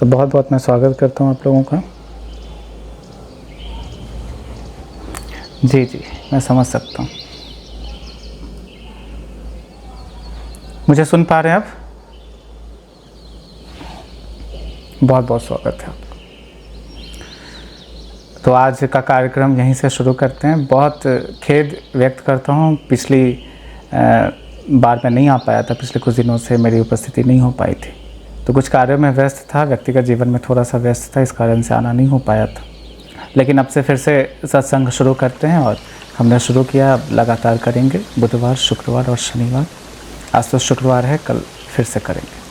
तो बहुत बहुत मैं स्वागत करता हूँ आप लोगों का। जी जी, मैं समझ सकता हूँ। मुझे सुन पा रहे हैं आप? बहुत बहुत स्वागत है आपका। तो आज का कार्यक्रम यहीं से शुरू करते हैं। बहुत खेद व्यक्त करता हूँ, पिछली बार मैं नहीं आ पाया था। पिछले कुछ दिनों से मेरी उपस्थिति नहीं हो पाई थी, तो कुछ कार्यों में व्यस्त था, व्यक्तिगत जीवन में थोड़ा सा व्यस्त था, इस कारण से आना नहीं हो पाया था। लेकिन अब से फिर से सत्संग शुरू करते हैं और हमने शुरू किया, अब लगातार करेंगे बुधवार, शुक्रवार और शनिवार। आज तो शुक्रवार है, कल फिर से करेंगे।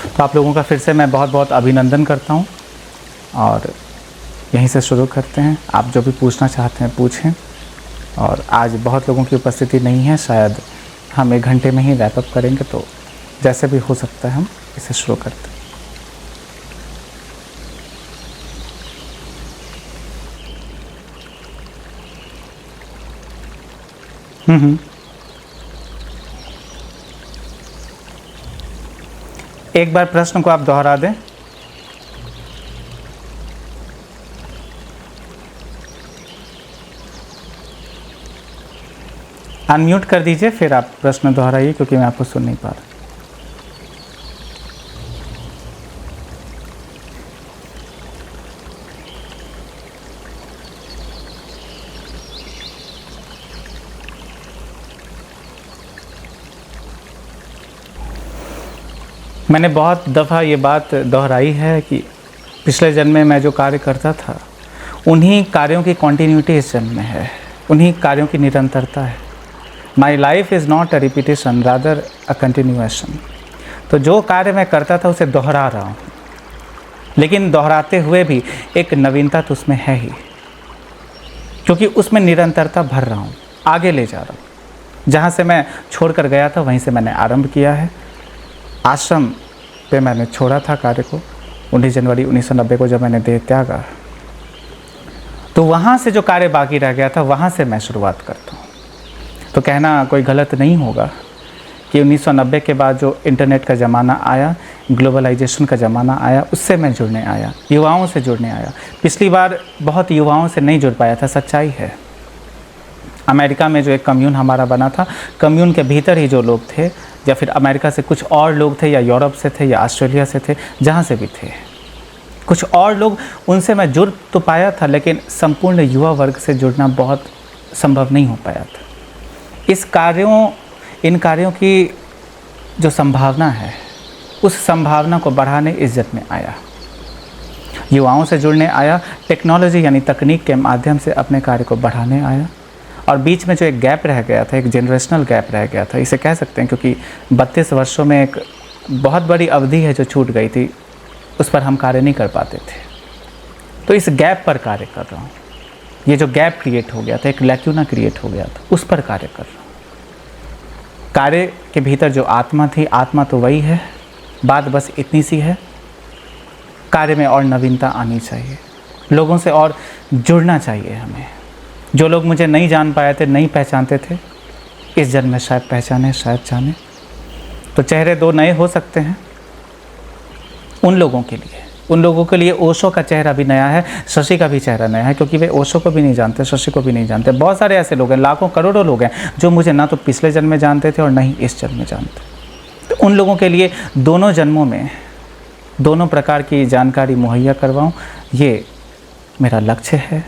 तो आप लोगों का फिर से मैं बहुत बहुत अभिनंदन करता हूँ और यहीं से शुरू करते हैं। आप जो भी पूछना चाहते हैं पूछें। और आज बहुत लोगों की उपस्थिति नहीं है, शायद हम 1 घंटे में ही रैप अप करेंगे, तो जैसे भी हो सकता है हम इसे शुरू करते हैं। एक बार प्रश्न को आप दोहरा दें। अनम्यूट कर दीजिए, फिर आप प्रश्न दोहराइए, क्योंकि मैं आपको सुन नहीं पा रहा। मैंने बहुत दफ़ा ये बात दोहराई है कि पिछले जन्म में मैं जो कार्य करता था, उन्हीं कार्यों की कॉन्टीन्यूटी इस जन्म में है, उन्हीं कार्यों की निरंतरता है। My life is not a repetition, rather a continuation. तो जो कार्य मैं करता था उसे दोहरा रहा हूँ, लेकिन दोहराते हुए भी एक नवीनता तो उसमें है ही, क्योंकि उसमें निरंतरता भर रहा हूँ, आगे ले जा रहा हूँ। जहाँ से मैं छोड़ कर गया था वहीं से मैंने आरंभ किया है। आश्रम पे मैंने छोड़ा था कार्य को 19 जनवरी 1990 को, जब मैंने देह त्यागा, तो वहाँ से जो कार्य बाकी रह गया था वहाँ से मैं शुरुआत करता हूँ। तो कहना कोई गलत नहीं होगा कि 1990 के बाद जो इंटरनेट का ज़माना आया, ग्लोबलाइजेशन का ज़माना आया, उससे मैं जुड़ने आया, युवाओं से जुड़ने आया। पिछली बार बहुत युवाओं से नहीं जुड़ पाया था, सच्चाई है। अमेरिका में जो एक कम्यून हमारा बना था, कम्यून के भीतर ही जो लोग थे, या फिर अमेरिका से कुछ और लोग थे, या यूरोप से थे, या ऑस्ट्रेलिया से थे, जहाँ से भी थे कुछ और लोग, उनसे मैं जुड़ तो पाया था, लेकिन संपूर्ण युवा वर्ग से जुड़ना बहुत संभव नहीं हो पाया था। इन कार्यों की जो संभावना है, उस संभावना को बढ़ाने इस जन्म में आया, युवाओं से जुड़ने आया, टेक्नोलॉजी यानी तकनीक के माध्यम से अपने कार्य को बढ़ाने आया। और बीच में जो एक गैप रह गया था, एक जनरेशनल गैप रह गया था, इसे कह सकते हैं, क्योंकि 32 वर्षों में एक बहुत बड़ी अवधि है जो छूट गई थी, उस पर हम कार्य नहीं कर पाते थे। तो इस गैप पर कार्य कर रहा हूँ। ये जो गैप क्रिएट हो गया था, एक लैक्यूना क्रिएट हो गया था, उस पर कार्य कर रहा हूँ। कार्य के भीतर जो आत्मा थी, आत्मा तो वही है, बात बस इतनी सी है, कार्य में और नवीनता आनी चाहिए, लोगों से और जुड़ना चाहिए हमें। जो लोग मुझे नहीं जान पाए थे, नहीं पहचानते थे, इस जन्म में शायद पहचाने, शायद जाने। तो चेहरे 2 नए हो सकते हैं उन लोगों के लिए ओशो का चेहरा भी नया है, शशि का भी चेहरा नया है, क्योंकि वे ओशो को भी नहीं जानते, शशि को भी नहीं जानते। बहुत सारे ऐसे लोग हैं, लाखों करोड़ों लोग हैं, जो मुझे ना तो पिछले जन्म में जानते थे और ना ही इस जन्म में जानते। तो उन लोगों के लिए दोनों जन्मों में दोनों प्रकार की जानकारी मुहैया करवाऊँ, ये मेरा लक्ष्य है।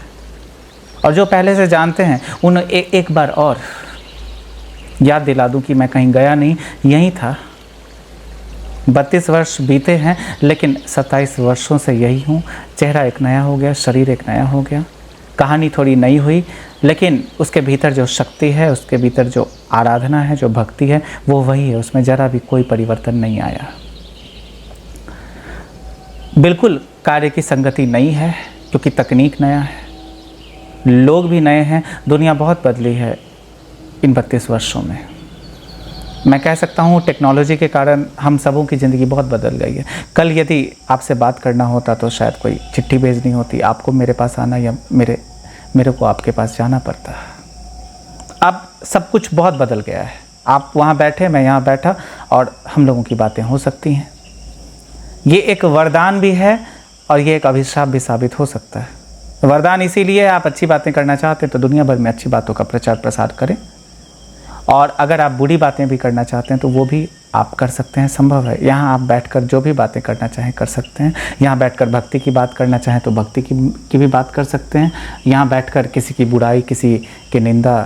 और जो पहले से जानते हैं उन्हें एक बार और याद दिला दूं कि मैं कहीं गया नहीं, यहीं था। 32 वर्ष बीते हैं, लेकिन 27 वर्षों से यही हूँ। चेहरा एक नया हो गया, शरीर एक नया हो गया, कहानी थोड़ी नई हुई, लेकिन उसके भीतर जो शक्ति है, उसके भीतर जो आराधना है, जो भक्ति है, वो वही है, उसमें ज़रा भी कोई परिवर्तन नहीं आया। बिल्कुल कार्य की संगति नई है, क्योंकि तकनीक नया है, लोग भी नए हैं, दुनिया बहुत बदली है इन 32 वर्षों में। मैं कह सकता हूँ टेक्नोलॉजी के कारण हम सबों की ज़िंदगी बहुत बदल गई है। कल यदि आपसे बात करना होता तो शायद कोई चिट्ठी भेजनी होती, आपको मेरे पास आना या मेरे को आपके पास जाना पड़ता। अब सब कुछ बहुत बदल गया है। आप वहाँ बैठे, मैं यहाँ बैठा, और हम लोगों की बातें हो सकती हैं। ये एक वरदान भी है और ये एक अभिशाप भी साबित हो सकता है। वरदान इसीलिए आप अच्छी बातें करना चाहते हैं तो दुनिया भर में अच्छी बातों का प्रचार प्रसार करें, और अगर आप बुरी बातें भी करना चाहते हैं तो वो भी आप कर सकते हैं, संभव है। यहाँ आप बैठकर जो भी बातें करना चाहें कर सकते हैं। यहाँ बैठकर भक्ति की बात करना चाहें तो भक्ति की भी बात कर सकते हैं। यहाँ बैठकर किसी की बुराई, किसी की निंदा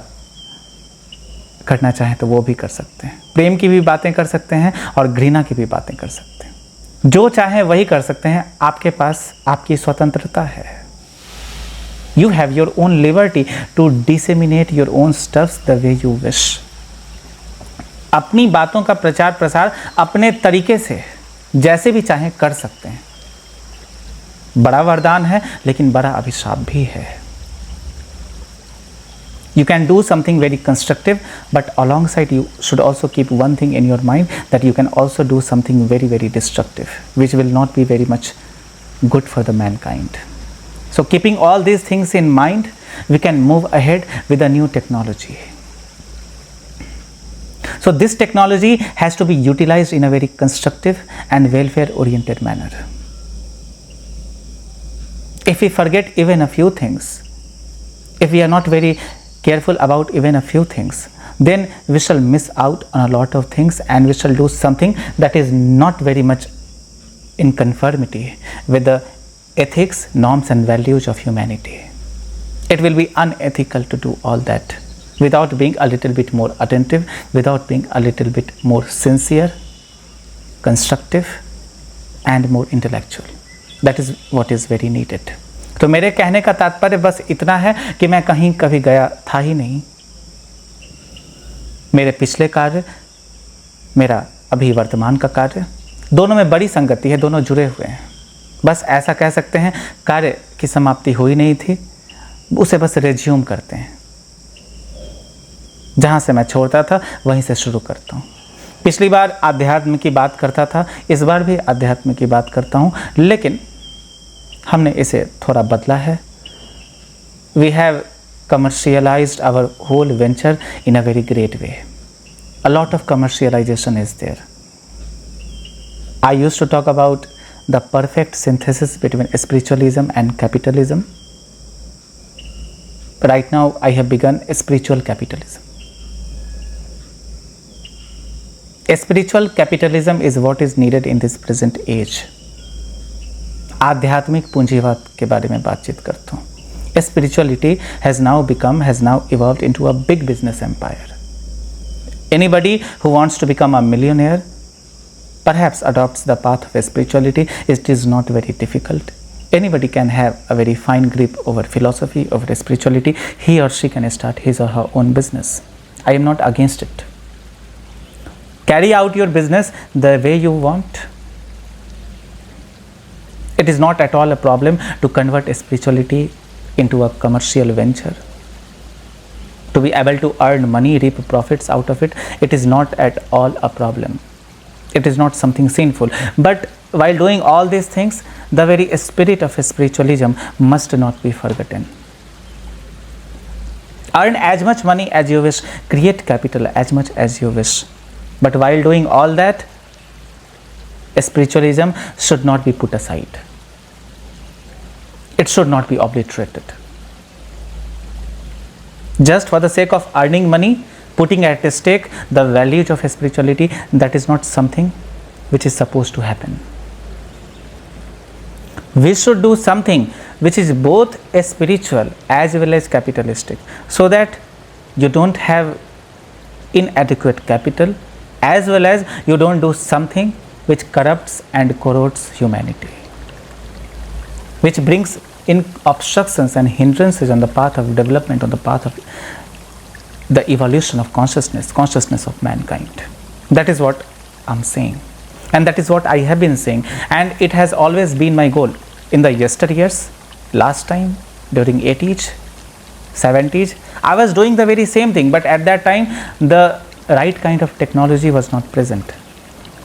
करना चाहें तो वो भी कर सकते हैं। प्रेम की भी बातें कर सकते हैं और घृणा की भी बातें कर सकते हैं। जो चाहें वही कर सकते हैं। आपके पास आपकी स्वतंत्रता है। You have your own liberty to disseminate your own stuffs the way you wish. अपनी बातों का प्रचार प्रसार अपने तरीके से जैसे भी चाहें कर सकते हैं। बड़ा वरदान है लेकिन बड़ा अभिशाप भी है। You can do something very constructive, but alongside you should also keep one thing in your mind, that you can also do something very, very destructive, which will not be very much good for the mankind. So keeping all these things in mind, we can move ahead with a new technology. So this technology has to be utilized in a very constructive and welfare oriented manner. If we forget even a few things, if we are not very careful about even a few things, then we shall miss out on a lot of things and we shall do something that is not very much in conformity with the ethics, norms and values of humanity. It will be unethical to do all that without being a little bit more attentive, without being a little bit more sincere, constructive and more intellectual. That is what is very needed. तो मेरे कहने का तात्पर्य बस इतना है कि मैं कहीं कभी गया था ही नहीं। मेरे पिछले कार्य, मेरा अभी वर्तमान का कार्य, दोनों में बड़ी संगति है, दोनों जुड़े हुए हैं। बस ऐसा कह सकते हैं कार्य की समाप्ति हुई नहीं थी, उसे बस रिज्यूम करते हैं। जहाँ से मैं छोड़ता था वहीं से शुरू करता हूँ। पिछली बार आध्यात्म की बात करता था, इस बार भी आध्यात्म की बात करता हूँ, लेकिन हमने इसे थोड़ा बदला है। We have commercialized our whole venture in a very great way. A lot of commercialization is there. I used to talk about the perfect synthesis between spiritualism and capitalism. Right now I have begun spiritual capitalism. Spiritual capitalism is what is needed in this present age. आध्यात्मिक पूंजीवाद के बारे में बातचीत करता हूँ। Spirituality has now evolved into a big business empire. Anybody who wants to become a millionaire perhaps adopts the path of spirituality. It is not very difficult. Anybody can have a very fine grip over philosophy, over spirituality. He or she can start his or her own business. I am not against it. Carry out your business the way you want. It is not at all a problem to convert spirituality into a commercial venture. To be able to earn money, reap profits out of it, it is not at all a problem. It is not something sinful. But while doing all these things, the very spirit of spiritualism must not be forgotten. Earn as much money as you wish, create capital as much as you wish. But while doing all that, spiritualism should not be put aside. It should not be obliterated. Just for the sake of earning money, putting at stake the values of spirituality, that is not something which is supposed to happen. We should do something which is both spiritual as well as capitalistic, so that you don't have inadequate capital, as well as you don't do something which corrupts and corrodes humanity, which brings in obstructions and hindrances on the path of development, on the path of the evolution of consciousness of mankind. That is what I'm saying, and that is what I have been saying, and it has always been my goal. In the yesteryears, last time, during 80s, 70s, I was doing the very same thing, but at that time the right kind of technology was not present.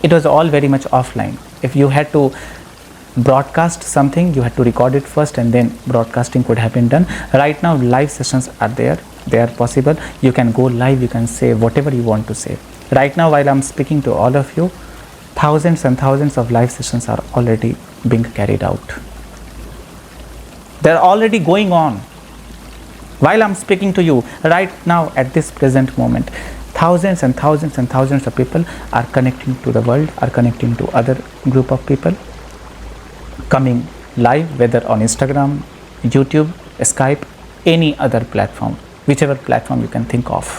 It was all very much offline. If you had to broadcast something, you had to record it first and then broadcasting could have been done. Right now live sessions are there, they are possible. You can go live, you can say whatever you want to say. Right now while I'm speaking to all of you, Thousands and thousands of live sessions are already being carried out. They're already going on. While I'm speaking to you right now at this present moment, thousands and thousands and thousands of people are connecting to the world, are connecting to other group of people, coming live, whether on Instagram, YouTube, Skype, any other platform, whichever platform you can think of.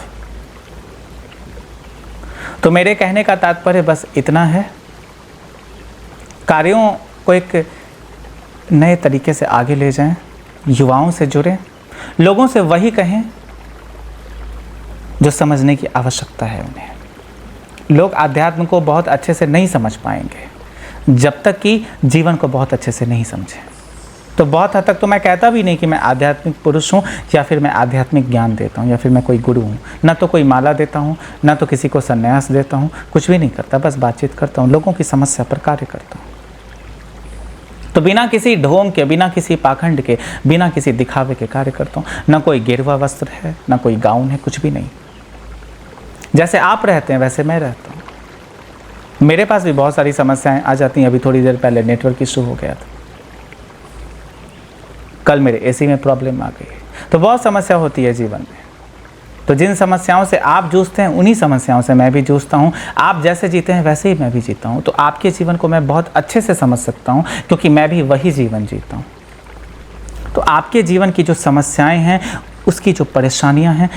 तो मेरे कहने का तात्पर्य बस इतना है, कार्यों को एक नए तरीके से आगे ले जाएं, युवाओं से जुड़ें, लोगों से वही कहें जो समझने की आवश्यकता है उन्हें। लोग अध्यात्म को बहुत अच्छे से नहीं समझ पाएंगे जब तक कि जीवन को बहुत अच्छे से नहीं समझें। तो बहुत हद तक तो मैं कहता भी नहीं कि मैं आध्यात्मिक पुरुष हूँ या फिर मैं आध्यात्मिक ज्ञान देता हूँ या फिर मैं कोई गुरु हूँ। ना तो कोई माला देता हूँ, ना तो किसी को संन्यास देता हूँ, कुछ भी नहीं करता, बस बातचीत करता हूँ, लोगों की समस्या पर कार्य करता हूँ। तो बिना किसी ढोंग के, बिना किसी पाखंड के, बिना किसी दिखावे के कार्य करता हूँ। ना कोई गिरवा वस्त्र है, ना कोई गाउन है, कुछ भी नहीं। जैसे आप रहते हैं वैसे मैं रहता हूँ। मेरे पास भी बहुत सारी समस्याएं आ जाती हैं। अभी थोड़ी देर पहले नेटवर्क इशू हो गया था, कल मेरे एसी में प्रॉब्लम आ गई। तो बहुत समस्या होती है जीवन में। तो जिन समस्याओं से आप जूझते हैं उन्हीं समस्याओं से मैं भी जूझता हूँ। आप जैसे जीते हैं वैसे ही मैं भी जीता हूँ। तो आपके जीवन को मैं बहुत अच्छे से समझ सकता हूँ क्योंकि मैं भी वही जीवन जीता हूँ। तो आपके जीवन की जो समस्याएं हैं, उसकी जो परेशानियां हैं,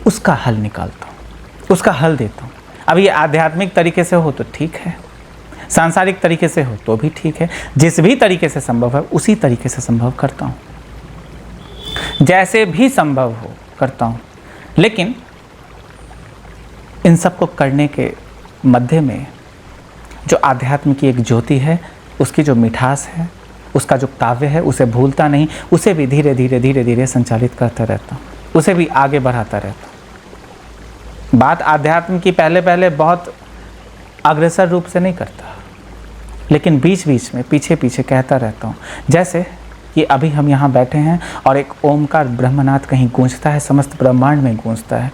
उसका हल निकालता हूँ, उसका हल देता हूँ। अब ये आध्यात्मिक तरीके से हो तो ठीक है, सांसारिक तरीके से हो तो भी ठीक है। जिस भी तरीके से संभव है उसी तरीके से संभव करता हूँ, जैसे भी संभव हो करता हूँ। लेकिन इन सबको करने के मध्य में जो आध्यात्म की एक ज्योति है, उसकी जो मिठास है, उसका जो काव्य है, उसे भूलता नहीं, उसे भी धीरे धीरे धीरे धीरे संचालित करता रहता हूँ, उसे भी आगे बढ़ाता रहता हूँ। बात आध्यात्म की पहले पहले बहुत अग्रसर रूप से नहीं करता, लेकिन बीच बीच में पीछे पीछे कहता रहता हूँ। जैसे कि अभी हम यहाँ बैठे हैं और एक ओमकार ब्रह्मनाद कहीं गूंजता है, समस्त ब्रह्मांड में गूंजता है।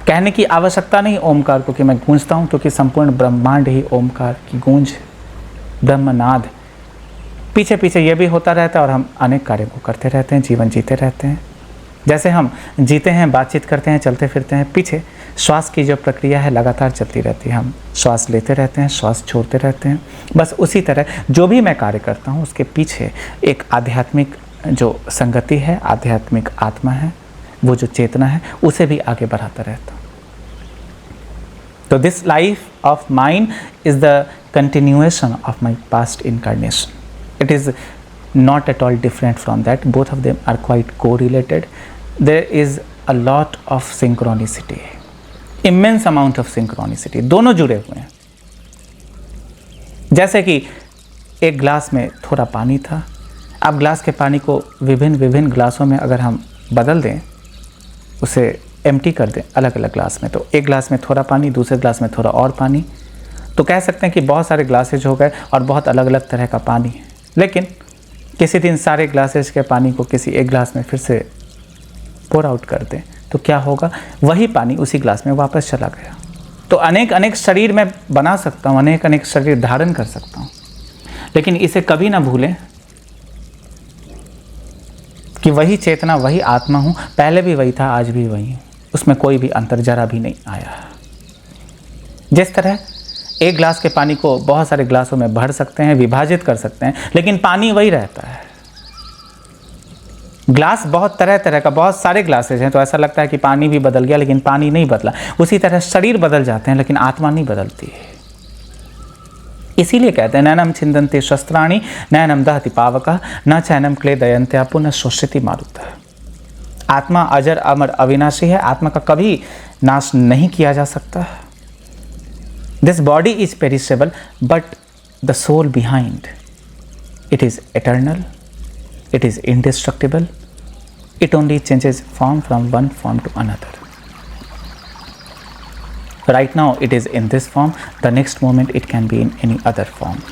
कहने की आवश्यकता नहीं ओमकार को कि मैं गूंजता हूँ, क्योंकि संपूर्ण ब्रह्मांड ही ओमकार की गूंज, ब्रह्मनाद। पीछे पीछे ये भी होता रहता है और हम अनेक कार्यों को करते रहते हैं, जीवन जीते रहते हैं। जैसे हम जीते हैं, बातचीत करते हैं, चलते फिरते हैं, पीछे श्वास की जो प्रक्रिया है लगातार चलती रहती है। हम श्वास लेते रहते हैं, श्वास छोड़ते रहते हैं। बस उसी तरह जो भी मैं कार्य करता हूँ उसके पीछे एक आध्यात्मिक जो संगति है, आध्यात्मिक आत्मा है, वो जो चेतना है, उसे भी आगे बढ़ाता रहता हूँ। तो this life of mine is the continuation of my past incarnation. It is not at all different from that. Both of them are quite correlated. There is a lot of synchronicity, immense amount of synchronicity. दोनों जुड़े हुए हैं. जैसे कि एक glass में थोड़ा पानी था, अब ग्लास के पानी को विभिन्न ग्लासों में अगर हम बदल दें, उसे एम्प्टी कर दें अलग अलग ग्लास में, तो एक ग्लास में थोड़ा पानी, दूसरे ग्लास में थोड़ा और पानी, तो कह सकते हैं कि बहुत सारे ग्लासेज हो गए और बहुत अलग अलग तरह का पानी है. लेकिन किसी दिन सारे ग्लासेस के पानी को किसी एक ग्लास में फिर से पोर आउट कर दें तो क्या होगा, वही पानी उसी ग्लास में वापस चला गया. तो अनेक शरीर मैं बना सकता हूँ, अनेक शरीर धारण कर सकता हूँ, लेकिन इसे कभी ना भूलें कि वही चेतना, वही आत्मा हूँ. पहले भी वही था, आज भी वही हूँ. उसमें कोई भी अंतर जरा भी नहीं आया. जिस तरह एक ग्लास के पानी को बहुत सारे ग्लासों में भर सकते हैं, विभाजित कर सकते हैं, लेकिन पानी वही रहता है. ग्लास बहुत तरह का, बहुत सारे ग्लासेज हैं, तो ऐसा लगता है कि पानी भी बदल गया, लेकिन पानी नहीं बदला. उसी तरह शरीर बदल जाते हैं लेकिन आत्मा नहीं बदलती है. इसीलिए कहते हैं नैनम छिंदन्ते शस्त्राणि नैनम दहति पावकः न चैनम क्लेदयन्त्या पुनः शोष्यति मारुतः. आत्मा अजर अमर अविनाशी है. आत्मा का कभी नाश नहीं किया जा सकता. This body is perishable, but the soul behind, it is eternal, it is indestructible. It only changes form from one form to another. Right now it is in this form, the next moment it can be in any other form.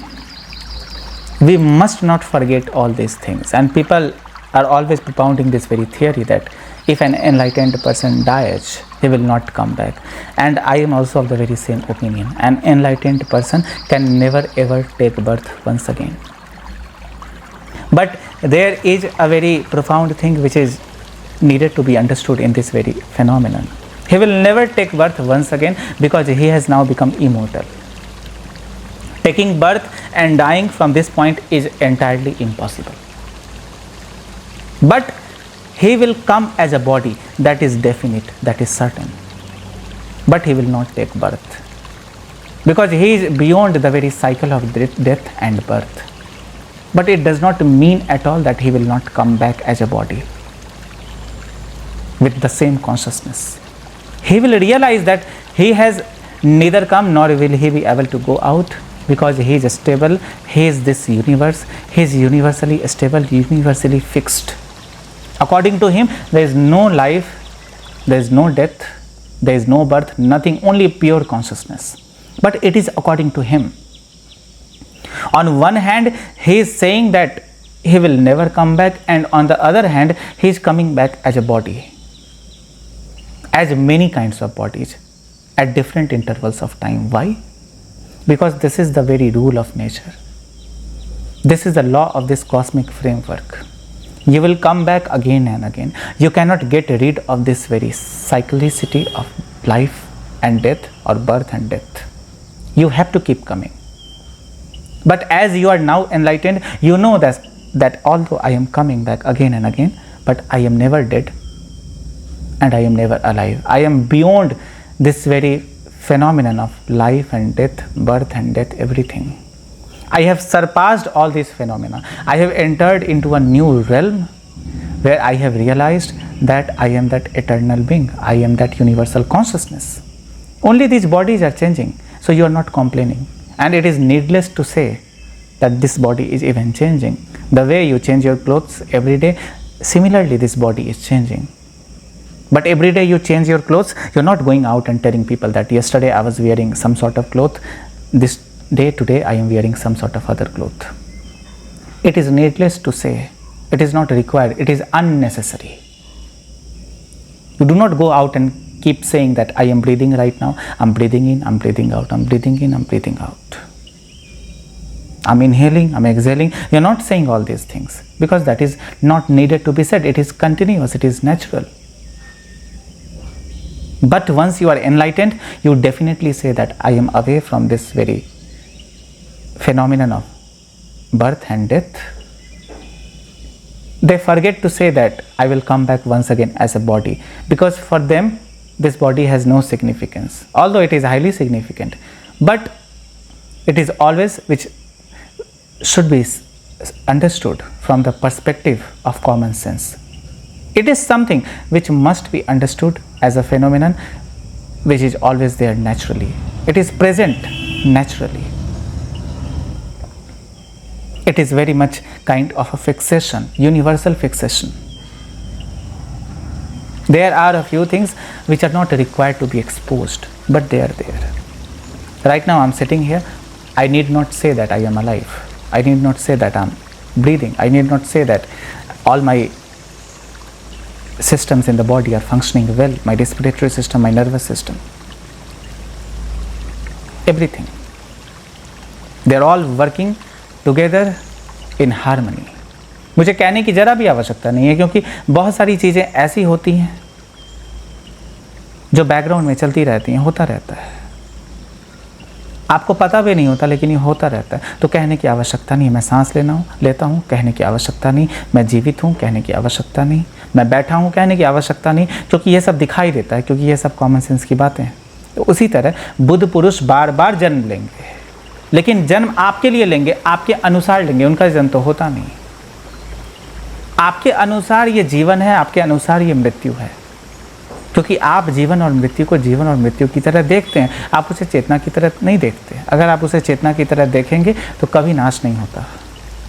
We must not forget all these things, and people are always propounding this very theory that If an enlightened person dies, he will not come back. And I am also of the very same opinion. An enlightened person can never ever take birth once again. But there is a very profound thing which is needed to be understood in this very phenomenon. He will never take birth once again because he has now become immortal. Taking birth and dying from this point is entirely impossible. But he will come as a body, that is definite, that is certain. But he will not take birth because he is beyond the very cycle of death and birth. But it does not mean at all that he will not come back as a body with the same consciousness. He will realize that he has neither come nor will he be able to go out, because he is stable, he is this universe, he is universally stable, universally fixed. According to him, there is no life, there is no death, there is no birth, nothing, only pure consciousness. But it is according to him. On one hand, he is saying that he will never come back, and on the other hand, he is coming back as a body, as many kinds of bodies at different intervals of time. Why? Because this is the very rule of nature. This is the law of this cosmic framework. You will come back again and again. You cannot get rid of this very cyclicity of life and death, or birth and death. You have to keep coming. But as you are now enlightened, you know that although I am coming back again and again, but I am never dead and I am never alive. I am beyond this very phenomenon of life and death, birth and death, everything. I have surpassed all these phenomena. I have entered into a new realm where I have realized that I am that eternal being. I am that universal consciousness. Only these bodies are changing, so you are not complaining. And it is needless to say that this body is even changing. The way you change your clothes every day, similarly this body is changing. But every day you change your clothes, you are not going out and telling people that yesterday I was wearing some sort of cloth, this day today I am wearing some sort of other cloth. It is needless to say, it is not required, it is unnecessary. You do not go out and keep saying that I am breathing right now, I am breathing in, I am breathing out, I am breathing in, I am breathing out. I am inhaling, I am exhaling. You are not saying all these things because that is not needed to be said. It is continuous, it is natural. But once you are enlightened, you definitely say that I am away from this very phenomenon of birth and death. They forget to say that I will come back once again as a body, because for them this body has no significance, although it is highly significant. But it is always which should be understood from the perspective of common sense. It is something which must be understood as a phenomenon which is always there naturally. It is present naturally. It is very much kind of a fixation, universal fixation. There are a few things which are not required to be exposed, but they are there. Right now I am sitting here, I need not say that I am alive. I need not say that I am breathing. I need not say that all my systems in the body are functioning well, my respiratory system, my nervous system, everything. They are all working together in harmony. मुझे कहने की ज़रा भी आवश्यकता नहीं है, क्योंकि बहुत सारी चीज़ें ऐसी होती हैं जो बैकग्राउंड में चलती रहती हैं, होता रहता है, आपको पता भी नहीं होता लेकिन ये होता रहता है. तो कहने की आवश्यकता नहीं, मैं सांस लेता हूँ, कहने की आवश्यकता नहीं, मैं जीवित हूँ, कहने की आवश्यकता नहीं, मैं बैठा हूँ, कहने की आवश्यकता नहीं, क्योंकि ये सब दिखाई देता है, क्योंकि ये सब कॉमन सेंस की बातें हैं. तो उसी तरह बुद्ध पुरुष बार बार जन्म लेंगे, लेकिन जन्म आपके लिए लेंगे, आपके अनुसार लेंगे, उनका जन्म तो होता नहीं. आपके अनुसार ये जीवन है, आपके अनुसार ये मृत्यु है, क्योंकि आप जीवन और मृत्यु को जीवन और मृत्यु की तरह देखते हैं, आप उसे चेतना की तरह नहीं देखते. अगर आप उसे चेतना की तरह देखेंगे तो कभी नाश नहीं होता,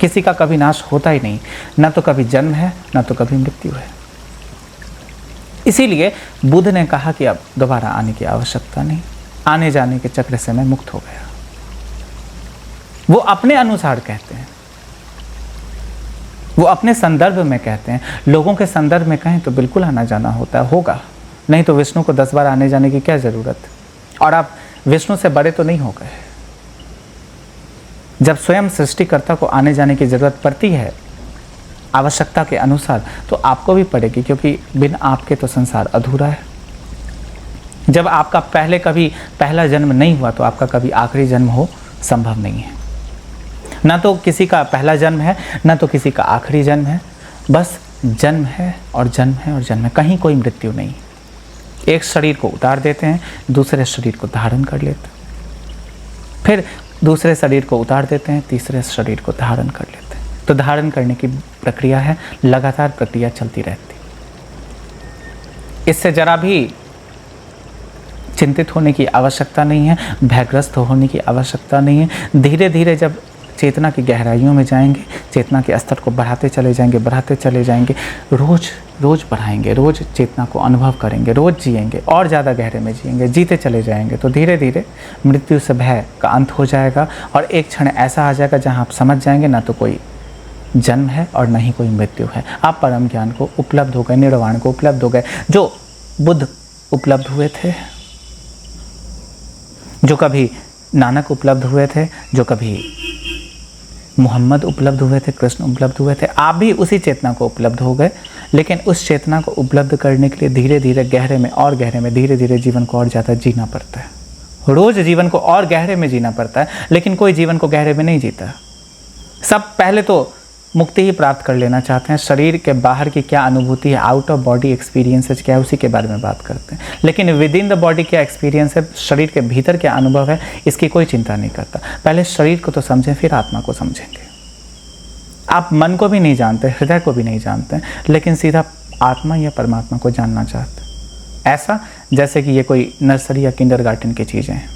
किसी का कभी नाश होता ही नहीं, ना तो कभी जन्म है ना तो कभी मृत्यु है. इसीलिए बुद्ध ने कहा कि अब दोबारा आने की आवश्यकता नहीं, आने जाने के चक्र से मैं मुक्त हो गया. वो अपने अनुसार कहते हैं, वो अपने संदर्भ में कहते हैं। लोगों के संदर्भ में कहें तो बिल्कुल आना जाना होता है, होगा, नहीं तो विष्णु को 10 बार आने जाने की क्या ज़रूरत। और आप विष्णु से बड़े तो नहीं हो गए। जब स्वयं सृष्टिकर्ता को आने जाने की ज़रूरत पड़ती है आवश्यकता के अनुसार, तो आपको भी पड़ेगी, क्योंकि बिन आपके तो संसार अधूरा है। जब आपका पहले कभी पहला जन्म नहीं हुआ तो आपका कभी आखिरी जन्म हो संभव नहीं है। ना तो किसी का पहला जन्म है, ना तो किसी का आखिरी जन्म है, बस जन्म है और जन्म है और जन्म है, कहीं कोई मृत्यु नहीं। एक शरीर को उतार देते हैं, दूसरे शरीर को धारण कर लेते हैं, फिर दूसरे शरीर को उतार देते हैं, तीसरे शरीर को धारण कर लेते हैं। तो धारण करने की प्रक्रिया है, लगातार प्रक्रिया चलती रहती। इससे जरा भी चिंतित होने की आवश्यकता नहीं है, भयग्रस्त होने की आवश्यकता नहीं है। धीरे धीरे जब चेतना की गहराइयों में जाएंगे, चेतना के स्तर को बढ़ाते चले जाएंगे, बढ़ाते चले जाएंगे, रोज रोज बढ़ाएंगे, रोज चेतना को अनुभव करेंगे, रोज जिएंगे और ज़्यादा गहरे में जिएंगे, जीते चले जाएंगे, तो धीरे धीरे मृत्यु से भय का अंत हो जाएगा। और एक क्षण ऐसा आ जाएगा जहाँ आप समझ जाएंगे ना तो कोई जन्म है और न ही कोई मृत्यु है। आप परम ज्ञान को उपलब्ध हो गए, निर्वाण को उपलब्ध हो गए। जो बुद्ध उपलब्ध हुए थे, जो कभी नानक उपलब्ध हुए थे, जो कभी मोहम्मद उपलब्ध हुए थे, कृष्ण उपलब्ध हुए थे, आप भी उसी चेतना को उपलब्ध हो गए। लेकिन उस चेतना को उपलब्ध करने के लिए धीरे धीरे गहरे में और गहरे में, धीरे धीरे जीवन को और ज़्यादा जीना पड़ता है। रोज़ जीवन को और गहरे में जीना पड़ता है, लेकिन कोई जीवन को गहरे में नहीं जीता। सब पहले तो मुक्ति ही प्राप्त कर लेना चाहते हैं। शरीर के बाहर की क्या अनुभूति है, आउट ऑफ बॉडी एक्सपीरियंसेस क्या है, उसी के बारे में बात करते हैं। लेकिन विद इन द बॉडी क्या एक्सपीरियंस है, शरीर के भीतर क्या अनुभव है, इसकी कोई चिंता नहीं करता। पहले शरीर को तो समझें, फिर आत्मा को समझेंगे। आप मन को भी नहीं जानते, हृदय को भी नहीं जानते, लेकिन सीधा आत्मा या परमात्मा को जानना चाहते हैं। ऐसा जैसे कि ये कोई नर्सरी या किंडरगार्टन की चीज़ें हैं,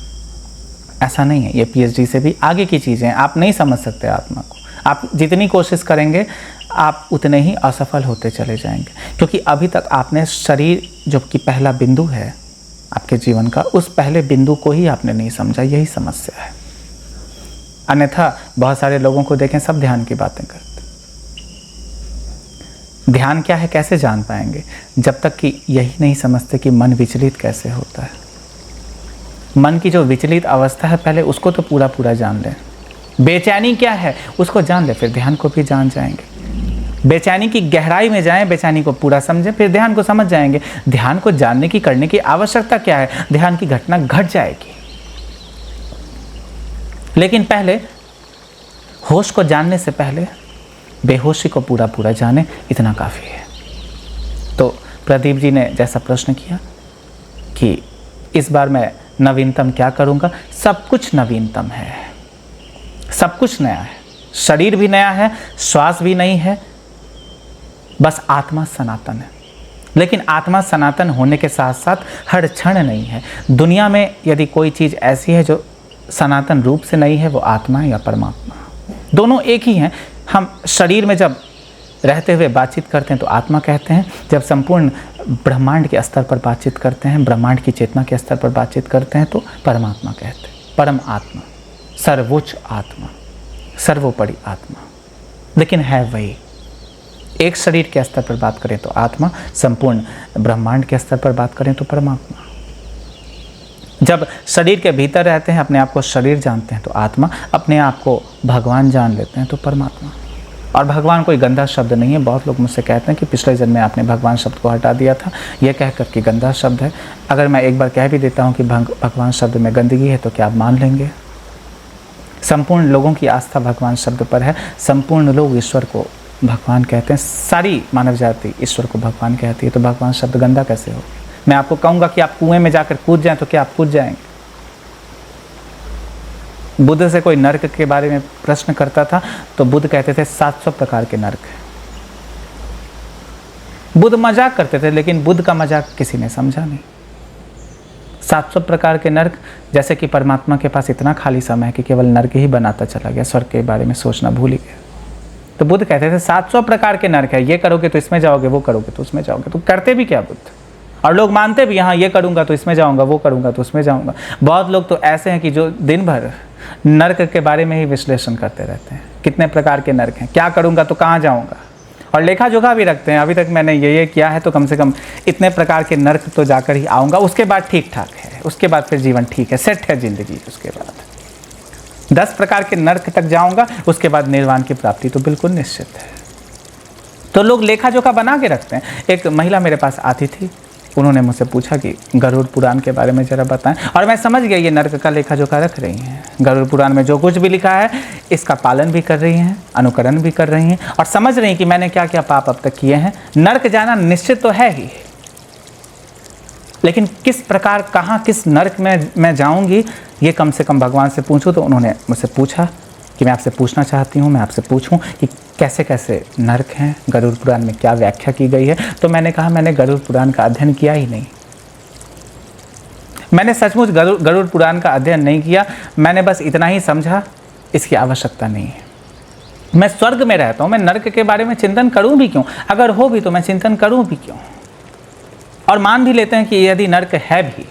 ऐसा नहीं है। ये PhD से भी आगे की चीज़ें हैं। आप नहीं समझ सकते आत्मा को। आप जितनी कोशिश करेंगे आप उतने ही असफल होते चले जाएंगे, क्योंकि अभी तक आपने शरीर जो कि पहला बिंदु है आपके जीवन का, उस पहले बिंदु को ही आपने नहीं समझा। यही समस्या है। अन्यथा बहुत सारे लोगों को देखें, सब ध्यान की बातें करते। ध्यान क्या है कैसे जान पाएंगे, जब तक कि यही नहीं समझते कि मन विचलित कैसे होता है। मन की जो विचलित अवस्था है, पहले उसको तो पूरा पूरा जान लें। बेचैनी क्या है उसको जान ले, फिर ध्यान को भी जान जाएंगे। बेचैनी की गहराई में जाएं, बेचैनी को पूरा समझें, फिर ध्यान को समझ जाएंगे। ध्यान को जानने की, करने की आवश्यकता क्या है, ध्यान की घटना घट जाएगी। लेकिन पहले होश को जानने से पहले बेहोशी को पूरा पूरा जाने, इतना काफ़ी है। तो प्रदीप जी ने जैसा प्रश्न किया कि इस बार मैं नवीनतम क्या करूँगा, सब कुछ नवीनतम है, सब कुछ नया है। शरीर भी नया है, श्वास भी नहीं है, बस आत्मा सनातन है। लेकिन आत्मा सनातन होने के साथ साथ हर क्षण नहीं है। दुनिया में यदि कोई चीज़ ऐसी है जो सनातन रूप से नहीं है, वो आत्मा या परमात्मा, दोनों एक ही हैं। हम शरीर में जब रहते हुए बातचीत करते हैं तो आत्मा कहते हैं, जब संपूर्ण ब्रह्मांड के स्तर पर बातचीत करते हैं, ब्रह्मांड की चेतना के स्तर पर बातचीत करते हैं तो परमात्मा कहते हैं। परम आत्मा, सर्वोच्च आत्मा, सर्वोपरि आत्मा, लेकिन है वही। एक शरीर के स्तर पर बात करें तो आत्मा, संपूर्ण ब्रह्मांड के स्तर पर बात करें तो परमात्मा। जब शरीर के भीतर रहते हैं, अपने आप को शरीर जानते हैं तो आत्मा, अपने आप को भगवान जान लेते हैं तो परमात्मा। और भगवान कोई गंदा शब्द नहीं है। बहुत लोग मुझसे कहते हैं कि पिछले जन्म में आपने भगवान शब्द को हटा दिया था, यह कहकर कि गंदा शब्द है। अगर मैं एक बार कह भी देता हूँ कि भगवान शब्द में गंदगी है तो क्या आप मान लेंगे? संपूर्ण लोगों की आस्था भगवान शब्द पर है। संपूर्ण लोग ईश्वर को भगवान कहते हैं, सारी मानव जाति ईश्वर को भगवान कहती है, तो भगवान शब्द गंदा कैसे हो? मैं आपको कहूँगा कि आप कुएं में जाकर कूद जाएं तो क्या आप कूद जाएंगे? बुद्ध से कोई नरक के बारे में प्रश्न करता था तो बुद्ध कहते थे 700 प्रकार के नरक हैं। बुद्ध मजाक करते थे, लेकिन बुद्ध का मजाक किसी ने समझा नहीं। 700 प्रकार के नरक, जैसे कि परमात्मा के पास इतना खाली समय है कि केवल नरक ही बनाता चला गया, स्वर्ग के बारे में सोचना भूल ही गया। तो बुद्ध कहते थे 700 प्रकार के नरक है, ये करोगे तो इसमें जाओगे, वो करोगे तो उसमें जाओगे। तो करते भी क्या बुद्ध? और लोग मानते भी, हाँ ये करूँगा तो इसमें जाऊँगा, वो करूँगा तो उसमें जाऊँगा। बहुत लोग तो ऐसे हैं कि जो दिन भर नर्क के बारे में ही विश्लेषण करते रहते हैं। कितने प्रकार के नर्क हैं, क्या करूँगा तो कहाँ जाऊँगा, और लेखा जोखा भी रखते हैं, अभी तक मैंने ये किया है तो कम से कम इतने प्रकार के नर्क तो जाकर ही आऊँगा, उसके बाद ठीक ठाक है, उसके बाद फिर जीवन ठीक है, सेट है ज़िंदगी। उसके बाद 10 प्रकार के नर्क तक जाऊँगा, उसके बाद निर्वाण की प्राप्ति तो बिल्कुल निश्चित है। तो लोग लेखा जोखा बना के रखते हैं। एक महिला मेरे पास आती थी, उन्होंने मुझसे पूछा कि गरुड़ पुराण के बारे में ज़रा बताएं, और मैं समझ गया ये नर्क का लेखा जोखा रख रही हैं। गरुड़ पुराण में जो कुछ भी लिखा है इसका पालन भी कर रही हैं, अनुकरण भी कर रही हैं, और समझ रही हैं कि मैंने क्या क्या पाप अब तक किए हैं। नर्क जाना निश्चित तो है ही, लेकिन किस प्रकार, कहाँ, किस नर्क में मैं जाऊँगी, ये कम से कम भगवान से पूछूँ। तो उन्होंने मुझसे पूछा कि मैं आपसे पूछना चाहती हूँ, मैं आपसे पूछूं कि कैसे कैसे नर्क हैं, गरुड़ पुराण में क्या व्याख्या की गई है। तो मैंने कहा मैंने गरुड़ पुराण का अध्ययन किया ही नहीं, मैंने सचमुच गरुड़ पुराण का अध्ययन नहीं किया। मैंने बस इतना ही समझा, इसकी आवश्यकता नहीं है। मैं स्वर्ग में रहता हूँ, मैं नर्क के बारे में चिंतन करूँ भी क्यों? अगर हो भी तो मैं चिंतन करूँ भी क्यों? और मान भी लेते हैं कि यदि नर्क है भी,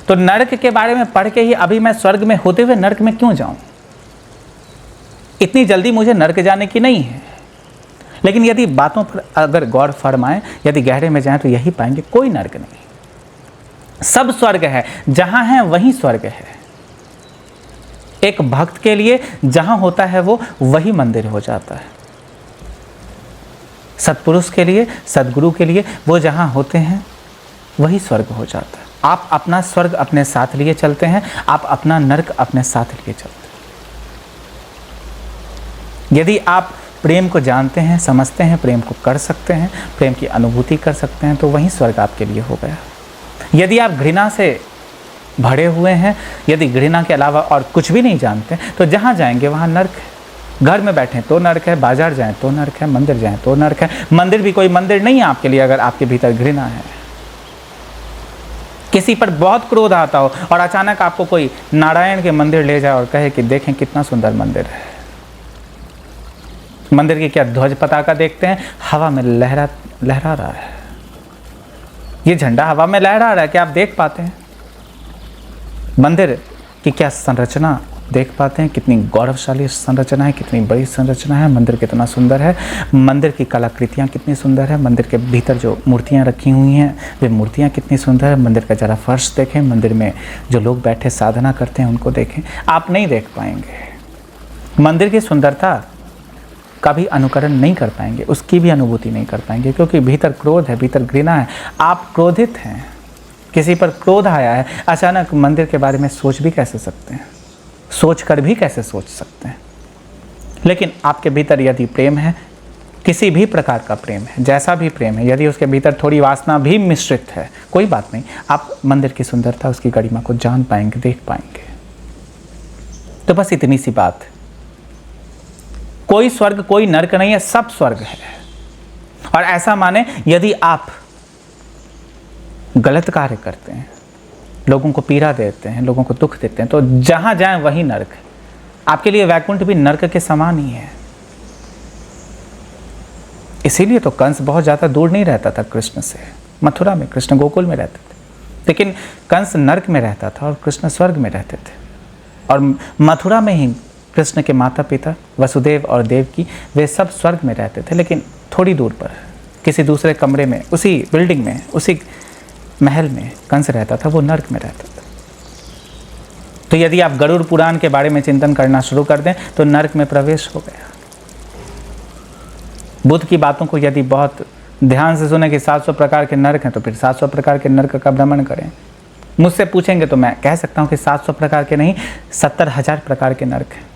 तो नर्क के बारे में पढ़ के ही अभी मैं स्वर्ग में होते हुए नर्क में क्यों जाऊँ? इतनी जल्दी मुझे नर्क जाने की नहीं है। लेकिन यदि बातों पर अगर गौर फरमाएं, यदि गहरे में जाएं, तो यही पाएंगे कोई नर्क नहीं, सब स्वर्ग है। जहां है वहीं स्वर्ग है। एक भक्त के लिए जहां होता है वो वही मंदिर हो जाता है। सत्पुरुष के लिए, सद्गुरु के लिए वो जहां होते हैं वही स्वर्ग हो जाता है। आप अपना स्वर्ग अपने साथ लिए चलते हैं, आप अपना नर्क अपने साथ लिए चलते हैं। यदि आप प्रेम को जानते हैं, समझते हैं, प्रेम को कर सकते हैं, प्रेम की अनुभूति कर सकते हैं, तो वही स्वर्ग आपके लिए हो गया। यदि आप घृणा से भरे हुए हैं, यदि घृणा के अलावा और कुछ भी नहीं जानते, तो जहाँ जाएंगे वहाँ नर्क है। घर में बैठें तो नर्क है, बाजार जाएं तो नर्क है, मंदिर जाएं तो नर्क है। मंदिर भी कोई मंदिर नहीं है आपके लिए अगर आपके भीतर घृणा है। किसी पर बहुत क्रोध आता हो और अचानक आपको कोई नारायण के मंदिर ले जाए और कहे कि देखें कितना सुंदर मंदिर है। मंदिर की क्या ध्वज पताका देखते हैं, हवा में लहरा रहा है। ये झंडा हवा में लहरा रहा है, क्या आप देख पाते हैं? मंदिर की क्या संरचना देख पाते हैं? कितनी गौरवशाली संरचना है, कितनी बड़ी संरचना है। मंदिर कितना सुंदर है, मंदिर की कलाकृतियाँ कितनी सुंदर है, मंदिर के भीतर जो मूर्तियाँ रखी हुई हैं वे मूर्तियाँ कितनी सुंदर है। मंदिर का जरा फर्श देखें, मंदिर में जो लोग बैठे साधना करते हैं उनको देखें, आप नहीं देख पाएंगे। मंदिर की सुंदरता कभी अनुकरण नहीं कर पाएंगे, उसकी भी अनुभूति नहीं कर पाएंगे, क्योंकि भीतर क्रोध है, भीतर घृणा है। आप क्रोधित हैं, किसी पर क्रोध आया है, अचानक मंदिर के बारे में सोच भी कैसे सकते हैं? सोच कर भी कैसे सोच सकते हैं? लेकिन आपके भीतर यदि प्रेम है, किसी भी प्रकार का प्रेम है, जैसा भी प्रेम है, यदि उसके भीतर थोड़ी वासना भी मिश्रित है, कोई बात नहीं, आप मंदिर की सुंदरता, उसकी गरिमा को जान पाएंगे, देख पाएंगे। तो बस इतनी सी बात है। कोई स्वर्ग कोई नर्क नहीं है, सब स्वर्ग है। और ऐसा माने यदि आप गलत कार्य करते हैं, लोगों को पीड़ा देते हैं, लोगों को दुख देते हैं, तो जहां जाएं वही नर्क है। आपके लिए वैकुंठ भी नर्क के समान ही है। इसीलिए तो कंस बहुत ज़्यादा दूर नहीं रहता था कृष्ण से। मथुरा में कृष्ण गोकुल में रहते थे, लेकिन कंस नर्क में रहता था और कृष्ण स्वर्ग में रहते थे। और मथुरा में ही कृष्ण के माता पिता वसुदेव और देवकी वे सब स्वर्ग में रहते थे, लेकिन थोड़ी दूर पर किसी दूसरे कमरे में, उसी बिल्डिंग में, उसी महल में कंस रहता था, वो नर्क में रहता था। तो यदि आप गरुड़ पुराण के बारे में चिंतन करना शुरू कर दें तो नर्क में प्रवेश हो गया। बुद्ध की बातों को यदि बहुत ध्यान से सुने कि 700 प्रकार के नर्क हैं, तो फिर 700 प्रकार के नर्क का भ्रमण करें। मुझसे पूछेंगे तो मैं कह सकता हूँ कि 700 प्रकार के नहीं, 70,000 प्रकार के नर्क हैं।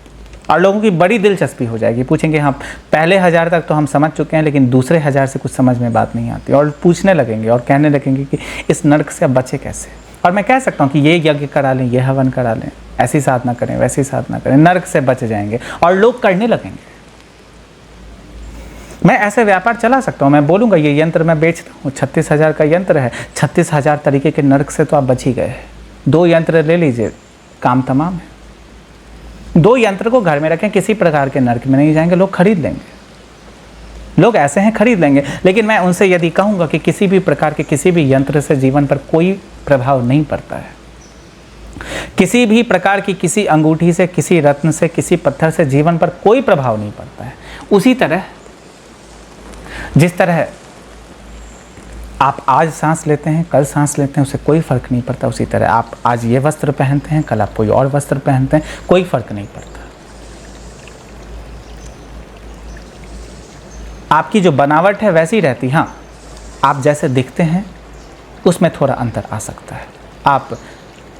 और लोगों की बड़ी दिलचस्पी हो जाएगी, पूछेंगे हाँ पहले 1000 तक तो हम समझ चुके हैं, लेकिन दूसरे 1000 से कुछ समझ में बात नहीं आती, और पूछने लगेंगे और कहने लगेंगे कि इस नर्क से अब बचे कैसे। और मैं कह सकता हूँ कि ये यज्ञ करा लें, ये हवन करा लें, ऐसी साधना करें, वैसी साधना करें, नर्क से बच जाएंगे। और लोग करने लगेंगे। मैं ऐसे व्यापार चला सकता हूँ, मैं बोलूँगा ये यंत्र मैं बेचता हूँ, 36,000 का यंत्र है, 36,000 तरीके के नर्क से तो आप बच ही गए। 2 यंत्र ले लीजिए, काम तमाम है। 2 यंत्र को घर में रखें, किसी प्रकार के नर्क में नहीं जाएंगे, लोग खरीद लेंगे। लोग ऐसे हैं खरीद लेंगे। लेकिन मैं उनसे यदि कहूँगा कि किसी भी प्रकार के किसी भी यंत्र से जीवन पर कोई प्रभाव नहीं पड़ता है, किसी भी प्रकार की किसी अंगूठी से, किसी रत्न से, किसी पत्थर से जीवन पर कोई प्रभाव नहीं पड़ता है, उसी तरह जिस तरह आप आज सांस लेते हैं, कल सांस लेते हैं, उससे कोई फर्क नहीं पड़ता। उसी तरह आप आज ये वस्त्र पहनते हैं, कल आप कोई और वस्त्र पहनते हैं, कोई फर्क नहीं पड़ता। आपकी जो बनावट है वैसी रहती, हाँ आप जैसे दिखते हैं उसमें थोड़ा अंतर आ सकता है। आप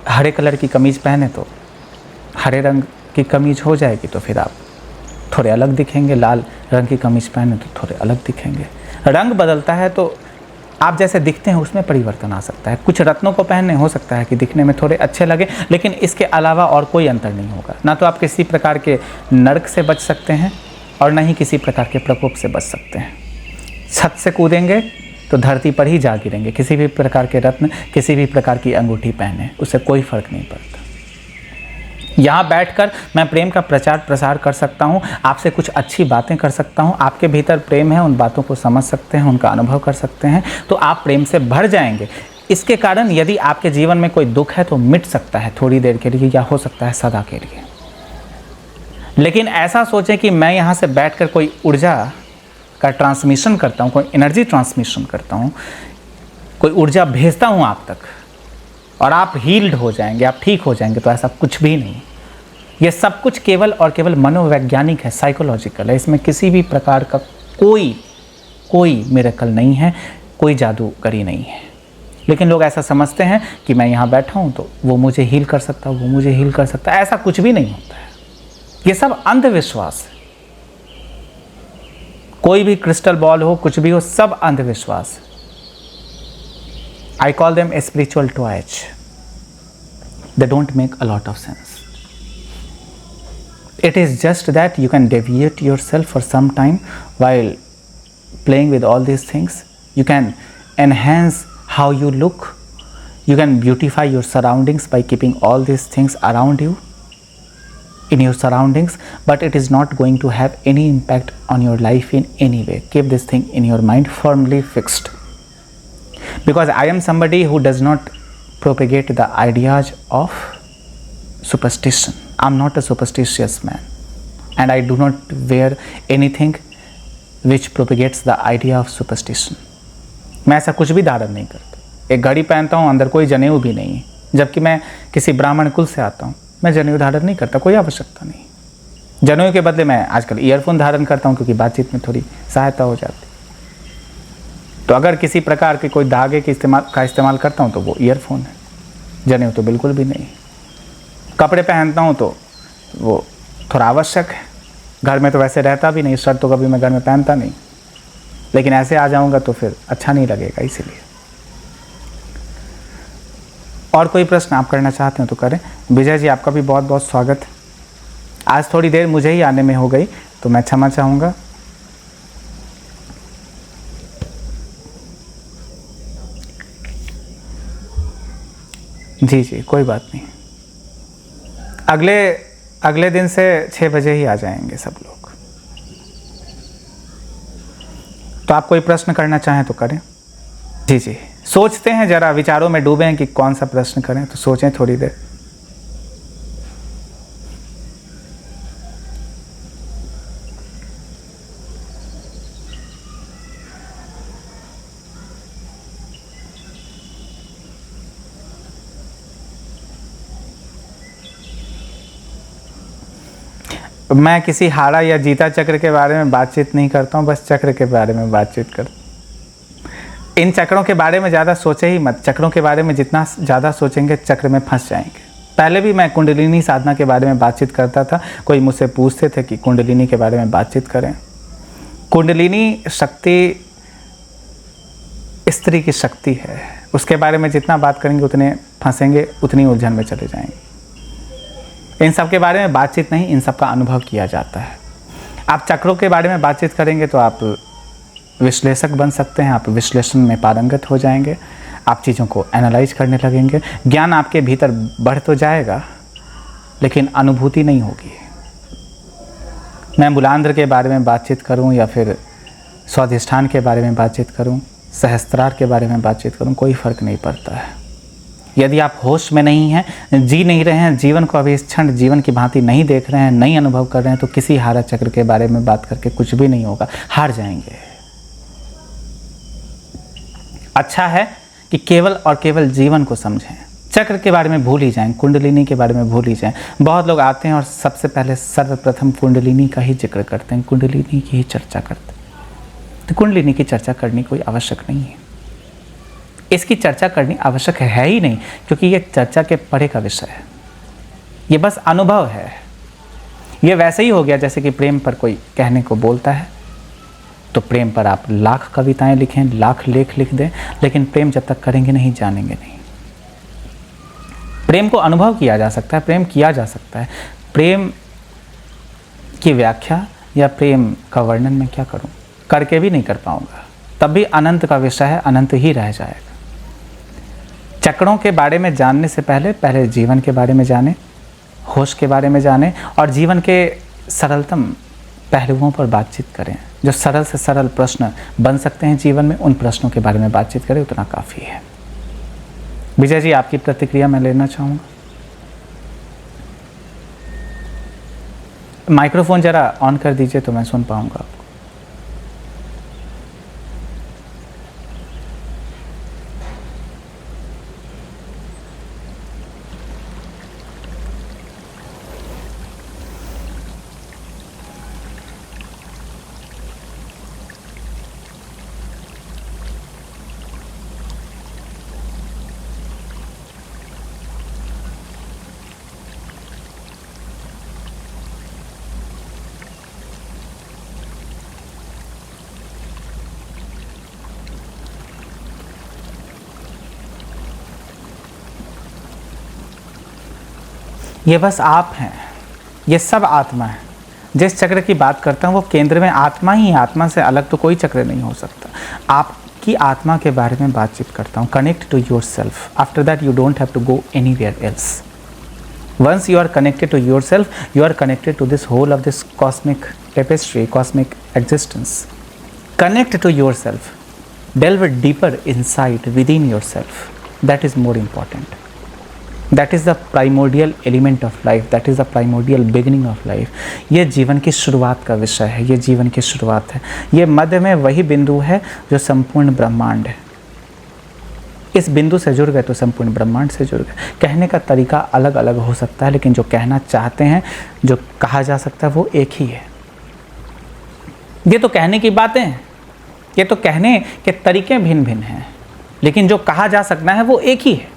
हरे कलर की कमीज़ पहने तो हरे रंग की कमीज़ हो जाएगी, तो फिर आप थोड़े अलग दिखेंगे। लाल रंग की कमीज़ पहने तो थोड़े अलग दिखेंगे। रंग बदलता है तो आप जैसे दिखते हैं उसमें परिवर्तन आ सकता है। कुछ रत्नों को पहनने हो सकता है कि दिखने में थोड़े अच्छे लगे, लेकिन इसके अलावा और कोई अंतर नहीं होगा। ना तो आप किसी प्रकार के नर्क से बच सकते हैं और ना ही किसी प्रकार के प्रकोप से बच सकते हैं। छत से कूदेंगे तो धरती पर ही जा गिरेंगे। किसी भी प्रकार के रत्न, किसी भी प्रकार की अंगूठी पहने, उससे कोई फर्क नहीं पड़ता। यहाँ बैठकर मैं प्रेम का प्रचार प्रसार कर सकता हूँ, आपसे कुछ अच्छी बातें कर सकता हूँ। आपके भीतर प्रेम है, उन बातों को समझ सकते हैं, उनका अनुभव कर सकते हैं, तो आप प्रेम से भर जाएंगे। इसके कारण यदि आपके जीवन में कोई दुख है तो मिट सकता है थोड़ी देर के लिए, या हो सकता है सदा के लिए। लेकिन ऐसा सोचें कि मैं यहाँ से बैठकर कोई ऊर्जा का ट्रांसमिशन करता हूँ, कोई एनर्जी ट्रांसमिशन करता हूँ, कोई ऊर्जा भेजता हूँ आप तक और आप हील्ड हो जाएंगे, आप ठीक हो जाएंगे, तो ऐसा कुछ भी नहीं। ये सब कुछ केवल और केवल मनोवैज्ञानिक है, साइकोलॉजिकल है। इसमें किसी भी प्रकार का कोई मिरेकल नहीं है, कोई जादूगरी नहीं है। लेकिन लोग ऐसा समझते हैं कि मैं यहाँ बैठा हूँ तो वो मुझे हील कर सकता है, वो मुझे हील कर सकता है। ऐसा कुछ भी नहीं होता है। ये सब अंधविश्वास है। कोई भी क्रिस्टल बॉल हो, कुछ भी हो, सब अंधविश्वास है। I call them spiritual toys. They don't make a lot of sense. It is just that you can deviate yourself for some time while playing with all these things. You can enhance how you look. You can beautify your surroundings by keeping all these things around you, in your surroundings, but it is not going to have any impact on your life in any way. Keep this thing in your mind firmly fixed. Because I am somebody who does not propagate the ideas of superstition. I am not a superstitious man, and I do not wear anything which propagates the idea of superstition. मैं ऐसा कुछ भी धारण नहीं करता। एक घड़ी पहनता हूँ, अंदर कोई जनेऊ भी नहीं है, जबकि मैं किसी ब्राह्मण कुल से आता हूँ। मैं जनेऊ धारण नहीं करता, कोई आवश्यकता नहीं। जनेऊ के बदले मैं आजकल ईयरफोन धारण करता हूँ, क्योंकि बातचीत में थोड़ी सहायता हो जाती। तो अगर किसी प्रकार के कोई धागे के इस्तेमाल करता हूँ तो वो ईयरफोन है, जनेऊ तो बिल्कुल भी नहीं। कपड़े पहनता हूँ तो वो थोड़ा आवश्यक है। घर में तो वैसे रहता भी नहीं, शर्ट तो कभी मैं घर में पहनता नहीं, लेकिन ऐसे आ जाऊँगा तो फिर अच्छा नहीं लगेगा, इसीलिए। और कोई प्रश्न आप करना चाहते हैं तो करें। विजय जी, आपका भी बहुत बहुत स्वागत है। आज थोड़ी देर मुझे ही आने में हो गई तो मैं क्षमा चाहूँगा। जी, कोई बात नहीं। अगले दिन से 6 बजे ही आ जाएंगे सब लोग। तो आप कोई प्रश्न करना चाहें तो करें। जी, सोचते हैं, जरा विचारों में डूबे हैं कि कौन सा प्रश्न करें, तो सोचें थोड़ी देर। मैं किसी हारा या जीता चक्र के बारे में बातचीत नहीं करता हूँ, बस चक्र के बारे में बातचीत करता हूँ। इन चक्रों के बारे में ज़्यादा सोचे ही मत। चक्रों के बारे में जितना ज़्यादा सोचेंगे चक्र में फंस जाएंगे। पहले भी मैं कुंडलिनी साधना के बारे में बातचीत करता था। कोई मुझसे पूछते थे कि कुंडलिनी के बारे में बातचीत करें। कुंडलिनी शक्ति स्त्री की शक्ति है, उसके बारे में जितना बात करेंगे उतने फंसेंगे, उतनी उलझन में चले जाएंगे। इन सब के बारे में बातचीत नहीं, इन सब का अनुभव किया जाता है। आप चक्रों के बारे में बातचीत करेंगे तो आप विश्लेषक बन सकते हैं, आप विश्लेषण में पारंगत हो जाएंगे, आप चीज़ों को एनालाइज करने लगेंगे। ज्ञान आपके भीतर बढ़ तो जाएगा, लेकिन अनुभूति नहीं होगी। मैं मूलांध्र के बारे में बातचीत करूं या फिर स्वाधिष्ठान के बारे में बातचीत करूं, सहस्त्रार के बारे में बातचीत करूं, कोई फ़र्क नहीं पड़ता है। यदि आप होश में नहीं हैं, जी नहीं रहे हैं, जीवन को अभी इस क्षण जीवन की भांति नहीं देख रहे हैं, नहीं अनुभव कर रहे हैं, तो किसी हारा चक्र के बारे में बात करके कुछ भी नहीं होगा, हार जाएंगे। अच्छा है कि केवल और केवल जीवन को समझें, चक्र के बारे में भूल ही जाएं, कुंडलिनी के बारे में भूल ही जाएं। बहुत लोग आते हैं और सबसे पहले सर्वप्रथम कुंडलिनी का ही जिक्र करते हैं, कुंडलिनी की ही चर्चा करते हैं। तो कुंडलिनी की चर्चा करनी कोई आवश्यक नहीं है, इसकी चर्चा करनी आवश्यक है ही नहीं, क्योंकि ये चर्चा के परे का विषय है, ये बस अनुभव है। ये वैसे ही हो गया जैसे कि प्रेम पर कोई कहने को बोलता है, तो प्रेम पर आप लाख कविताएं लिखें, लाख लेख लिख दें, लेकिन प्रेम जब तक करेंगे नहीं, जानेंगे नहीं। प्रेम को अनुभव किया जा सकता है, प्रेम किया जा सकता है। प्रेम की व्याख्या या प्रेम का वर्णन मैं क्या करूं, करके भी नहीं कर पाऊंगा, तब भी अनंत का विषय है, अनंत ही रह जाएगा। चक्रों के बारे में जानने से पहले जीवन के बारे में जाने, होश के बारे में जाने, और जीवन के सरलतम पहलुओं पर बातचीत करें। जो सरल से सरल प्रश्न बन सकते हैं जीवन में, उन प्रश्नों के बारे में बातचीत करें, उतना काफ़ी है। विजय जी, आपकी प्रतिक्रिया मैं लेना चाहूँगा। माइक्रोफोन ज़रा ऑन कर दीजिए तो मैं सुन पाऊँगा। ये बस आप हैं, ये सब आत्मा है। जिस चक्र की बात करता हूँ वो केंद्र में आत्मा ही है, आत्मा से अलग तो कोई चक्र नहीं हो सकता। आपकी आत्मा के बारे में बातचीत करता हूँ। Connect to yourself, after that you don't have to go anywhere else. Once you are connected to yourself, you are connected to this whole of this cosmic tapestry, cosmic existence. Connect to yourself, delve deeper inside within yourself. That is more important. That is the primordial element of life. That is the primordial beginning of life. ये जीवन की शुरुआत का विषय है, ये जीवन की शुरुआत है। ये मध्य में वही बिंदु है जो संपूर्ण ब्रह्मांड है। इस बिंदु से जुड़ गए तो संपूर्ण ब्रह्मांड से जुड़ गए। कहने का तरीका अलग अलग हो सकता है, लेकिन जो कहना चाहते हैं, जो कहा जा सकता है, वो एक ही है। ये तो कहने की बातें हैं, ये तो कहने के तरीके भिन्न भिन्न हैं, लेकिन जो कहा जा सकता है वो एक ही है।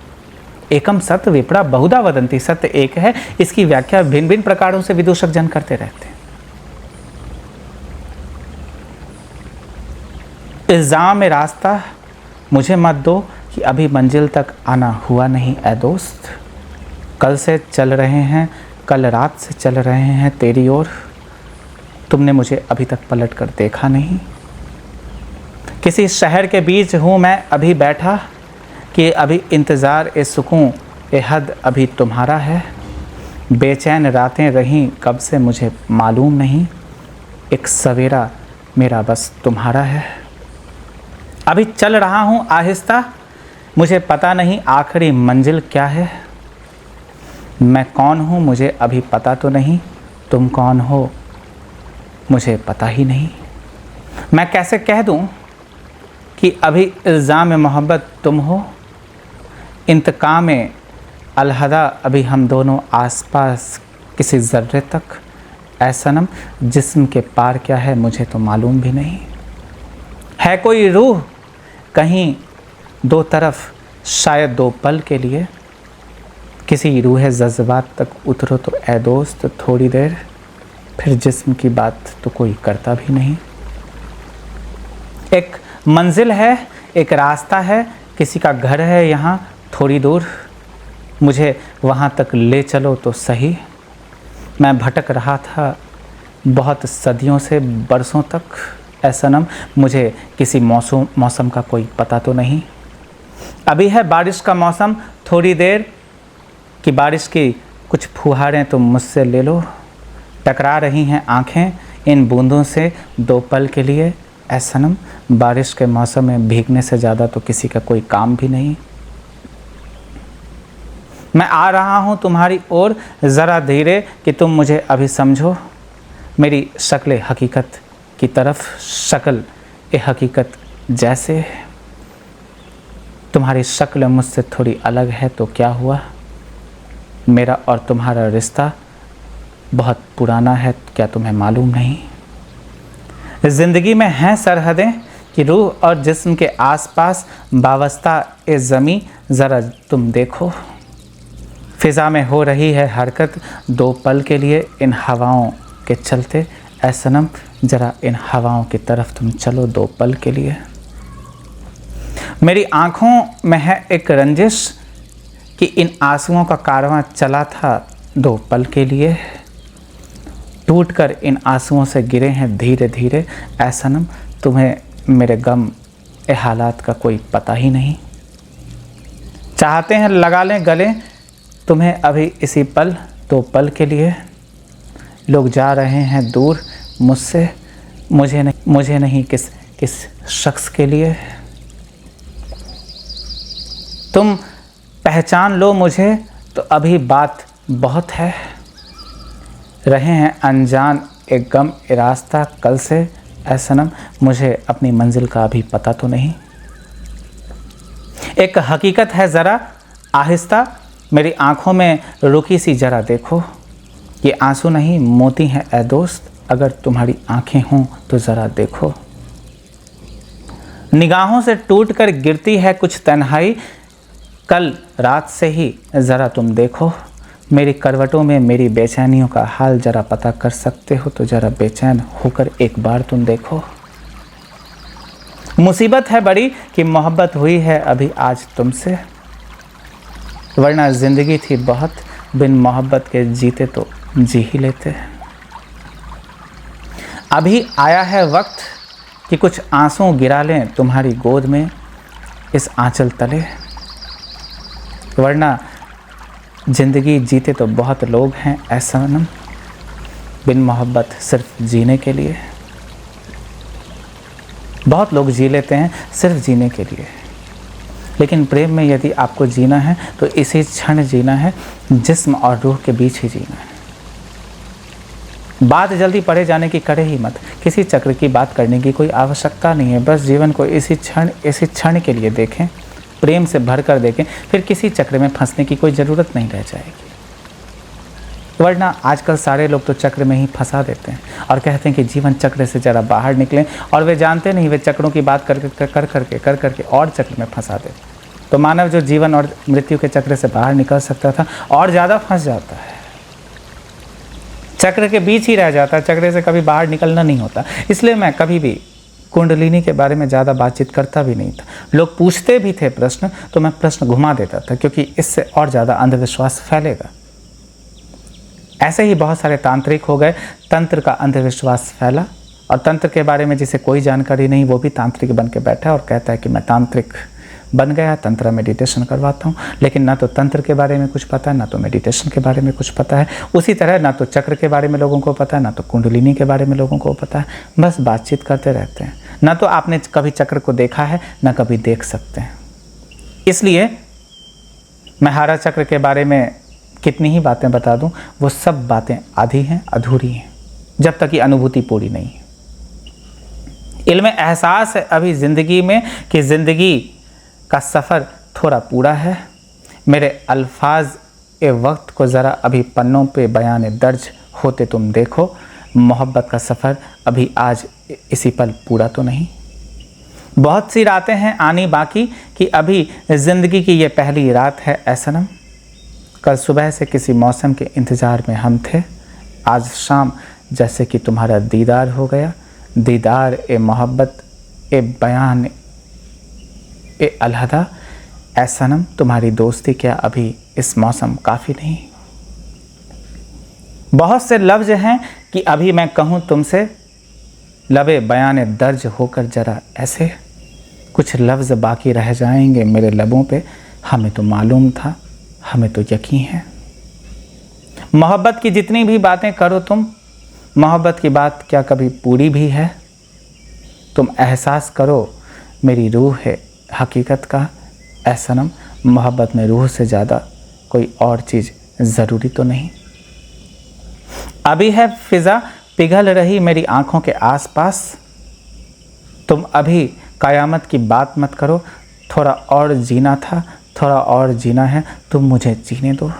एकम सत्य विप्रा बहुधा वदंती, सत्य एक है, इसकी व्याख्या भिन्न भिन्न प्रकारों से विदूषक जन करते रहते हैं। इल्जाम में रास्ता मुझे मत दो कि अभी मंजिल तक आना हुआ नहीं ऐ दोस्त। कल से चल रहे हैं, कल रात से चल रहे हैं तेरी ओर, तुमने मुझे अभी तक पलट कर देखा नहीं। किसी शहर के बीच हूँ मैं अभी बैठा, कि अभी इंतज़ार ए सुकून ए हद अभी तुम्हारा है। बेचैन रातें रहीं कब से मुझे मालूम नहीं, एक सवेरा मेरा बस तुम्हारा है। अभी चल रहा हूँ आहिस्ता, मुझे पता नहीं आखिरी मंजिल क्या है। मैं कौन हूँ मुझे अभी पता तो नहीं, तुम कौन हो मुझे पता ही नहीं। मैं कैसे कह दूँ कि अभी इल्ज़ाम मोहब्बत तुम हो, इंतकाम अलहदा अभी हम दोनों आसपास किसी ज़र्रे तक। ऐ सनम जिस्म के पार क्या है मुझे तो मालूम भी नहीं। है कोई रूह कहीं दो तरफ, शायद दो पल के लिए, किसी रूह जज्बात तक उतरो तो ऐ दोस्त थोड़ी देर, फिर जिस्म की बात तो कोई करता भी नहीं। एक मंजिल है, एक रास्ता है, किसी का घर है यहाँ थोड़ी दूर, मुझे वहाँ तक ले चलो तो सही। मैं भटक रहा था बहुत सदियों से बरसों तक, ऐ सनम मुझे किसी मौसम का कोई पता तो नहीं। अभी है बारिश का मौसम, थोड़ी देर की बारिश की कुछ फुहारें तुम मुझसे ले लो। टकरा रही हैं आँखें इन बूंदों से दो पल के लिए, ऐ सनम बारिश के मौसम में भीगने से ज़्यादा तो किसी का कोई काम भी नहीं। मैं आ रहा हूँ तुम्हारी ओर ज़रा धीरे, कि तुम मुझे अभी समझो मेरी शक्ल हकीकत की तरफ, शक्ल ए हकीकत जैसे। तुम्हारी शक्ल मुझसे थोड़ी अलग है तो क्या हुआ? मेरा और तुम्हारा रिश्ता बहुत पुराना है, क्या तुम्हें मालूम नहीं? ज़िंदगी में हैं सरहदें कि रूह और जिस्म के आसपास वाबस्ता ए ज़मी, ज़रा तुम देखो। फ़िज़ा में हो रही है हरकत 2 पल के लिए इन हवाओं के चलते, ऐ सनम ज़रा इन हवाओं की तरफ तुम चलो 2 पल के लिए। मेरी आँखों में है एक रंजिश कि इन आंसुओं का कारवां चला था 2 पल के लिए, टूट कर इन आंसुओं से गिरे हैं धीरे धीरे, ऐ सनम तुम्हें मेरे गम ए हालात का कोई पता ही नहीं। चाहते हैं लगा लें गले तुम्हें अभी इसी पल 2 पल के लिए, लोग जा रहे हैं दूर मुझसे, मुझे नहीं किस शख्स के लिए। तुम पहचान लो मुझे तो अभी बात बहुत है, रहे हैं अनजान एक गम ए रास्ता कल से, ऐ सनम मुझे अपनी मंजिल का अभी पता तो नहीं। एक हकीकत है ज़रा आहिस्ता मेरी आंखों में रुकी सी, ज़रा देखो ये आंसू नहीं मोती हैं ऐ दोस्त, अगर तुम्हारी आंखें हों तो ज़रा देखो। निगाहों से टूट कर गिरती है कुछ तन्हाई, कल रात से ही ज़रा तुम देखो। मेरी करवटों में मेरी बेचैनियों का हाल ज़रा पता कर सकते हो तो ज़रा बेचैन होकर एक बार तुम देखो। मुसीबत है बड़ी कि मोहब्बत हुई है अभी आज तुमसे, वरना ज़िंदगी थी बहुत बिन मोहब्बत के जीते तो जी ही लेते। अभी आया है वक्त कि कुछ आंसू गिरा लें तुम्हारी गोद में इस आंचल तले, वरना ज़िंदगी जीते तो बहुत लोग हैं ऐ सनम बिन मोहब्बत सिर्फ जीने के लिए। बहुत लोग जी लेते हैं सिर्फ जीने के लिए, लेकिन प्रेम में यदि आपको जीना है तो इसी क्षण जीना है, जिस्म और रूह के बीच ही जीना है। बात जल्दी पड़े जाने की करे ही मत, किसी चक्र की बात करने की कोई आवश्यकता नहीं है, बस जीवन को इसी क्षण के लिए देखें, प्रेम से भर कर देखें, फिर किसी चक्र में फंसने की कोई ज़रूरत नहीं रह जाएगी। वरना आजकल सारे लोग तो चक्र में ही फंसा देते हैं और कहते हैं कि जीवन चक्र से ज़रा बाहर निकलें, और वे जानते नहीं वे चक्रों की बात कर करके और चक्र में फंसा देते। तो मानव जो जीवन और मृत्यु के चक्र से बाहर निकल सकता था और ज़्यादा फंस जाता है, चक्र के बीच ही रह जाता है, चक्र से कभी बाहर निकलना नहीं होता। इसलिए मैं कभी भी कुंडलिनी के बारे में ज़्यादा बातचीत करता भी नहीं था। लोग पूछते भी थे प्रश्न तो मैं प्रश्न घुमा देता था, क्योंकि इससे और ज़्यादा अंधविश्वास फैलेगा। ऐसे ही बहुत सारे तांत्रिक हो गए, तंत्र का अंधविश्वास फैला, और तंत्र के बारे में जिसे कोई जानकारी नहीं वो भी तांत्रिक बन के बैठा और कहता है कि मैं तांत्रिक बन गया, तंत्र मेडिटेशन करवाता हूँ, लेकिन ना तो तंत्र के बारे में कुछ पता है, ना तो मेडिटेशन के बारे में कुछ पता है। उसी तरह ना तो चक्र के बारे में लोगों को पता है, ना तो कुंडलिनी के बारे में लोगों को पता है, बस बातचीत करते रहते हैं। ना तो आपने कभी चक्र को देखा है, ना कभी देख सकते हैं। इसलिए मैं हारा चक्र के बारे में कितनी ही बातें बता दूं, वो सब बातें आधी हैं, अधूरी हैं, जब तक कि अनुभूति पूरी नहीं है। इल्म एहसास है अभी ज़िंदगी में कि ज़िंदगी का सफ़र थोड़ा पूरा है। मेरे अल्फाज ए वक्त को ज़रा अभी पन्नों पे बयान दर्ज होते तुम देखो, मोहब्बत का सफ़र अभी आज इसी पल पूरा तो नहीं। बहुत सी रातें हैं आनी बाकी कि अभी ज़िंदगी की ये पहली रात है ऐ सनम। कल सुबह से किसी मौसम के इंतज़ार में हम थे, आज शाम जैसे कि तुम्हारा दीदार हो गया। दीदार ए मोहब्बत ए बयान ए अलहदा, ऐ सनम तुम्हारी दोस्ती क्या अभी इस मौसम काफ़ी नहीं। बहुत से लफ्ज़ हैं कि अभी मैं कहूँ तुमसे, लबे बयान दर्ज होकर ज़रा ऐसे, कुछ लफ्ज़ बाकी रह जाएंगे मेरे लबों पे, हमें तो मालूम था, हमें तो यकीन है। मोहब्बत की जितनी भी बातें करो तुम, मोहब्बत की बात क्या कभी पूरी भी है? तुम एहसास करो मेरी रूह है हकीकत का, ऐ सनम मोहब्बत में रूह से ज़्यादा कोई और चीज़ ज़रूरी तो नहीं। अभी है फ़िज़ा पिघल रही मेरी आँखों के आसपास, तुम अभी क़यामत की बात मत करो, थोड़ा और जीना था, थोड़ा और जीना है, तुम मुझे जीने दो।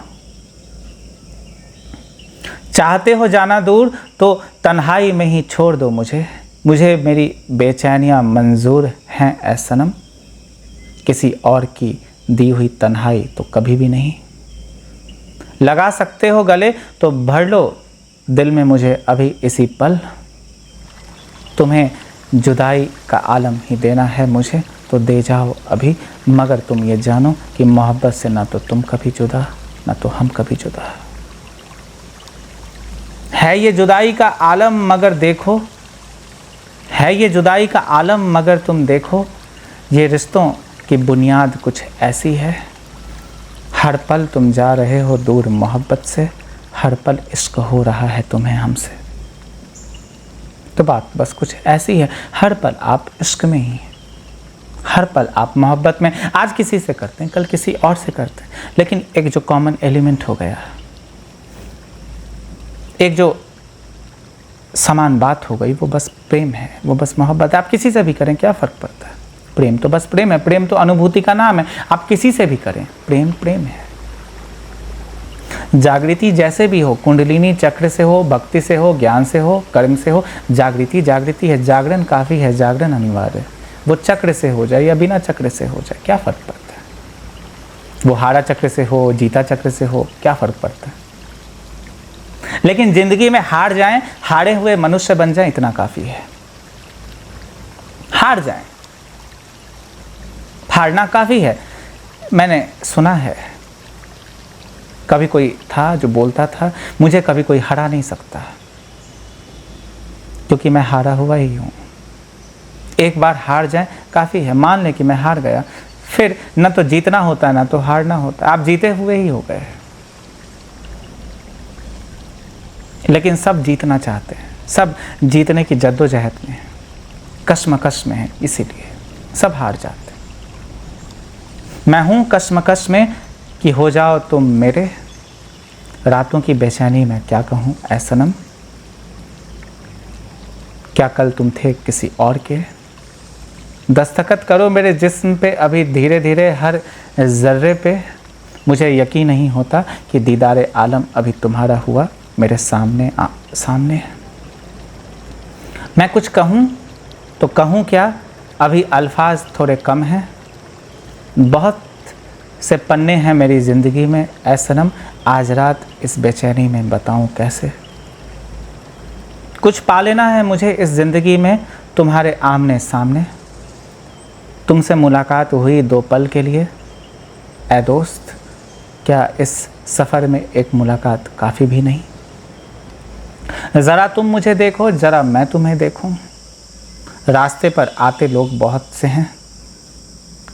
चाहते हो जाना दूर तो तन्हाई में ही छोड़ दो मुझे, मुझे मेरी बेचैनियाँ मंजूर हैं ऐ सनम, किसी और की दी हुई तन्हाई तो कभी भी नहीं। लगा सकते हो गले तो भर लो दिल में मुझे अभी इसी पल, तुम्हें जुदाई का आलम ही देना है मुझे तो दे जाओ अभी, मगर तुम ये जानो कि मोहब्बत से ना तो तुम कभी जुदा, ना तो हम कभी जुदा। है ये जुदाई का आलम मगर देखो, है ये जुदाई का आलम मगर तुम देखो, ये रिश्तों की बुनियाद कुछ ऐसी है, हर पल तुम जा रहे हो दूर मोहब्बत से, हर पल इश्क हो रहा है तुम्हें हमसे। तो बात बस कुछ ऐसी है, हर पल आप इश्क में ही, हर पल आप मोहब्बत में। आज किसी से करते हैं, कल किसी और से करते हैं, लेकिन एक जो कॉमन एलिमेंट हो गया, एक जो समान बात हो गई, वो बस प्रेम है, वो बस मोहब्बत है। आप किसी से भी करें क्या फ़र्क पड़ता है, प्रेम तो बस प्रेम है, प्रेम तो अनुभूति का नाम है। आप किसी से भी करें, प्रेम प्रेम है। जागृति जैसे भी हो, कुंडलिनी चक्र से हो, भक्ति से हो, ज्ञान से हो, कर्म से हो, जागृति जागृति है। जागरण काफ़ी है, जागरण अनिवार्य है। वो चक्र से हो जाए या बिना चक्र से हो जाए, क्या फ़र्क पड़ता है। वो हारा चक्र से हो, जीता चक्र से हो, क्या फ़र्क पड़ता है। लेकिन जिंदगी में हार जाएं, हारे हुए मनुष्य बन जाएं, इतना काफ़ी है। हार जाएं, हारना काफ़ी है। मैंने सुना है, कभी कोई था जो बोलता था, मुझे कभी कोई हरा नहीं सकता, क्योंकि मैं हारा हुआ ही हूँ। एक बार हार जाए काफ़ी है। मान लें कि मैं हार गया, फिर न तो जीतना होता है ना तो हारना होता है। आप जीते हुए ही हो गए। लेकिन सब जीतना चाहते हैं, सब जीतने की जद्दोजहद में है, कश्मकश में है, इसीलिए सब हार जाते हैं। मैं हूँ कश्मकश में कि हो जाओ तुम मेरे, रातों की बेचैनी में क्या कहूँ ऐ सनम, क्या कल तुम थे किसी और के। दस्तखत करो मेरे जिस्म पे अभी धीरे धीरे, हर ज़र्रे पे, मुझे यकीन नहीं होता कि दीदारे आलम अभी तुम्हारा हुआ मेरे सामने सामने। मैं कुछ कहूँ तो कहूँ क्या, अभी अल्फाज थोड़े कम हैं, बहुत से पन्ने हैं मेरी ज़िंदगी में ऐ सनम, आज रात इस बेचैनी में बताऊँ कैसे। कुछ पा लेना है मुझे इस ज़िंदगी में तुम्हारे आमने सामने, तुमसे मुलाकात हुई 2 पल के लिए ऐ दोस्त, क्या इस सफ़र में एक मुलाकात काफ़ी भी नहीं। ज़रा तुम मुझे देखो, ज़रा मैं तुम्हें देखूं, रास्ते पर आते लोग बहुत से हैं,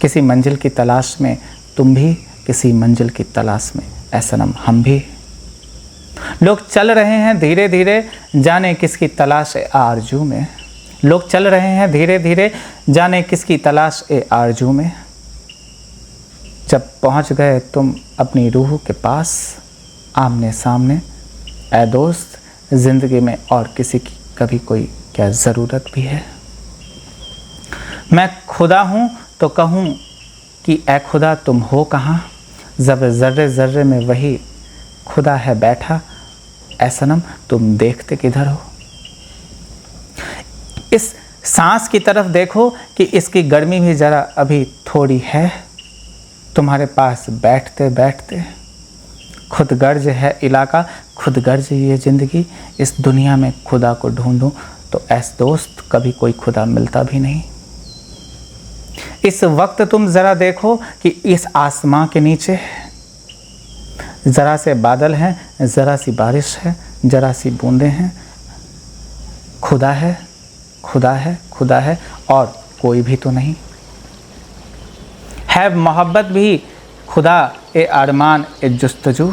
किसी मंजिल की तलाश में तुम भी, किसी मंजिल की तलाश में ऐ सनम हम भी। लोग चल रहे हैं धीरे धीरे, जाने किसकी तलाश ए आरजू में, लोग चल रहे हैं धीरे धीरे, जाने किसकी तलाश ए आरजू में। जब पहुंच गए तुम अपनी रूह के पास आमने सामने, ऐ दोस्त ज़िंदगी में और किसी की कभी कोई क्या ज़रूरत भी है। मैं खुदा हूँ तो कहूँ कि ऐ खुदा तुम हो कहाँ, जब ज़र्रे ज़र्रे में वही खुदा है बैठा, ऐ सनम तुम देखते किधर हो। इस सांस की तरफ देखो कि इसकी गर्मी भी ज़रा अभी थोड़ी है, तुम्हारे पास बैठते बैठते। खुद गर्ज है इलाका, खुद गर्ज ये ज़िंदगी, इस दुनिया में खुदा को ढूंढूं तो ऐस दोस्त कभी कोई खुदा मिलता भी नहीं। इस वक्त तुम ज़रा देखो कि इस आसमां के नीचे ज़रा से बादल हैं, ज़रा सी बारिश है, ज़रा सी बूंदें हैं। खुदा है, खुदा है, खुदा है और कोई भी तो नहीं है। मोहब्बत भी खुदा ए अरमान ए जुस्तजू,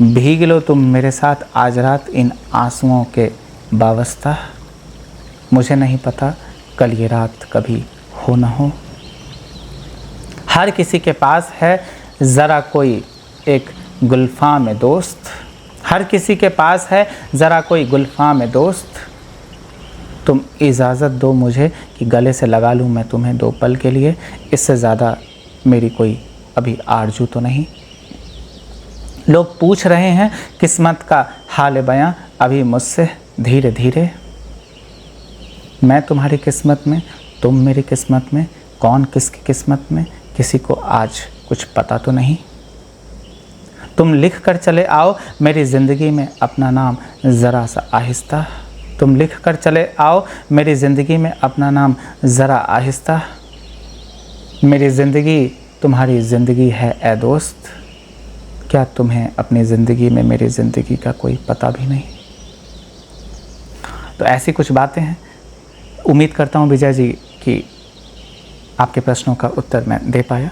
भीग लो तुम मेरे साथ आज रात इन आंसुओं के वाबस्ता। मुझे नहीं पता कल ये रात कभी हो न हो। हर किसी के पास है ज़रा कोई एक गुल्फ़ां में दोस्त, हर किसी के पास है ज़रा कोई गुल्फ़ां में दोस्त। तुम इजाज़त दो मुझे कि गले से लगा लूँ मैं तुम्हें 2 पल के लिए, इससे ज़्यादा मेरी कोई अभी आरजू तो नहीं। लोग पूछ रहे हैं किस्मत का हाल बयां अभी मुझसे धीरे धीरे। मैं तुम्हारी किस्मत में, तुम मेरी किस्मत में, कौन किसकी किस्मत में, किसी को आज कुछ पता तो नहीं। तुम लिख कर चले आओ मेरी ज़िंदगी में अपना नाम ज़रा सा आहिस्ता। तुम लिख कर चले आओ मेरी ज़िंदगी में अपना नाम ज़रा आहिस्ता। मेरी ज़िंदगी तुम्हारी ज़िंदगी है ए दोस्त, क्या तुम्हें अपनी ज़िंदगी में मेरी ज़िंदगी का कोई पता भी नहीं। तो ऐसी कुछ बातें हैं। उम्मीद करता हूँ विजय जी कि आपके प्रश्नों का उत्तर मैं दे पाया।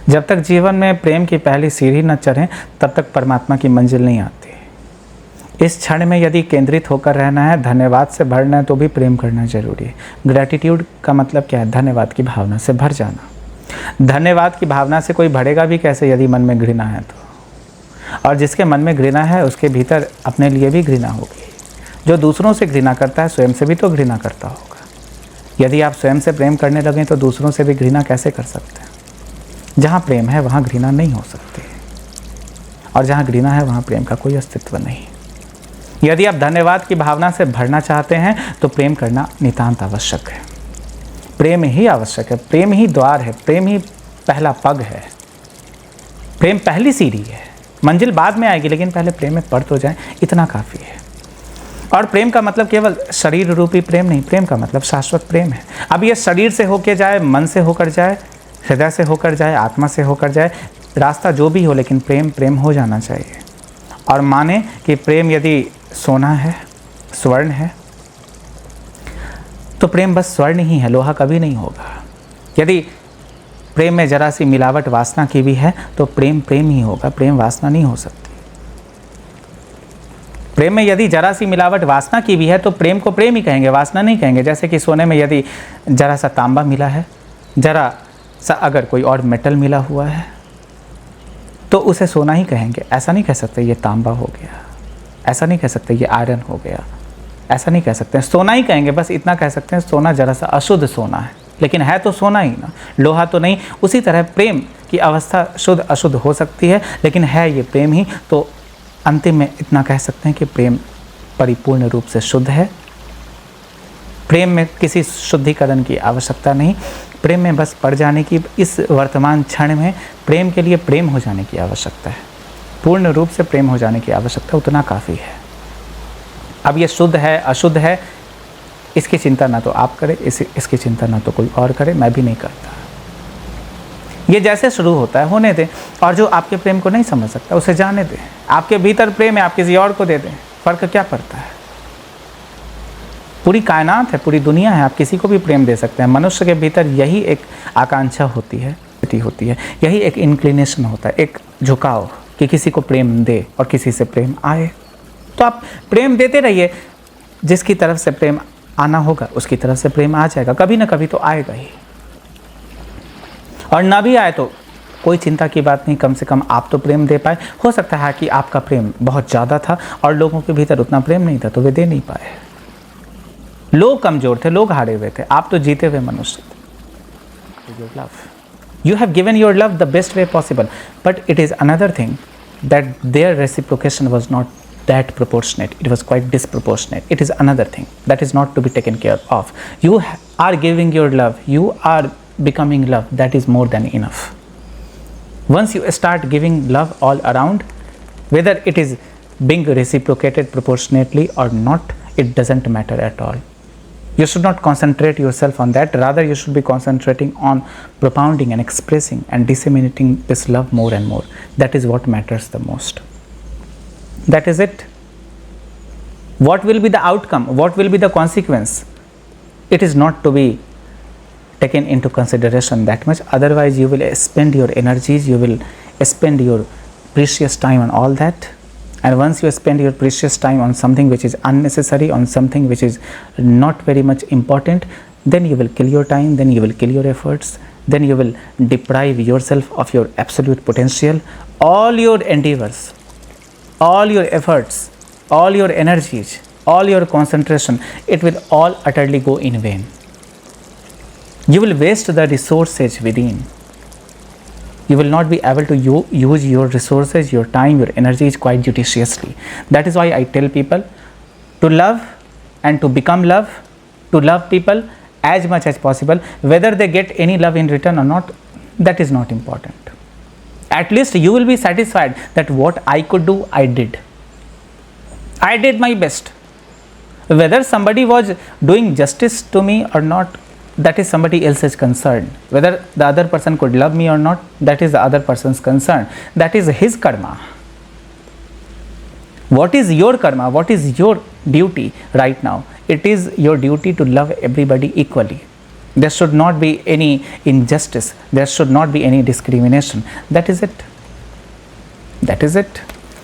जब तक जीवन में प्रेम की पहली सीढ़ी न चढ़े तब तक परमात्मा की मंजिल नहीं आती। इस क्षण में यदि केंद्रित होकर रहना है, धन्यवाद से भरना है, तो भी प्रेम करना जरूरी है। ग्रैटिट्यूड का मतलब क्या है? धन्यवाद की भावना से भर जाना। धन्यवाद की भावना से कोई भरेगा भी कैसे यदि मन में घृणा है तो। और जिसके मन में घृणा है उसके भीतर अपने लिए भी घृणा होगी। जो दूसरों से घृणा करता है स्वयं से भी तो घृणा करता होगा। यदि आप स्वयं से प्रेम करने लगें तो दूसरों से भी घृणा कैसे कर सकते हैं? जहाँ प्रेम है वहाँ घृणा नहीं हो सकती, और जहाँ घृणा है वहाँ प्रेम का कोई अस्तित्व नहीं। यदि आप धन्यवाद की भावना से भरना चाहते हैं तो प्रेम करना नितांत आवश्यक है। प्रेम ही आवश्यक है, प्रेम ही द्वार है, प्रेम ही पहला पग है, प्रेम पहली सीढ़ी है। मंजिल बाद में आएगी, लेकिन पहले प्रेम में पड़ तो जाए, इतना काफ़ी है। और प्रेम का मतलब केवल शरीर रूपी प्रेम नहीं, प्रेम का मतलब शाश्वत प्रेम है। अब ये शरीर से होकर जाए, मन से होकर जाए, हृदय से होकर जाए, आत्मा से होकर जाए, रास्ता जो भी हो, लेकिन प्रेम प्रेम हो जाना चाहिए। और माने कि प्रेम यदि सोना है, स्वर्ण है, तो प्रेम बस स्वर्ण ही है, लोहा कभी नहीं होगा। यदि प्रेम में जरा सी मिलावट वासना की भी है तो प्रेम प्रेम ही होगा, प्रेम वासना नहीं हो सकती। प्रेम में यदि जरा सी मिलावट वासना की भी है तो प्रेम को प्रेम ही कहेंगे, वासना नहीं कहेंगे। जैसे कि सोने में यदि जरा सा तांबा मिला है, जरा सा अगर कोई और मेटल मिला हुआ है तो उसे सोना ही कहेंगे। ऐसा नहीं कह सकते ये तांबा हो गया, ऐसा नहीं कह सकते ये आयरन हो गया, ऐसा नहीं कह सकते, सोना ही कहेंगे। बस इतना कह सकते हैं सोना जरा सा अशुद्ध सोना है, लेकिन है तो सोना ही ना, लोहा तो नहीं। उसी तरह प्रेम की अवस्था शुद्ध अशुद्ध हो सकती है, लेकिन है ये प्रेम ही। तो अंतिम में इतना कह सकते हैं कि प्रेम परिपूर्ण रूप से शुद्ध है। प्रेम में किसी शुद्धिकरण की आवश्यकता नहीं, प्रेम में बस पड़ जाने की, इस वर्तमान क्षण में प्रेम के लिए प्रेम हो जाने की आवश्यकता है, पूर्ण रूप से प्रेम हो जाने की आवश्यकता, उतना काफ़ी है। अब ये शुद्ध है अशुद्ध है, इसकी चिंता ना तो आप करें, इसकी चिंता ना तो कोई और करे, मैं भी नहीं करता। ये जैसे शुरू होता है होने दें, और जो आपके प्रेम को नहीं समझ सकता उसे जाने दें। आपके भीतर प्रेम है, आप किसी और को दे दें, फ़र्क क्या पड़ता है? पूरी कायनात है, पूरी दुनिया है, आप किसी को भी प्रेम दे सकते हैं। मनुष्य के भीतर यही एक आकांक्षा होती है, यही एक इंक्लिनेशन होता है, एक झुकाव कि किसी को प्रेम दे और किसी से प्रेम आए। तो आप प्रेम देते रहिए, जिसकी तरफ से प्रेम आना होगा उसकी तरफ से प्रेम आ जाएगा, कभी ना कभी तो आएगा ही। और ना भी आए तो कोई चिंता की बात नहीं, कम से कम आप तो प्रेम दे पाए। हो सकता है कि आपका प्रेम बहुत ज़्यादा था और लोगों के भीतर उतना प्रेम नहीं था तो वे दे नहीं पाए। लोग कमज़ोर थे, लोग हारे हुए थे, आप तो जीते हुए मनुष्य थे। You have given your love the best way possible, but it is another thing that their reciprocation was not that proportionate. It was quite disproportionate. It is another thing that is not to be taken care of. You are giving your love, you are becoming love, that is more than enough. Once you start giving love all around, whether it is being reciprocated proportionately or not, it doesn't matter at all. You should not concentrate yourself on that, rather you should be concentrating on propounding and expressing and disseminating this love more and more. That is what matters the most. That is it. What will be the outcome? What will be the consequence? It is not to be taken into consideration that much, otherwise you will spend your energies, you will spend your precious time on all that. And once you spend your precious time on something which is unnecessary, on something which is not very much important, then you will kill your time, then you will kill your efforts, then you will deprive yourself of your absolute potential. All your endeavors, all your efforts, all your energies, all your concentration, it will all utterly go in vain. You will waste the resources within. You will not be able to use your resources, your time, your energies quite judiciously. That is why I tell people to love and to become love, to love people as much as possible. Whether they get any love in return or not, that is not important. At least you will be satisfied that what I could do, I did. I did my best. Whether somebody was doing justice to me or not, that is somebody else's concern. Whether the other person could love me or not, that is the other person's concern. That is his karma. What is your karma? What is your duty right now? It is your duty to love everybody equally. There should not be any injustice. There should not be any discrimination. That is it. That is it.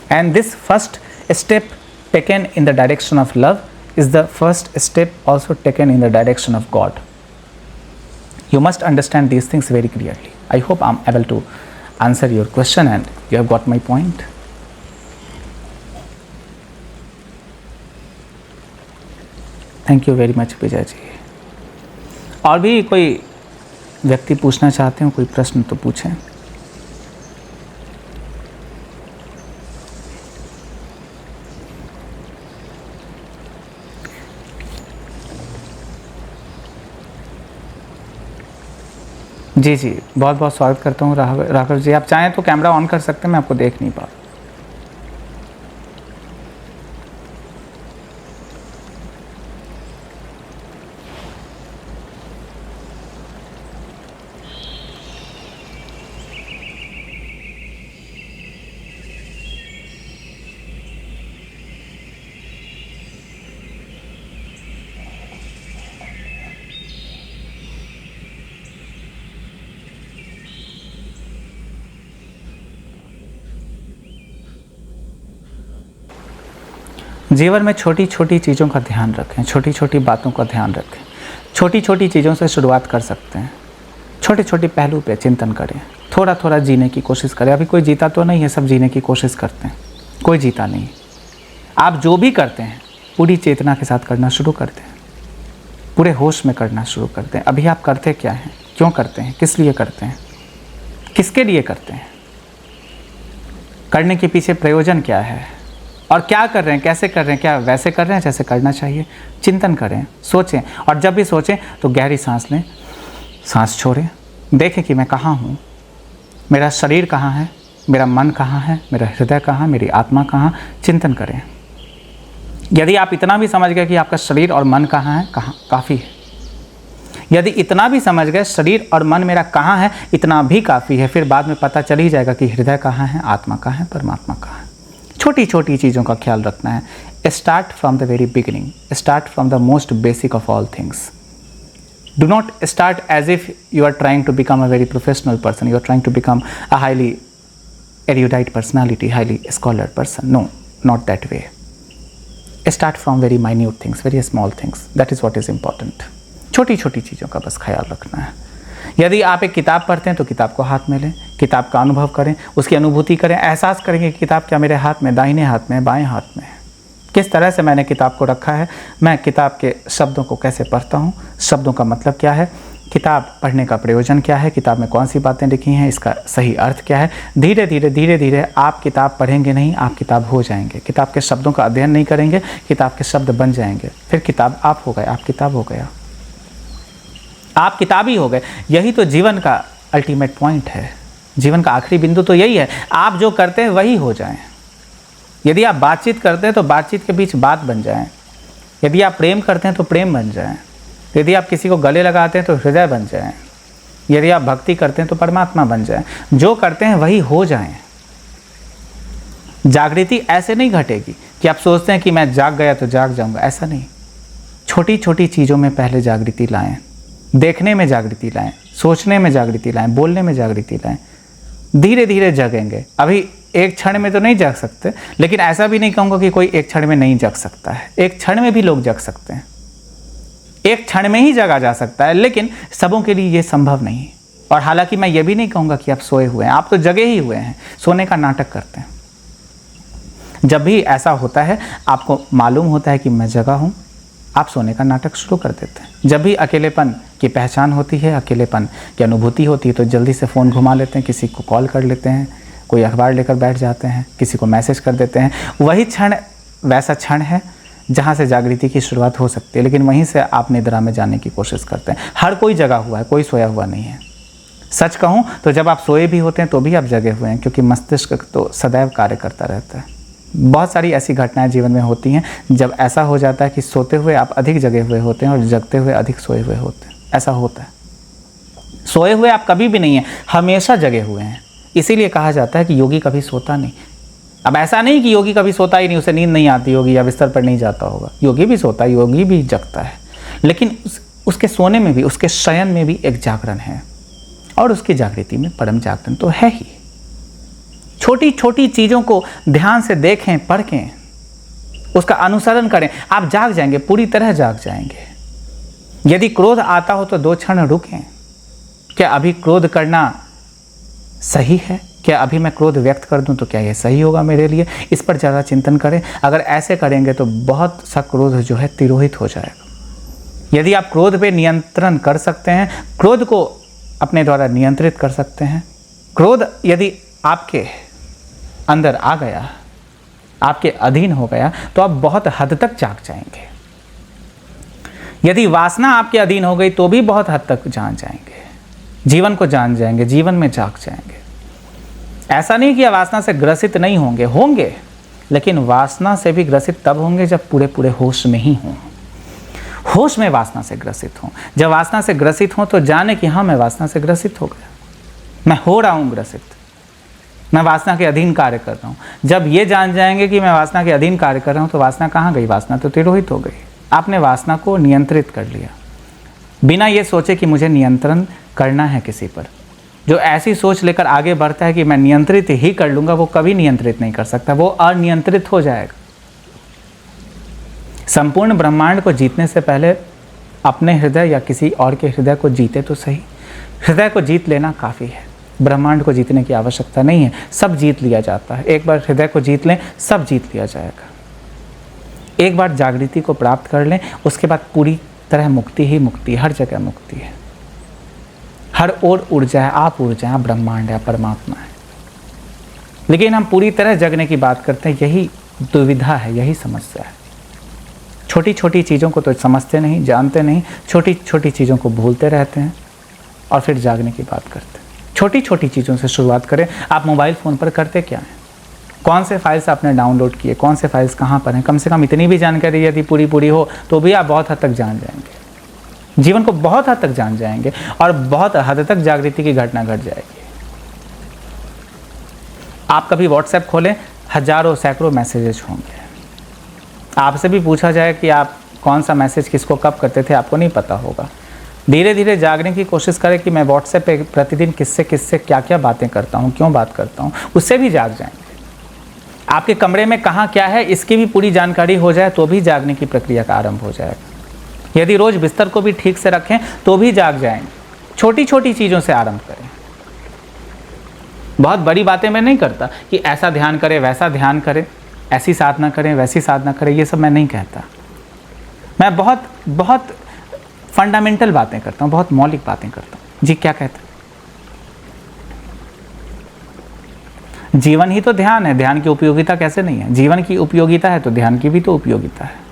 And this first step taken in the direction of love is the first step also taken in the direction of God. You must understand these things very clearly. I hope I am able to answer your question and you have got my point. Thank you very much Vijay ji. और भी कोई व्यक्ति पूछना चाहते हो कोई प्रश्न तो पूछें. जी जी, बहुत बहुत स्वागत करता हूँ राघव जी. आप चाहें तो कैमरा ऑन कर सकते हैं, मैं आपको देख नहीं पा रहा. जीवन में छोटी छोटी चीज़ों का ध्यान रखें, छोटी छोटी बातों का ध्यान रखें. छोटी छोटी चीज़ों से शुरुआत कर सकते हैं. छोटे छोटे पहलू पे चिंतन करें. थोड़ा थोड़ा जीने की कोशिश करें. अभी कोई जीता तो नहीं है, सब जीने की कोशिश करते हैं. कोई जीता नहीं. आप जो भी करते हैं पूरी चेतना के साथ करना शुरू करते हैं, पूरे होश में करना शुरू करते हैं. अभी आप करते क्या हैं, क्यों करते हैं, किस लिए करते हैं, किसके लिए करते हैं, करने के पीछे प्रयोजन क्या है, और क्या कर रहे हैं, कैसे कर रहे हैं, क्या वैसे कर रहे हैं जैसे करना चाहिए. चिंतन करें, सोचें. और जब भी सोचें तो गहरी सांस लें, सांस छोड़ें. देखें कि मैं कहाँ हूँ, मेरा शरीर कहाँ है, मेरा मन कहाँ है, मेरा हृदय कहाँ, मेरी आत्मा कहाँ. चिंतन करें. यदि आप इतना भी समझ गए कि आपका शरीर और मन कहाँ है, कहाँ काफ़ी है. यदि इतना भी समझ गए शरीर और मन मेरा कहाँ है, इतना भी काफ़ी है. फिर बाद में पता चल ही जाएगा कि हृदय कहाँ है, आत्मा कहाँ है, परमात्मा कहाँ है. छोटी छोटी चीज़ों का ख्याल रखना है. Start from the very beginning. Start from the most basic of all things. Do not start as if you are trying to become a very professional person. You are trying to become a highly erudite personality, highly scholar person. No, not that way. Start from very minute things, very small things. That is what is important. छोटी छोटी चीज़ों का बस ख्याल रखना है. यदि आप एक किताब पढ़ते हैं तो किताब को हाथ में लें, किताब का अनुभव करें, उसकी अनुभूति करें, एहसास करेंगे कि किताब क्या मेरे हाथ में, दाहिने हाथ में, बाएं हाथ में है, किस तरह से मैंने किताब को रखा है, मैं किताब के शब्दों को कैसे पढ़ता हूँ, शब्दों का मतलब क्या है, किताब पढ़ने का प्रयोजन क्या है, किताब में कौन सी बातें लिखी हैं, इसका सही अर्थ क्या है. धीरे धीरे आप किताब पढ़ेंगे नहीं, आप किताब हो जाएंगे. किताब के शब्दों का अध्ययन नहीं करेंगे, किताब के शब्द बन जाएंगे. फिर किताब आप हो गए, आप किताब हो गया, आप किताबी हो गए. यही तो जीवन का अल्टीमेट पॉइंट है. जीवन का आखिरी बिंदु तो यही है. आप जो करते हैं वही हो जाएं. यदि आप बातचीत करते हैं तो बातचीत के बीच बात बन जाए। यदि आप प्रेम करते हैं तो प्रेम बन जाए। यदि आप किसी को गले लगाते हैं तो हृदय बन जाए। यदि आप भक्ति करते हैं तो परमात्मा बन जाए। जो करते हैं वही हो जाएं। जागृति ऐसे नहीं घटेगी कि आप सोचते हैं कि मैं जाग गया तो जाग जाऊंगा, ऐसा नहीं। छोटी छोटी चीज़ों में पहले जागृति लाएं, देखने में जागृति लाएं, सोचने में जागृति लाएं, बोलने में जागृति लाएं। धीरे धीरे जगेंगे। अभी एक क्षण में तो नहीं जग सकते, लेकिन ऐसा भी नहीं कहूँगा कि कोई एक क्षण में नहीं जग सकता है। एक क्षण में भी लोग जग सकते हैं, एक क्षण में ही जगा जा सकता है, लेकिन सबों के लिए ये संभव नहीं है। और हालांकि मैं ये भी नहीं कहूँगा कि आप सोए हुए हैं, आप तो जगे ही हुए हैं, सोने का नाटक करते हैं। जब भी ऐसा होता है, आपको मालूम होता है कि मैं जगा हूँ, आप सोने का नाटक शुरू कर देते हैं। जब भी अकेलेपन की पहचान होती है, अकेलेपन की अनुभूति होती है, तो जल्दी से फ़ोन घुमा लेते हैं, किसी को कॉल कर लेते हैं, कोई अखबार लेकर बैठ जाते हैं, किसी को मैसेज कर देते हैं। वही क्षण वैसा क्षण है जहाँ से जागृति की शुरुआत हो सकती है, लेकिन वहीं से आप निद्रा में जाने की कोशिश करते हैं। हर कोई जगा हुआ है, कोई सोया हुआ नहीं है। सच कहूँ तो जब आप सोए भी होते हैं तो भी आप जगे हुए हैं, क्योंकि मस्तिष्क तो सदैव कार्य करता रहता है। बहुत सारी ऐसी घटनाएं जीवन में होती हैं जब ऐसा हो जाता है कि सोते हुए आप अधिक जगे हुए होते हैं और जगते हुए अधिक सोए हुए होते हैं। ऐसा होता है। सोए हुए आप कभी भी नहीं हैं, हमेशा जगे हुए हैं। इसीलिए कहा जाता है कि योगी कभी सोता नहीं। अब ऐसा नहीं कि योगी कभी सोता ही नहीं, उसे नींद नहीं आती होगी या बिस्तर पर नहीं जाता होगा। योगी भी सोता है, योगी भी जगता है, लेकिन उसके सोने में भी, उसके शयन में भी एक जागरण है, और उसकी जागृति में परम जागरण तो है ही। छोटी छोटी चीज़ों को ध्यान से देखें, परखें, उसका अनुसरण करें, आप जाग जाएंगे, पूरी तरह जाग जाएंगे। यदि क्रोध आता हो तो 2 क्षण रुकें। क्या अभी क्रोध करना सही है? क्या अभी मैं क्रोध व्यक्त कर दूं तो क्या यह सही होगा मेरे लिए? इस पर ज़्यादा चिंतन करें। अगर ऐसे करेंगे तो बहुत सा क्रोध जो है तिरोहित हो जाएगा। यदि आप क्रोध पे नियंत्रण कर सकते हैं, क्रोध को अपने द्वारा नियंत्रित कर सकते हैं, क्रोध यदि आपके अंदर आ गया, आपके अधीन हो गया, तो आप बहुत हद तक जाग जाएंगे। यदि वासना आपके अधीन हो गई तो भी बहुत हद तक जान जाएंगे, जीवन को जान जाएंगे, जीवन में जाग जाएंगे। ऐसा नहीं कि वासना से ग्रसित नहीं होंगे, होंगे, लेकिन वासना से भी ग्रसित तब होंगे जब पूरे पूरे होश में ही हों। होश में वासना से ग्रसित हों। जब वासना से ग्रसित हों तो जाने कि हाँ, मैं वासना से ग्रसित हो गया, मैं हो रहा हूँ ग्रसित, मैं वासना के अधीन कार्य कर रहा हूँ। जब ये जान जाएंगे कि मैं वासना के अधीन कार्य कर रहा हूँ तो वासना कहाँ गई? वासना तो तिरोहित हो गई। आपने वासना को नियंत्रित कर लिया, बिना ये सोचे कि मुझे नियंत्रण करना है किसी पर। जो ऐसी सोच लेकर आगे बढ़ता है कि मैं नियंत्रित ही कर लूँगा, वो कभी नियंत्रित नहीं कर सकता, वो अनियंत्रित हो जाएगा। संपूर्ण ब्रह्मांड को जीतने से पहले अपने हृदय या किसी और के हृदय को जीते तो सही। हृदय को जीत लेना काफ़ी है, ब्रह्मांड को जीतने की आवश्यकता नहीं है। सब जीत लिया जाता है। एक बार हृदय को जीत लें, सब जीत लिया जाएगा। एक बार जागृति को प्राप्त कर लें, उसके बाद पूरी तरह मुक्ति ही मुक्ति, हर जगह मुक्ति है। हर ओर ऊर्जा है, आप ऊर्जा है, ब्रह्मांड है, परमात्मा है। लेकिन हम पूरी तरह जगने की बात करते हैं, यही दुविधा है, यही समस्या है। छोटी छोटी चीज़ों को तो समझते नहीं, जानते नहीं, छोटी छोटी चीज़ों को भूलते रहते हैं और फिर जागने की बात करते हैं। छोटी छोटी चीज़ों से शुरुआत करें। आप मोबाइल फ़ोन पर करते क्या हैं? कौन से फाइल्स आपने डाउनलोड किए, कौन से फाइल्स कहाँ पर हैं? कम से कम इतनी भी जानकारी यदि पूरी हो तो भी आप बहुत हद तक जान जाएंगे, जीवन को बहुत हद तक जान जाएंगे, और बहुत हद तक जागृति की घटना घट जाएगी। आप कभी व्हाट्सएप खोलें, हजारों सैकड़ों मैसेजेस होंगे। आपसे भी पूछा जाए कि आप कौन सा मैसेज किसको कब करते थे, आपको नहीं पता होगा। धीरे धीरे जागने की कोशिश करें कि मैं व्हाट्सएप पे प्रतिदिन किससे क्या क्या बातें करता हूँ, क्यों बात करता हूँ, उससे भी जाग जाएंगे। आपके कमरे में कहाँ क्या है, इसकी भी पूरी जानकारी हो जाए तो भी जागने की प्रक्रिया का आरंभ हो जाएगा। यदि रोज़ बिस्तर को भी ठीक से रखें तो भी जाग जाएंगे। छोटी छोटी चीज़ों से आरंभ करें। बहुत बड़ी बातें मैं नहीं करता कि ऐसा ध्यान करें, वैसा ध्यान करें, ऐसी साधना करें, वैसी साधना करें, ये सब मैं नहीं कहता। मैं बहुत बहुत फंडामेंटल बातें करता हूँ, बहुत मौलिक बातें करता हूँ। जी क्या कहते हैं? जीवन ही तो ध्यान है, ध्यान की उपयोगिता कैसे नहीं है? जीवन की उपयोगिता है तो ध्यान की भी तो उपयोगिता है।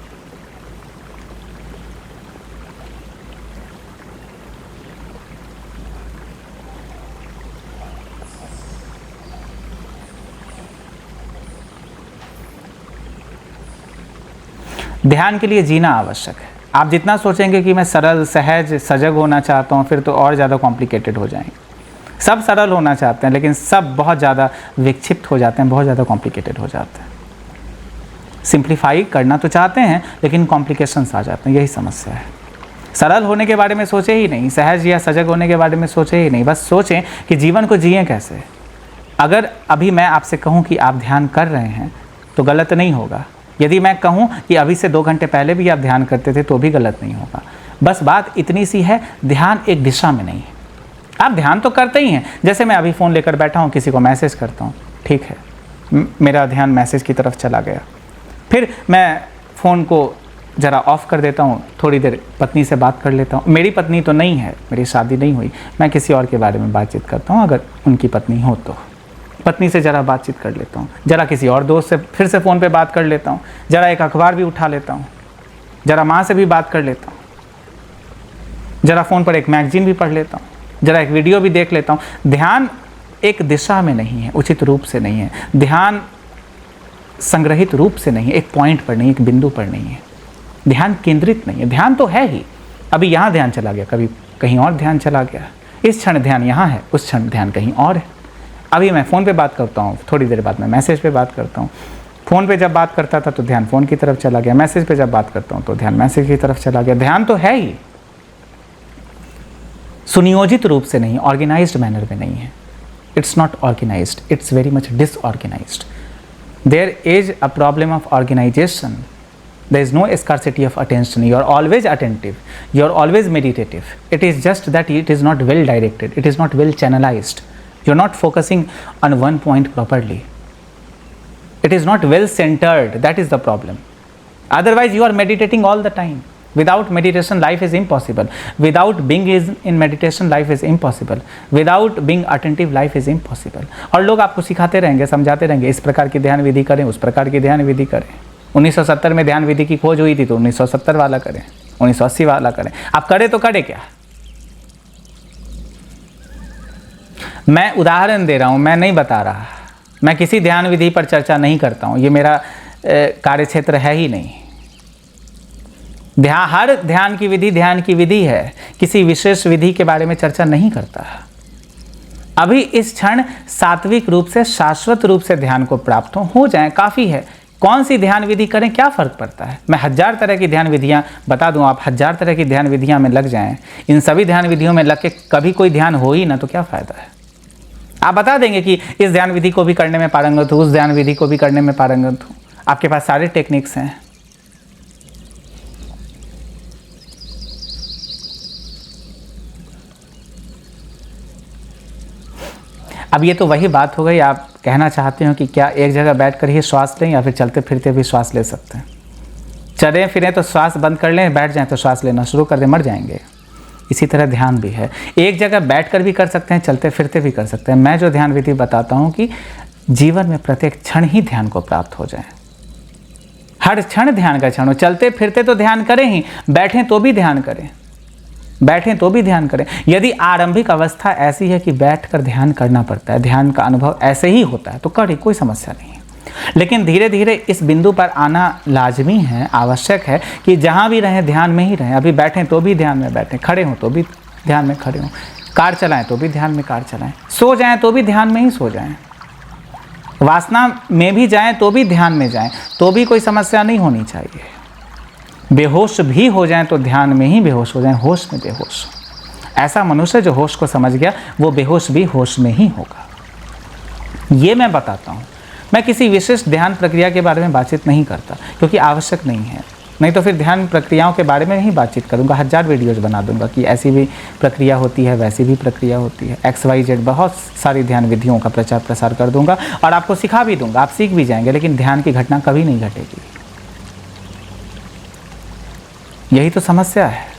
ध्यान के लिए जीना आवश्यक है। आप जितना सोचेंगे कि मैं सरल, सहज, सजग होना चाहता हूँ, फिर तो और ज़्यादा कॉम्प्लिकेटेड हो जाएंगे। सब सरल होना चाहते हैं लेकिन सब बहुत ज़्यादा विक्षिप्त हो जाते हैं, बहुत ज़्यादा कॉम्प्लिकेटेड हो जाते हैं। सिंप्लीफाई करना तो चाहते हैं लेकिन कॉम्प्लिकेशंस आ जाते हैं, यही समस्या है। सरल होने के बारे में सोचे ही नहीं, सहज या सजग होने के बारे में सोचे ही नहीं, बस सोचें कि जीवन को जिएं कैसे। अगर अभी मैं आपसे कहूँ कि आप ध्यान कर रहे हैं तो गलत नहीं होगा। यदि मैं कहूँ कि अभी से 2 घंटे पहले भी आप ध्यान करते थे तो भी गलत नहीं होगा। बस बात इतनी सी है, ध्यान एक दिशा में नहीं है। आप ध्यान तो करते ही हैं। जैसे मैं अभी फ़ोन लेकर बैठा हूँ, किसी को मैसेज करता हूँ, ठीक है, मेरा ध्यान मैसेज की तरफ चला गया। फिर मैं फ़ोन को ज़रा ऑफ़ कर देता हूँ, थोड़ी देर पत्नी से बात कर लेता हूँ। मेरी पत्नी तो नहीं है, मेरी शादी नहीं हुई, मैं किसी और के बारे में बातचीत करता हूँ। अगर उनकी पत्नी हो तो पत्नी से ज़रा बातचीत कर लेता हूँ, ज़रा किसी और दोस्त से फिर से फ़ोन पे बात कर लेता हूँ, ज़रा एक अखबार भी उठा लेता हूँ, ज़रा माँ से भी बात कर लेता हूँ, ज़रा फ़ोन पर एक मैगज़ीन भी पढ़ लेता हूँ, ज़रा एक वीडियो भी देख लेता हूँ। ध्यान एक दिशा में नहीं है, उचित रूप से नहीं है। ध्यान संग्रहित रूप से नहीं है, एक पॉइंट पर नहीं, एक बिंदु पर नहीं है। ध्यान केंद्रित नहीं है। ध्यान तो है ही, अभी यहाँ ध्यान चला गया, कभी कहीं और ध्यान चला गया। इस क्षण ध्यान यहाँ है, उस क्षण ध्यान कहीं और है। अभी मैं फ़ोन पे बात करता हूँ, थोड़ी देर बाद मैं मैसेज पे बात करता हूँ। फ़ोन पे जब बात करता था तो ध्यान फ़ोन की तरफ चला गया, मैसेज पे जब बात करता हूँ तो ध्यान मैसेज की तरफ चला गया। ध्यान तो है ही, सुनियोजित रूप से नहीं, ऑर्गेनाइज्ड मैनर में नहीं है। It's not organised, it's very much disorganised. There is a problem of organisation. There is no scarcity of attention. You are always attentive. You are always meditative. It is just that it is not well directed. It is not well channelized. You are not focusing on one point properly. It is not well centered. That is the problem. Otherwise, you are meditating all the time. Without meditation, life is impossible. Without being in meditation, life is impossible. Without being attentive, life is impossible. और लोग आपको सिखाते रहेंगे, समझाते रहेंगे, इस प्रकार की ध्यान विधि करें, उस प्रकार की ध्यान विधि करें। 1970 में ध्यान विधि की खोज हुई थी तो 1970 वाला करें, 1980 वाला करें। आप करें तो करें क्या? मैं उदाहरण दे रहा हूं, मैं नहीं बता रहा। मैं किसी ध्यान विधि पर चर्चा नहीं करता हूं, ये मेरा कार्यक्षेत्र है ही नहीं। हर ध्यान की विधि ध्यान की विधि है, किसी विशेष विधि के बारे में चर्चा नहीं करता। अभी इस क्षण सात्विक रूप से, शाश्वत रूप से ध्यान को प्राप्त हो जाए, काफ़ी है। कौन सी ध्यान विधि करें, क्या फ़र्क पड़ता है? मैं 1000 तरह की ध्यान विधियां बता दूं, आप 1000 तरह की ध्यान विधियां में लग जाएं, इन सभी ध्यान विधियों में लग के कभी कोई ध्यान हो ही ना तो क्या फ़ायदा है? आप बता देंगे कि इस ध्यान विधि को भी करने में पारंगत हूँ, उस ध्यान विधि को भी करने में पारंगत हूँ। आपके पास सारे टेक्निक्स हैं। अब ये तो वही बात हो गई, आप कहना चाहते हो कि क्या एक जगह बैठकर ही श्वास लें या फिर चलते फिरते भी श्वास ले सकते हैं? चलें फिरें तो श्वास बंद कर लें, बैठ जाएं तो श्वास लेना शुरू कर दें, मर जाएंगे। इसी तरह ध्यान भी है, एक जगह बैठकर भी कर सकते हैं, चलते फिरते भी कर सकते हैं। मैं जो ध्यान विधि बताता हूँ कि जीवन में प्रत्येक क्षण ही ध्यान को प्राप्त हो जाए, हर क्षण ध्यान का क्षण हो। चलते फिरते तो ध्यान करें ही, बैठें तो भी ध्यान करें, बैठें तो भी ध्यान करें। यदि आरंभिक अवस्था ऐसी है कि बैठकर ध्यान करना पड़ता है, ध्यान का अनुभव ऐसे ही होता है तो करें, कोई समस्या नहीं है। लेकिन धीरे धीरे इस बिंदु पर आना लाजमी है, आवश्यक है कि जहाँ भी रहें ध्यान में ही रहें। अभी बैठें तो भी ध्यान में बैठें, खड़े हों तो भी ध्यान में खड़े हों, कार चलाएं तो भी ध्यान में कार चलाएं, सो जाएं तो भी ध्यान में ही सो जाएं, वासना में भी जाएं तो भी ध्यान में जाएं, तो भी कोई समस्या नहीं होनी चाहिए। बेहोश भी हो जाएं तो ध्यान में ही बेहोश हो जाएं, होश में बेहोश। ऐसा मनुष्य जो होश को समझ गया वो बेहोश भी होश में ही होगा। ये मैं बताता हूँ। मैं किसी विशेष ध्यान प्रक्रिया के बारे में बातचीत नहीं करता क्योंकि आवश्यक नहीं है, नहीं तो फिर ध्यान प्रक्रियाओं के बारे में ही बातचीत करूँगा। 1000 वीडियोज़ बना दूंगा कि ऐसी भी प्रक्रिया होती है, वैसी भी प्रक्रिया होती है, XYZ बहुत सारी ध्यान विधियों का प्रचार प्रसार कर दूंगा और आपको सिखा भी दूंगा, आप सीख भी जाएंगे। लेकिन ध्यान की घटना कभी नहीं घटेगी, यही तो समस्या है।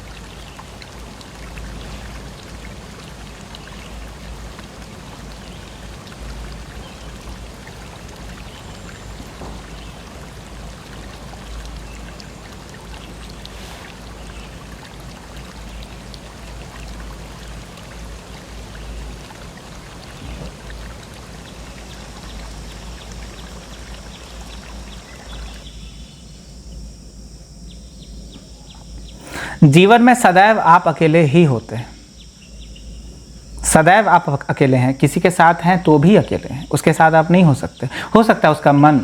जीवन में सदैव आप अकेले ही होते हैं, सदैव आप अकेले हैं। किसी के साथ हैं तो भी अकेले हैं, उसके साथ आप नहीं हो सकते। हो सकता है उसका मन,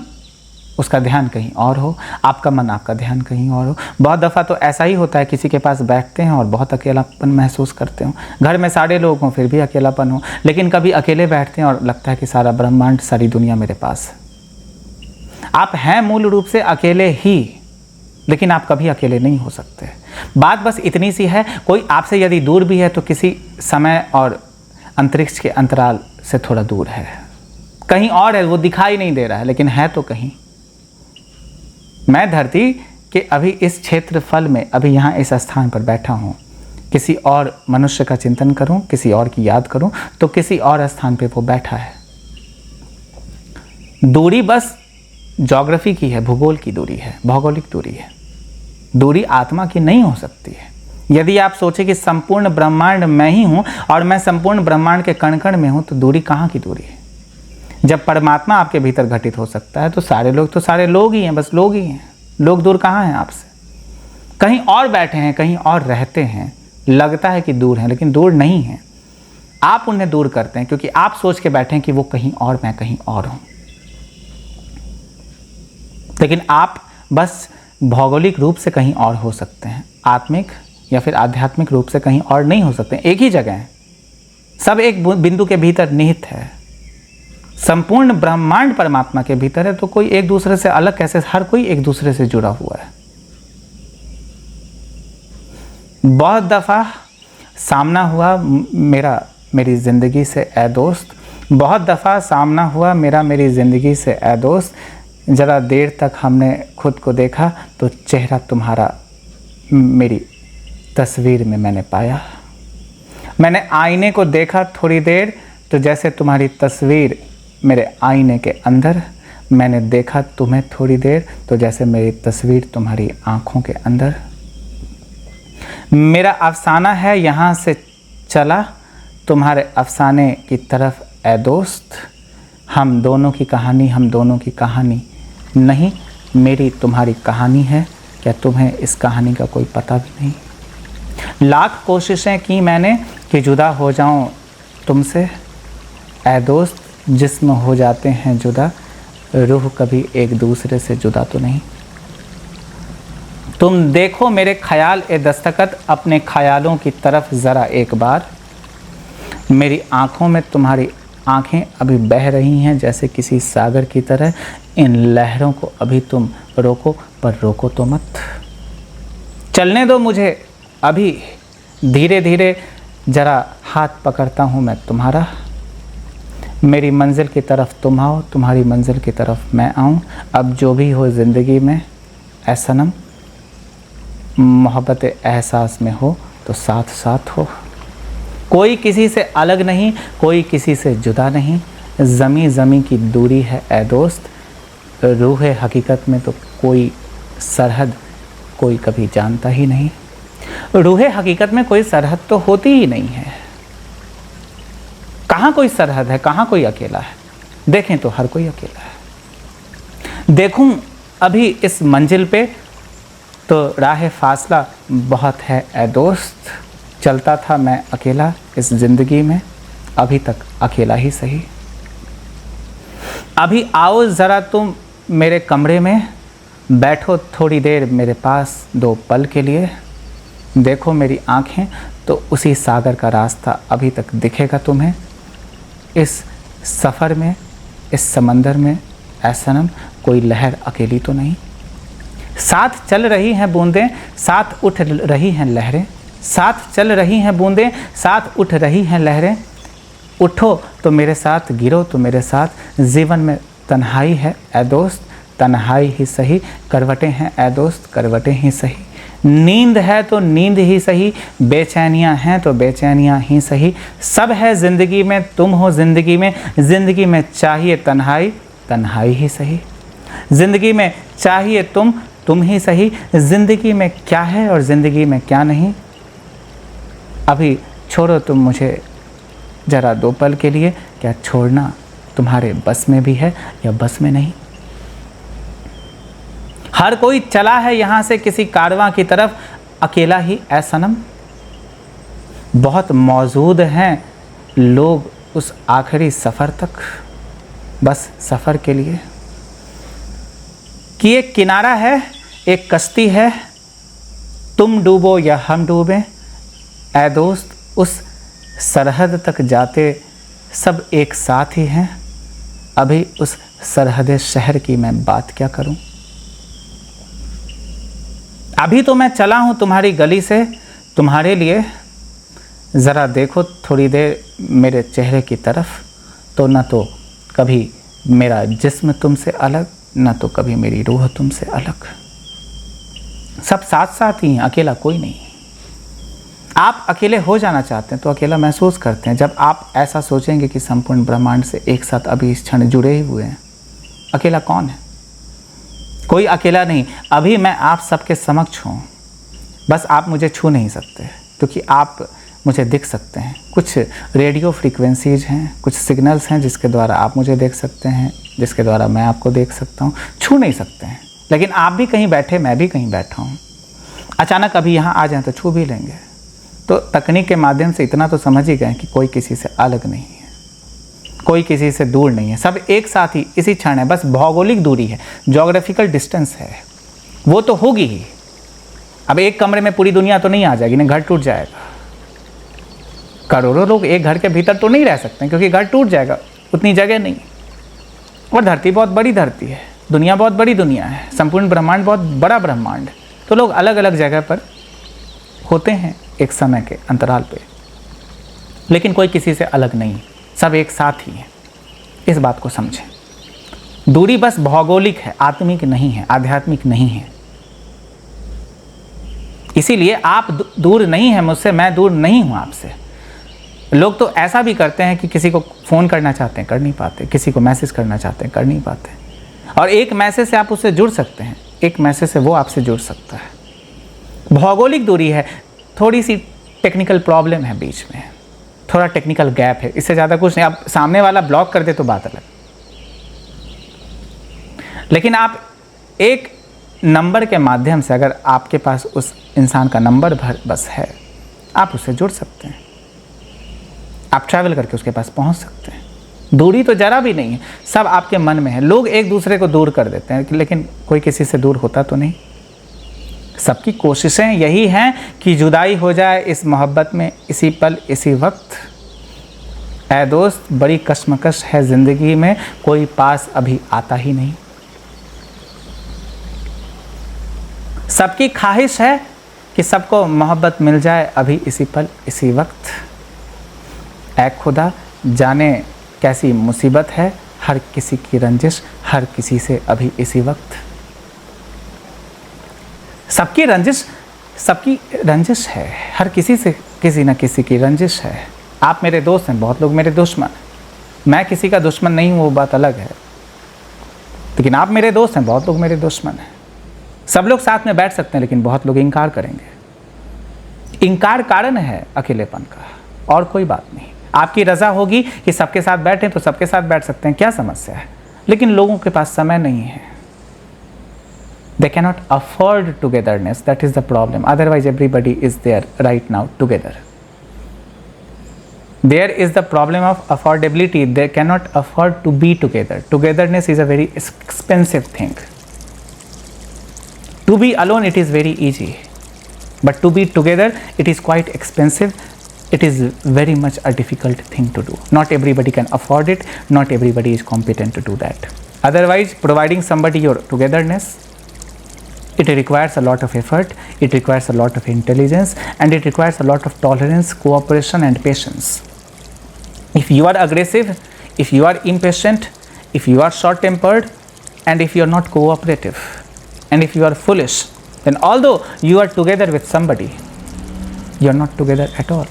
उसका ध्यान कहीं और हो, आपका मन, आपका ध्यान कहीं और हो। बहुत दफ़ा तो ऐसा ही होता है, किसी के पास बैठते हैं और बहुत अकेलापन महसूस करते हो। घर में सारे लोग हों फिर भी अकेलापन हो, लेकिन कभी अकेले बैठते हैं और लगता है कि सारा ब्रह्मांड, सारी दुनिया मेरे पास है। आप हैं मूल रूप से अकेले ही, लेकिन आप कभी अकेले नहीं हो सकते। बात बस इतनी सी है, कोई आपसे यदि दूर भी है तो किसी समय और अंतरिक्ष के अंतराल से थोड़ा दूर है, कहीं और है, वो दिखाई नहीं दे रहा है, लेकिन है तो कहीं। मैं धरती के अभी इस क्षेत्रफल में, अभी यहाँ इस स्थान पर बैठा हूँ, किसी और मनुष्य का चिंतन करूँ, किसी और की याद करूँ तो किसी और स्थान पे वो बैठा है। दूरी बस ज्योग्राफी की है, भूगोल की दूरी है, भौगोलिक दूरी है। दूरी आत्मा की नहीं हो सकती है। यदि आप सोचें कि संपूर्ण ब्रह्मांड मैं ही हूँ और मैं संपूर्ण ब्रह्मांड के कण कण में हूँ, तो दूरी कहाँ की दूरी है। जब परमात्मा आपके भीतर घटित हो सकता है तो सारे लोग ही हैं, बस लोग ही हैं। लोग दूर कहाँ हैं आपसे, कहीं और बैठे हैं, कहीं और रहते हैं। लगता है कि दूर हैं, लेकिन दूर नहीं हैं। आप उन्हें दूर करते हैं क्योंकि आप सोच के बैठे हैं कि वो कहीं और, मैं कहीं और हूँ। लेकिन आप बस भौगोलिक रूप से कहीं और हो सकते हैं, आत्मिक या फिर आध्यात्मिक रूप से कहीं और नहीं हो सकते। एक ही जगह है, सब एक बिंदु के भीतर निहित है। संपूर्ण ब्रह्मांड परमात्मा के भीतर है, तो कोई एक दूसरे से अलग कैसे, हर कोई एक दूसरे से जुड़ा हुआ है। बहुत दफ़ा सामना हुआ मेरी ज़िंदगी से ऐ दोस्त, बहुत दफ़ा सामना हुआ मेरी ज़िंदगी से ऐ दोस्त। ज़रा देर तक हमने खुद को देखा तो चेहरा तुम्हारा मेरी तस्वीर में मैंने पाया। मैंने आईने को देखा थोड़ी देर तो जैसे तुम्हारी तस्वीर मेरे आईने के अंदर, मैंने देखा तुम्हें थोड़ी देर तो जैसे मेरी तस्वीर तुम्हारी आँखों के अंदर। मेरा अफसाना है यहाँ से चला तुम्हारे अफसाने की तरफ ऐ दोस्त। हम दोनों की कहानी नहीं, मेरी तुम्हारी कहानी है। क्या तुम्हें इस कहानी का कोई पता भी नहीं। लाख कोशिशें की मैंने कि जुदा हो जाऊं तुमसे ऐ दोस्त। जिस्म हो जाते हैं जुदा, रूह कभी एक दूसरे से जुदा तो नहीं। तुम देखो मेरे ख्याल ए दस्तखत, अपने ख्यालों की तरफ ज़रा एक बार। मेरी आँखों में तुम्हारी आँखें अभी बह रही हैं जैसे किसी सागर की तरह। इन लहरों को अभी तुम रोको, पर रोको तो मत। चलने दो मुझे अभी, धीरे धीरे ज़रा हाथ पकड़ता हूँ मैं तुम्हारा। मेरी मंजिल की तरफ तुम आओ, तुम्हारी मंजिल की तरफ मैं आऊँ। अब जो भी हो ज़िंदगी में ऐ सनम, मोहब्बत एहसास में हो तो साथ साथ हो। कोई किसी से अलग नहीं, कोई किसी से जुदा नहीं। ज़मी की दूरी है ऐ दोस्त। रूह हकीकत में तो कोई सरहद कोई कभी जानता ही नहीं। रूह हकीकत में कोई सरहद तो होती ही नहीं है। कहाँ कोई सरहद है, कहाँ कोई अकेला है। देखें तो हर कोई अकेला है। देखूं अभी इस मंजिल पे तो राह फासला बहुत है ऐ दोस्त। चलता था मैं अकेला इस ज़िंदगी में, अभी तक अकेला ही सही। अभी आओ ज़रा तुम मेरे कमरे में, बैठो थोड़ी देर मेरे पास 2 पल के लिए। देखो मेरी आँखें तो उसी सागर का रास्ता अभी तक दिखेगा तुम्हें। इस सफ़र में, इस समंदर में ऐ सनम, कोई लहर अकेली तो नहीं। साथ चल रही हैं बूंदें, साथ उठ रही हैं लहरें। साथ चल रही हैं बूंदें, साथ उठ रही हैं लहरें। उठो तो मेरे साथ, गिरो तो मेरे साथ। जीवन में तन्हाई है ऐ दोस्त, तन्हाई ही सही। करवटें हैं ऐ दोस्त, करवटें ही सही। नींद है तो नींद ही सही, बेचैनियाँ हैं तो बेचैनियाँ ही सही। सब है ज़िंदगी में, तुम हो ज़िंदगी में। ज़िंदगी में चाहिए तन्हाई, तन्हाई ही सही। ज़िंदगी में चाहिए तुम ही सही। ज़िंदगी में क्या है और ज़िंदगी में क्या नहीं। अभी छोड़ो तुम मुझे ज़रा 2 पल के लिए। क्या छोड़ना तुम्हारे बस में भी है या बस में नहीं। हर कोई चला है यहाँ से किसी कारवां की तरफ। अकेला ही ऐ सनम। बहुत मौजूद हैं लोग उस आखिरी सफ़र तक, बस सफ़र के लिए। कि एक किनारा है, एक कश्ती है, तुम डूबो या हम डूबें, ऐ दोस्त उस सरहद तक जाते सब एक साथ ही हैं। अभी उस सरहद शहर की मैं बात क्या करूं। अभी तो मैं चला हूं तुम्हारी गली से तुम्हारे लिए, ज़रा देखो थोड़ी देर मेरे चेहरे की तरफ, तो न तो कभी मेरा जिस्म तुमसे अलग, न तो कभी मेरी रूह तुमसे अलग। सब साथ साथ ही हैं, अकेला कोई नहीं। आप अकेले हो जाना चाहते हैं तो अकेला महसूस करते हैं। जब आप ऐसा सोचेंगे कि संपूर्ण ब्रह्मांड से एक साथ अभी इस क्षण जुड़े ही हुए हैं, अकेला कौन है? कोई अकेला नहीं। अभी मैं आप सबके समक्ष हूँ, बस आप मुझे छू नहीं सकते क्योंकि आप मुझे दिख सकते हैं। कुछ रेडियो फ्रीक्वेंसीज हैं, कुछ सिग्नल्स हैं जिसके द्वारा आप मुझे देख सकते हैं, जिसके द्वारा मैं आपको देख सकता हूँ। छू नहीं सकते हैं, लेकिन आप भी कहीं बैठे, मैं भी कहीं बैठा हूँ, अचानक अभी यहाँ आ जाएं तो छू भी लेंगे। तो तकनीक के माध्यम से इतना तो समझ ही गए कि कोई किसी से अलग नहीं है, कोई किसी से दूर नहीं है, सब एक साथ ही इसी क्षण है। बस भौगोलिक दूरी है, जोग्राफिकल डिस्टेंस है, वो तो होगी ही। अब एक कमरे में पूरी दुनिया तो नहीं आ जाएगी ना, घर टूट जाएगा। करोड़ों लोग एक घर के भीतर तो नहीं रह सकते क्योंकि घर टूट जाएगा, उतनी जगह नहीं। और धरती बहुत बड़ी धरती है, दुनिया बहुत बड़ी दुनिया है, संपूर्ण ब्रह्मांड बहुत बड़ा ब्रह्मांड। तो लोग अलग अलग जगह पर होते हैं एक समय के अंतराल पे, लेकिन कोई किसी से अलग नहीं, सब एक साथ ही है। इस बात को समझें। दूरी बस भौगोलिक है, आत्मिक नहीं है, आध्यात्मिक नहीं है। इसीलिए आप दूर नहीं हैं मुझसे, मैं दूर नहीं हूं आपसे। लोग तो ऐसा भी करते हैं कि किसी को फ़ोन करना चाहते हैं, कर नहीं पाते, किसी को मैसेज करना चाहते हैं, कर नहीं पाते। और एक मैसेज से आप उससे जुड़ सकते हैं, एक मैसेज से वो आपसे जुड़ सकता है। भौगोलिक दूरी है, थोड़ी सी टेक्निकल प्रॉब्लम है बीच में, थोड़ा टेक्निकल गैप है, इससे ज़्यादा कुछ नहीं। आप सामने वाला ब्लॉक कर दे तो बात अलग, लेकिन आप एक नंबर के माध्यम से, अगर आपके पास उस इंसान का नंबर भर बस है, आप उससे जुड़ सकते हैं, आप ट्रैवल करके उसके पास पहुंच सकते हैं। दूरी तो जरा भी नहीं है, सब आपके मन में है। लोग एक दूसरे को दूर कर देते हैं, लेकिन कोई किसी से दूर होता तो नहीं। सबकी कोशिशें यही हैं कि जुदाई हो जाए इस मोहब्बत में, इसी पल इसी वक्त। ऐ दोस्त बड़ी कश्मकश है ज़िंदगी में, कोई पास अभी आता ही नहीं। सबकी ख्वाहिश है कि सबको मोहब्बत मिल जाए अभी इसी पल इसी वक्त। ऐ खुदा जाने कैसी मुसीबत है, हर किसी की रंजिश, हर किसी से अभी इसी वक्त। सबकी रंजिश है, हर किसी से किसी न किसी की रंजिश है। आप मेरे दोस्त हैं, बहुत लोग मेरे दुश्मन। मैं किसी का दुश्मन नहीं हूँ, वो बात अलग है, लेकिन आप मेरे दोस्त हैं, बहुत लोग मेरे दुश्मन हैं। सब लोग साथ में बैठ सकते हैं, लेकिन बहुत लोग इनकार करेंगे। इनकार कारण है अकेलेपन का, और कोई बात नहीं। आपकी रज़ा होगी कि सबके साथ बैठें तो सबके साथ बैठ सकते हैं, क्या समस्या है? लेकिन लोगों के पास समय नहीं है। They cannot afford togetherness, that is the problem. Otherwise everybody is there right now together. There is the problem of affordability. They cannot afford to be together. Togetherness is a very expensive thing. To be alone it is very easy, but to be together it is quite expensive. It is very much a difficult thing to do. Not everybody can afford it, not everybody is competent to do that. Otherwise, providing somebody your togetherness, it requires a lot of effort, it requires a lot of intelligence, and it requires a lot of tolerance, cooperation and patience. If you are aggressive, if you are impatient, if you are short-tempered, and if you are not cooperative, and if you are foolish, then although you are together with somebody, you are not together at all.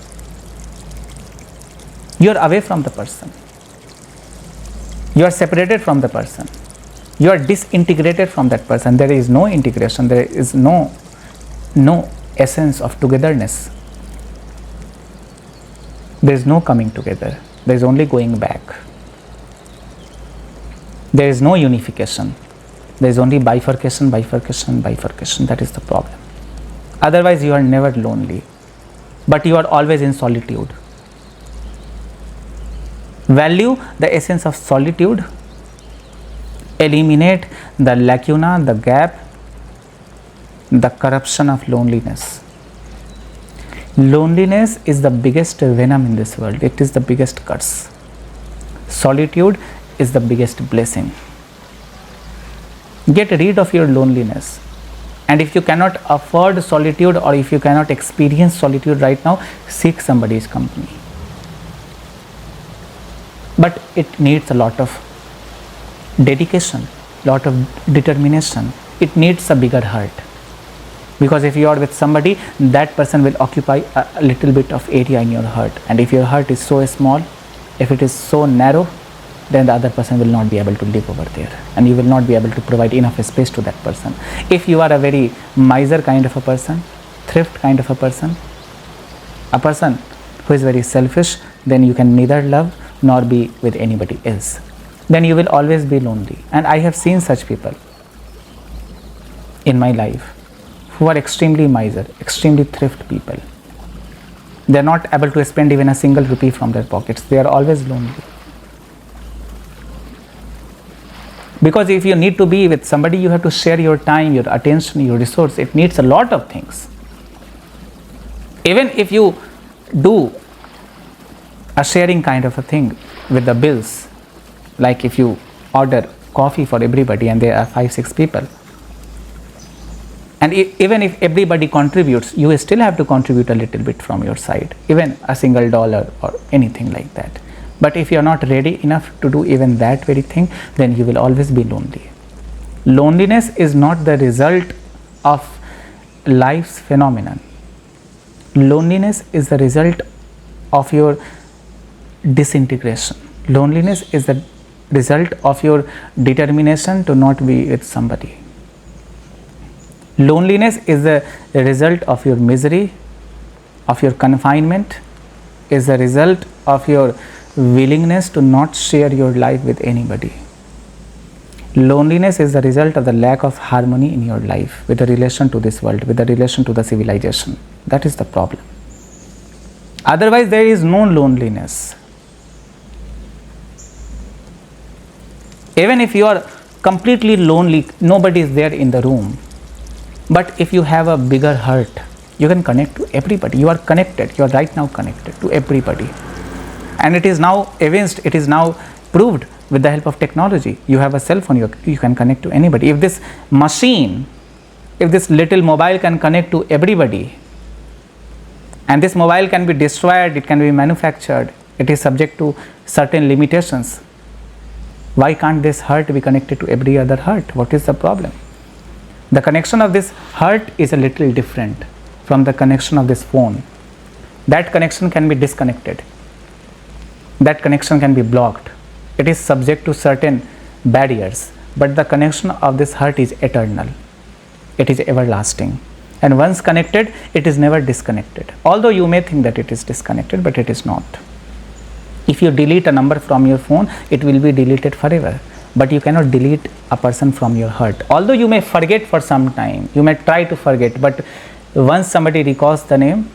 You are away from the person. You are separated from the person. You are disintegrated from that person. There is no integration. There is no essence of togetherness. There is no coming together. There is only going back. There is no unification. There is only bifurcation, bifurcation, bifurcation. That is the problem. Otherwise, you are never lonely, but you are always in solitude. Value the essence of solitude, eliminate the lacuna, the gap, the corruption of loneliness. Loneliness is the biggest venom in this world, it is the biggest curse. Solitude is the biggest blessing. Get rid of your loneliness. And if you cannot afford solitude, or if you cannot experience solitude right now, seek somebody's company. But it needs a lot of dedication, lot of determination. It needs a bigger heart. Because if you are with somebody, that person will occupy a little bit of area in your heart. And if your heart is so small, if it is so narrow, then the other person will not be able to live over there, and you will not be able to provide enough space to that person. If you are a very miser kind of a person, thrift kind of a person who is very selfish, then you can neither love nor be with anybody else. Then you will always be lonely. And I have seen such people in my life who are extremely miser, extremely thrift people. They are not able to spend even a single rupee from their pockets. They are always lonely. Because if you need to be with somebody, you have to share your time, your attention, your resource. It needs a lot of things. Even if you do a sharing kind of a thing with the bills, like if you order coffee for everybody and there are 5-6 people, and even if everybody contributes, you still have to contribute a little bit from your side, even a single dollar or anything like that. But if you are not ready enough to do even that very thing, then you will always be lonely. Loneliness is not the result of life's phenomenon. Loneliness is the result of your disintegration. Loneliness is the result of your determination to not be with somebody. Loneliness is the result of your misery, of your confinement, is the result of your willingness to not share your life with anybody. Loneliness is the result of the lack of harmony in your life with the relation to this world, with the relation to the civilization. That is the problem. Otherwise, there is no loneliness. Even if you are completely lonely, nobody is there in the room. But if you have a bigger heart, you can connect to everybody. You are connected. You are right now connected to everybody. And it is now evinced, it is now proved with the help of technology. You have a cell phone, you can connect to anybody. If this machine, if this little mobile can connect to everybody, and this mobile can be destroyed, it can be manufactured, it is subject to certain limitations, why can't this heart be connected to every other heart? What is the problem? The connection of this heart is a little different from the connection of this phone. That connection can be disconnected. That connection can be blocked. It is subject to certain barriers, but the connection of this heart is eternal. It is everlasting. And once connected, it is never disconnected. Although you may think that it is disconnected, but it is not. If you delete a number from your phone, it will be deleted forever. But you cannot delete a person from your heart. Although you may forget for some time, you may try to forget, but once somebody recalls the name,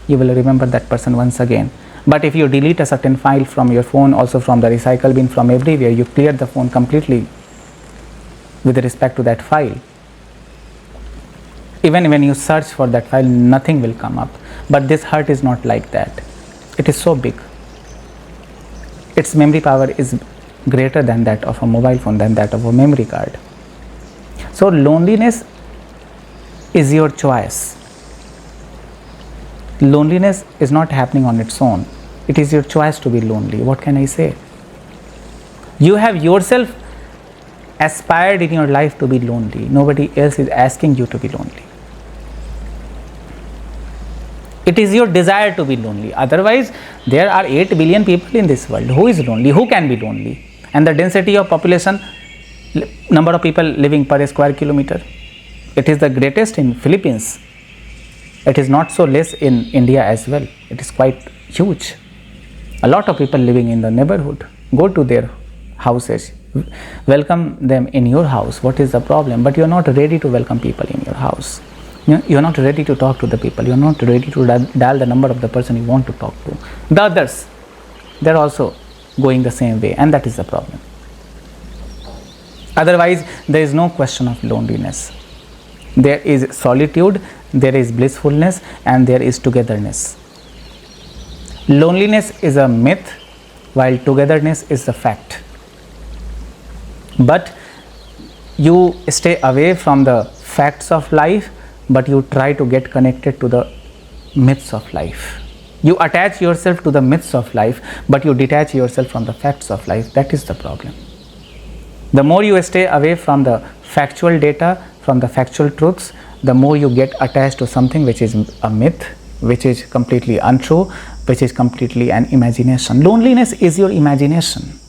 you will remember that person once again. But if you delete a certain file from your phone, also from the recycle bin, from everywhere, you clear the phone completely with respect to that file. Even when you search for that file, nothing will come up. But this heart is not like that. It is so big. Its memory power is greater than that of a mobile phone, than that of a memory card. So loneliness is your choice. Loneliness is not happening on its own. It is your choice to be lonely. What can I say? You have yourself aspired in your life to be lonely. Nobody else is asking you to be lonely. It is your desire to be lonely. Otherwise, there are 8 billion people in this world. Who is lonely? Who can be lonely? And the density of population, number of people living per square kilometer, it is the greatest in Philippines. It is not so less in India as well. It is quite huge. A lot of people living in the neighborhood. Go to their houses. Welcome them in your house. What is the problem? But you are not ready to welcome people in your house. You're not ready to talk to the people. You're not ready to dial the number of the person you want to talk to. The others, they're also going the same way, and that is the problem. Otherwise, there is no question of loneliness. There is solitude, there is blissfulness, and there is togetherness. Loneliness is a myth, while togetherness is the fact. But you stay away from the facts of life, but you try to get connected to the myths of life. You attach yourself to the myths of life, but you detach yourself from the facts of life. That is the problem. The more you stay away from the factual data, from the factual truths, the more you get attached to something which is a myth, which is completely untrue, which is completely an imagination. Loneliness is your imagination.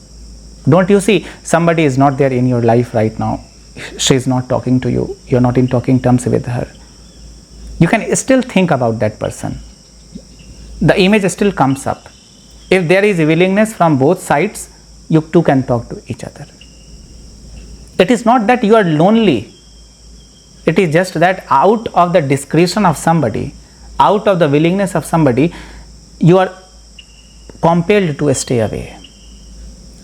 Don't you see, somebody is not there in your life right now. She is not talking to you. You're not in talking terms with her. You can still think about that person. The image still comes up. If there is a willingness from both sides, you two can talk to each other. It is not that you are lonely. It is just that out of the discretion of somebody, out of the willingness of somebody, you are compelled to stay away.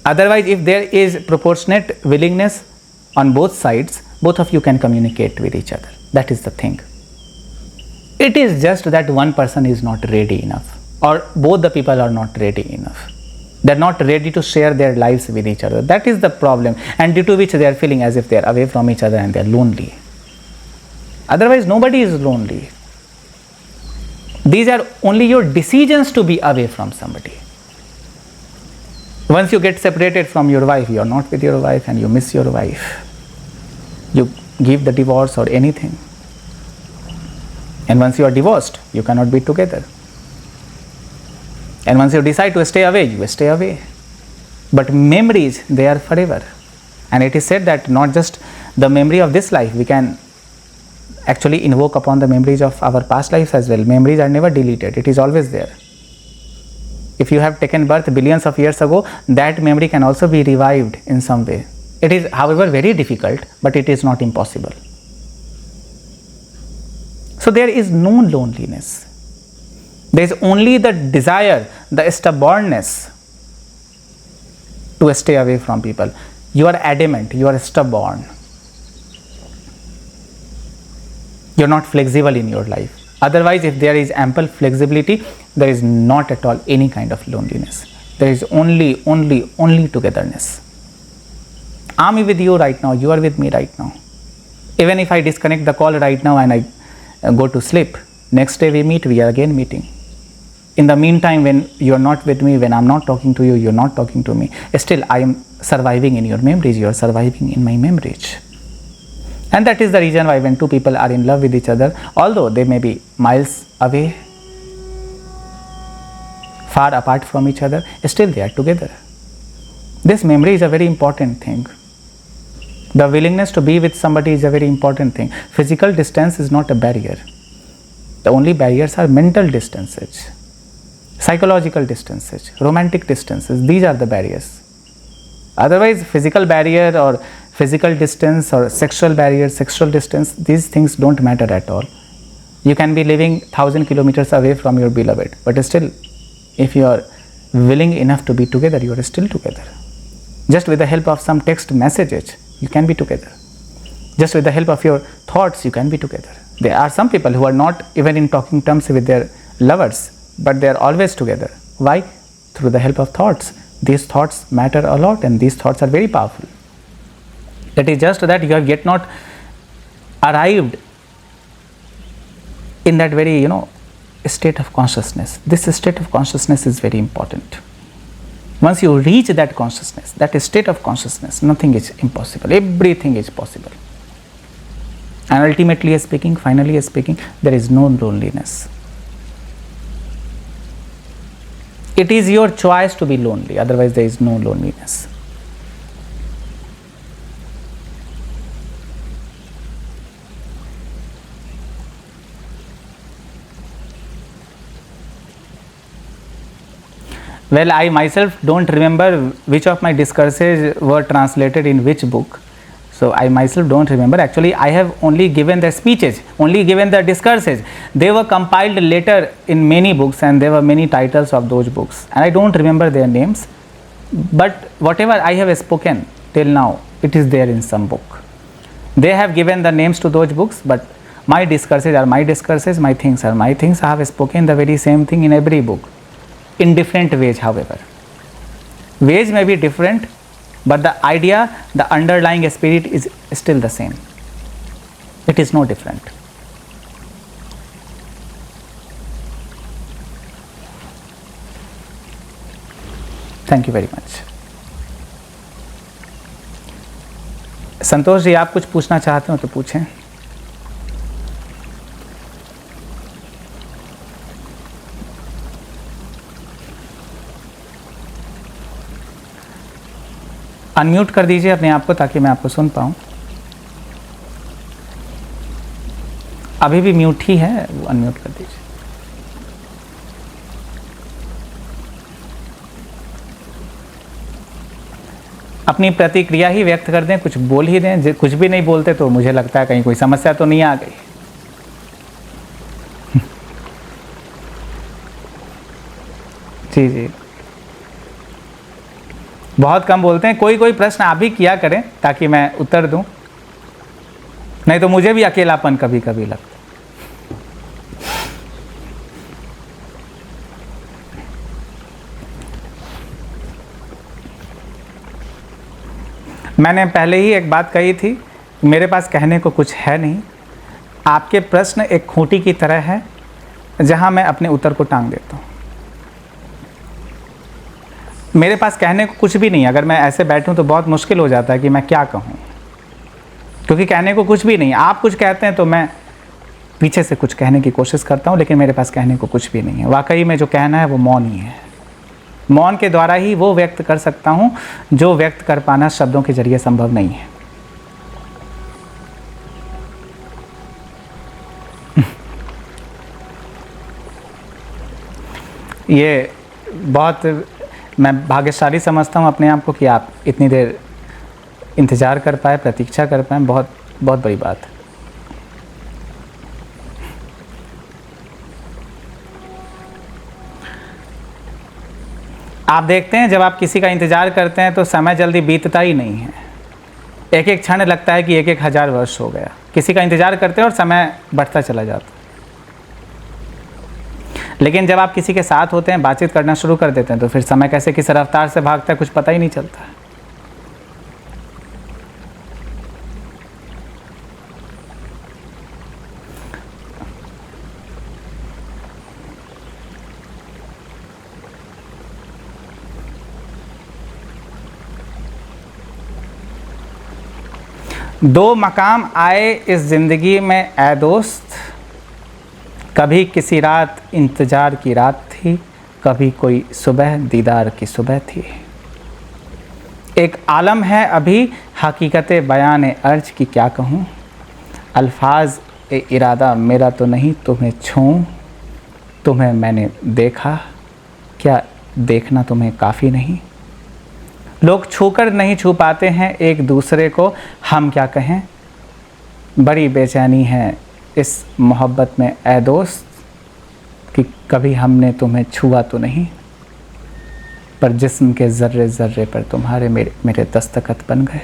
Otherwise, if there is proportionate willingness on both sides, both of you can communicate with each other. That is the thing. It is just that one person is not ready enough, or both the people are not ready enough. They are not ready to share their lives with each other. That is the problem, and due to which they are feeling as if they are away from each other and they are lonely. Otherwise, nobody is lonely. These are only your decisions to be away from somebody. Once you get separated from your wife, you are not with your wife and you miss your wife. You give the divorce or anything. And once you are divorced, you cannot be together. And once you decide to stay away, you stay away. But memories, they are forever. And it is said that not just the memory of this life, we can actually invoke upon the memories of our past lives as well. Memories are never deleted, it is always there. If you have taken birth billions of years ago, that memory can also be revived in some way. It is, however, very difficult, but it is not impossible. So there is no loneliness. There is only the desire, the stubbornness to stay away from people. You are adamant, you are stubborn. You are not flexible in your life. Otherwise, if there is ample flexibility, there is not at all any kind of loneliness. There is only togetherness. I am with you right now, you are with me right now. Even if I disconnect the call right now and I go to sleep, next day we meet, we are again meeting. In the meantime, when you are not with me, when I am not talking to you, you are not talking to me, still I am surviving in your memories, you are surviving in my memories. And that is the reason why when two people are in love with each other, although they may be miles away, far apart from each other, still they are together. This memory is a very important thing. The willingness to be with somebody is a very important thing. Physical distance is not a barrier. The only barriers are mental distances, psychological distances, romantic distances. These are the barriers. Otherwise, physical barrier or physical distance or sexual barrier, sexual distance, these things don't matter at all. You can be living 1,000 kilometers away from your beloved, but still, if you are willing enough to be together, you are still together. Just with the help of some text messages, you can be together. Just with the help of your thoughts, you can be together. There are some people who are not even in talking terms with their lovers, but they are always together. Why? Through the help of thoughts. These thoughts matter a lot, and these thoughts are very powerful. It is just that you have yet not arrived in that very, state of consciousness. This state of consciousness is very important. Once you reach that consciousness, that state of consciousness, nothing is impossible. Everything is possible. And ultimately speaking, finally speaking, there is no loneliness. It is your choice to be lonely, otherwise there is no loneliness. Well, I myself don't remember which of my discourses were translated in which book. So I myself don't remember. Actually, I have only given the speeches, only given the discourses. They were compiled later in many books, and there were many titles of those books, and I don't remember their names. But whatever I have spoken till now, it is there in some book. They have given the names to those books, but my discourses are my discourses, my things are my things. I have spoken the very same thing in every book, in different ways, however. Ways may be different, but the idea, the underlying spirit is still the same. It is no different. Thank you very much. Santosh ji, आप कुछ पूछना चाहते हो तो पूछें. Unmute कर दीजिए अपने आप को ताकि मैं आपको सुन पाऊँ. अभी भी म्यूट ही है, वो अनम्यूट कर दीजिए. अपनी प्रतिक्रिया ही व्यक्त कर दें, कुछ बोल ही दें. कुछ भी नहीं बोलते तो मुझे लगता है कहीं कोई समस्या तो नहीं आ गई. जी जी, बहुत कम बोलते हैं. कोई प्रश्न आप भी किया करें ताकि मैं उत्तर दूं, नहीं तो मुझे भी अकेलापन कभी कभी लगता है. मैंने पहले ही एक बात कही थी, मेरे पास कहने को कुछ है नहीं. आपके प्रश्न एक खूंटी की तरह है जहां मैं अपने उत्तर को टांग देता हूं. मेरे पास कहने को कुछ भी नहीं. अगर मैं ऐसे बैठूं तो बहुत मुश्किल हो जाता है कि मैं क्या कहूं, क्योंकि कहने को कुछ भी नहीं. आप कुछ कहते हैं तो मैं पीछे से कुछ कहने की कोशिश करता हूं, लेकिन मेरे पास कहने को कुछ भी नहीं है. वाकई में जो कहना है वो मौन ही है. मौन के द्वारा ही वो व्यक्त कर सकता हूं जो व्यक्त कर पाना शब्दों के जरिए संभव नहीं है. ये बहुत मैं भाग्यशाली समझता हूं अपने आप को कि आप इतनी देर इंतज़ार कर पाए, प्रतीक्षा कर पाए. बहुत बहुत बड़ी बात है. आप देखते हैं जब आप किसी का इंतज़ार करते हैं तो समय जल्दी बीतता ही नहीं है. एक एक क्षण लगता है कि एक एक हज़ार वर्ष हो गया. किसी का इंतज़ार करते हैं और समय बढ़ता चला जाता है. लेकिन जब आप किसी के साथ होते हैं, बातचीत करना शुरू कर देते हैं, तो फिर समय कैसे किस रफ्तार से भागता है कुछ पता ही नहीं चलता है. दो मकाम आए इस ज़िंदगी में ऐ दोस्त, कभी किसी रात इंतज़ार की रात थी, कभी कोई सुबह दीदार की सुबह थी. एक आलम है अभी हकीकत बयान अर्ज की क्या कहूँ, अल्फाज ए इरादा मेरा तो नहीं तुम्हें छूं, तुम्हें मैंने देखा क्या देखना तुम्हें काफ़ी नहीं. लोग छूकर नहीं छू पाते हैं एक दूसरे को, हम क्या कहें. बड़ी बेचैनी है इस मोहब्बत में ऐ दोस्त कि कभी हमने तुम्हें छुआ तो नहीं, पर जिस्म के ज़र्रे ज़र्रे पर तुम्हारे मेरे दस्तखत बन गए.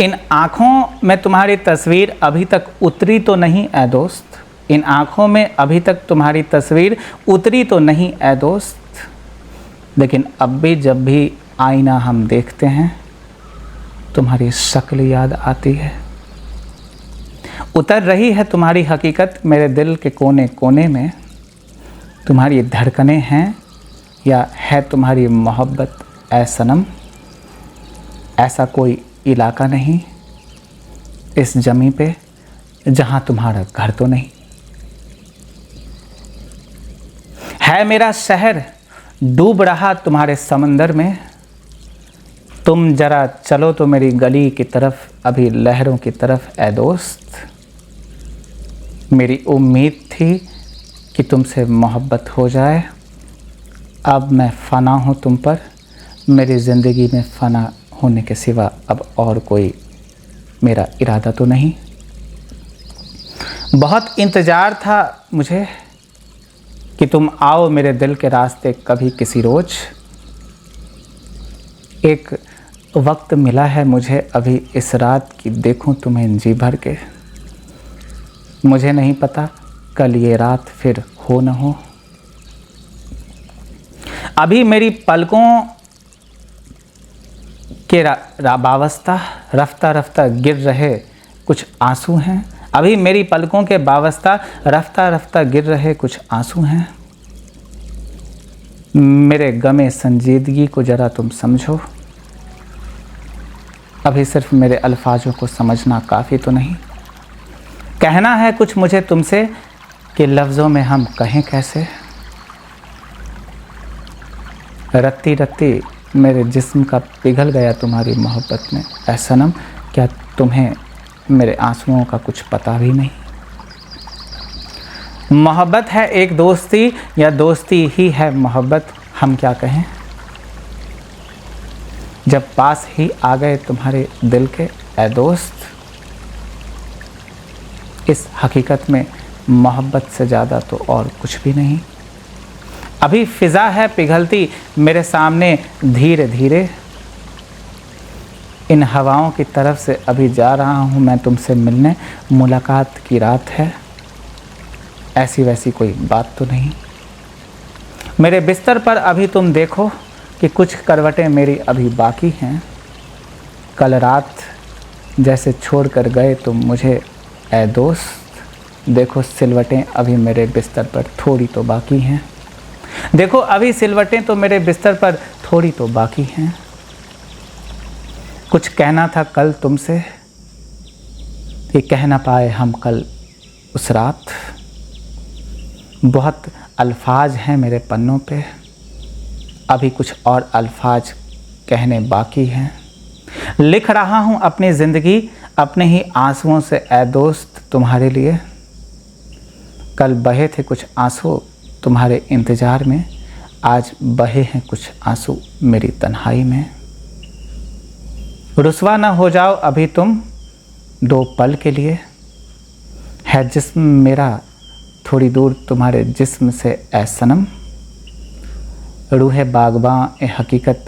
इन आँखों में तुम्हारी तस्वीर अभी तक उतरी तो नहीं ऐ दोस्त, इन आँखों में अभी तक तुम्हारी तस्वीर उतरी तो नहीं ऐ दोस्त. लेकिन अब भी जब भी आईना हम देखते हैं तुम्हारी शक्ल याद आती है. उतर रही है तुम्हारी हकीकत मेरे दिल के कोने कोने में, तुम्हारी धड़कनें हैं या है तुम्हारी मोहब्बत ऐ सनम. ऐसा कोई इलाका नहीं इस ज़मीं पे जहां तुम्हारा घर तो नहीं. है मेरा शहर डूब रहा तुम्हारे समंदर में, तुम जरा चलो तो मेरी गली की तरफ अभी लहरों की तरफ ऐ दोस्त. मेरी उम्मीद थी कि तुमसे मोहब्बत हो जाए, अब मैं फ़ना हूँ तुम पर, मेरी ज़िंदगी में फ़ना होने के सिवा अब और कोई मेरा इरादा तो नहीं। बहुत इंतज़ार था मुझे कि तुम आओ मेरे दिल के रास्ते कभी किसी रोज़। एक वक्त मिला है मुझे अभी इस रात की देखूं तुम्हें जी भर के। मुझे नहीं पता कल ये रात फिर हो न हो। अभी मेरी पलकों के वाबस्ता रफ्ता रफ्ता गिर रहे कुछ आंसू हैं। अभी मेरी पलकों के वाबस्ता रफ्ता रफ्ता गिर रहे कुछ आंसू हैं। मेरे गमे संजीदगी को ज़रा तुम समझो। अभी सिर्फ मेरे अल्फाजों को समझना काफ़ी तो नहीं। कहना है कुछ मुझे तुमसे कि लफ्ज़ों में हम कहें कैसे। रत्ती रत्ती मेरे जिस्म का पिघल गया तुम्हारी मोहब्बत में। ऐ सनम, क्या तुम्हें मेरे आंसुओं का कुछ पता भी नहीं। मोहब्बत है एक दोस्ती या दोस्ती ही है मोहब्बत, हम क्या कहें। जब पास ही आ गए तुम्हारे दिल के ऐ दोस्त, इस हकीकत में मोहब्बत से ज़्यादा तो और कुछ भी नहीं। अभी फ़िज़ा है पिघलती मेरे सामने धीरे धीरे। इन हवाओं की तरफ से अभी जा रहा हूँ मैं तुमसे मिलने। मुलाकात की रात है, ऐसी वैसी कोई बात तो नहीं। मेरे बिस्तर पर अभी तुम देखो कि कुछ करवटें मेरी अभी बाकी हैं। कल रात जैसे छोड़ कर गए तुम मुझे ऐ दोस्त, देखो सिलवटें अभी मेरे बिस्तर पर थोड़ी तो बाकी हैं। देखो अभी सिलवटें तो मेरे बिस्तर पर थोड़ी तो बाकी हैं। कुछ कहना था कल तुमसे कि कह ना पाए हम कल उस रात। बहुत अल्फाज हैं मेरे पन्नों पे, अभी कुछ और अल्फाज कहने बाकी हैं। लिख रहा हूँ अपनी ज़िंदगी अपने ही आंसुओं से ऐ दोस्त तुम्हारे लिए। कल बहे थे कुछ आंसू तुम्हारे इंतज़ार में, आज बहे हैं कुछ आंसू मेरी तन्हाई में। रुसवा ना हो जाओ अभी तुम दो पल के लिए, है जिस्म मेरा थोड़ी दूर तुम्हारे जिस्म से ऐ सनम। रूह बागबां ए हकीकत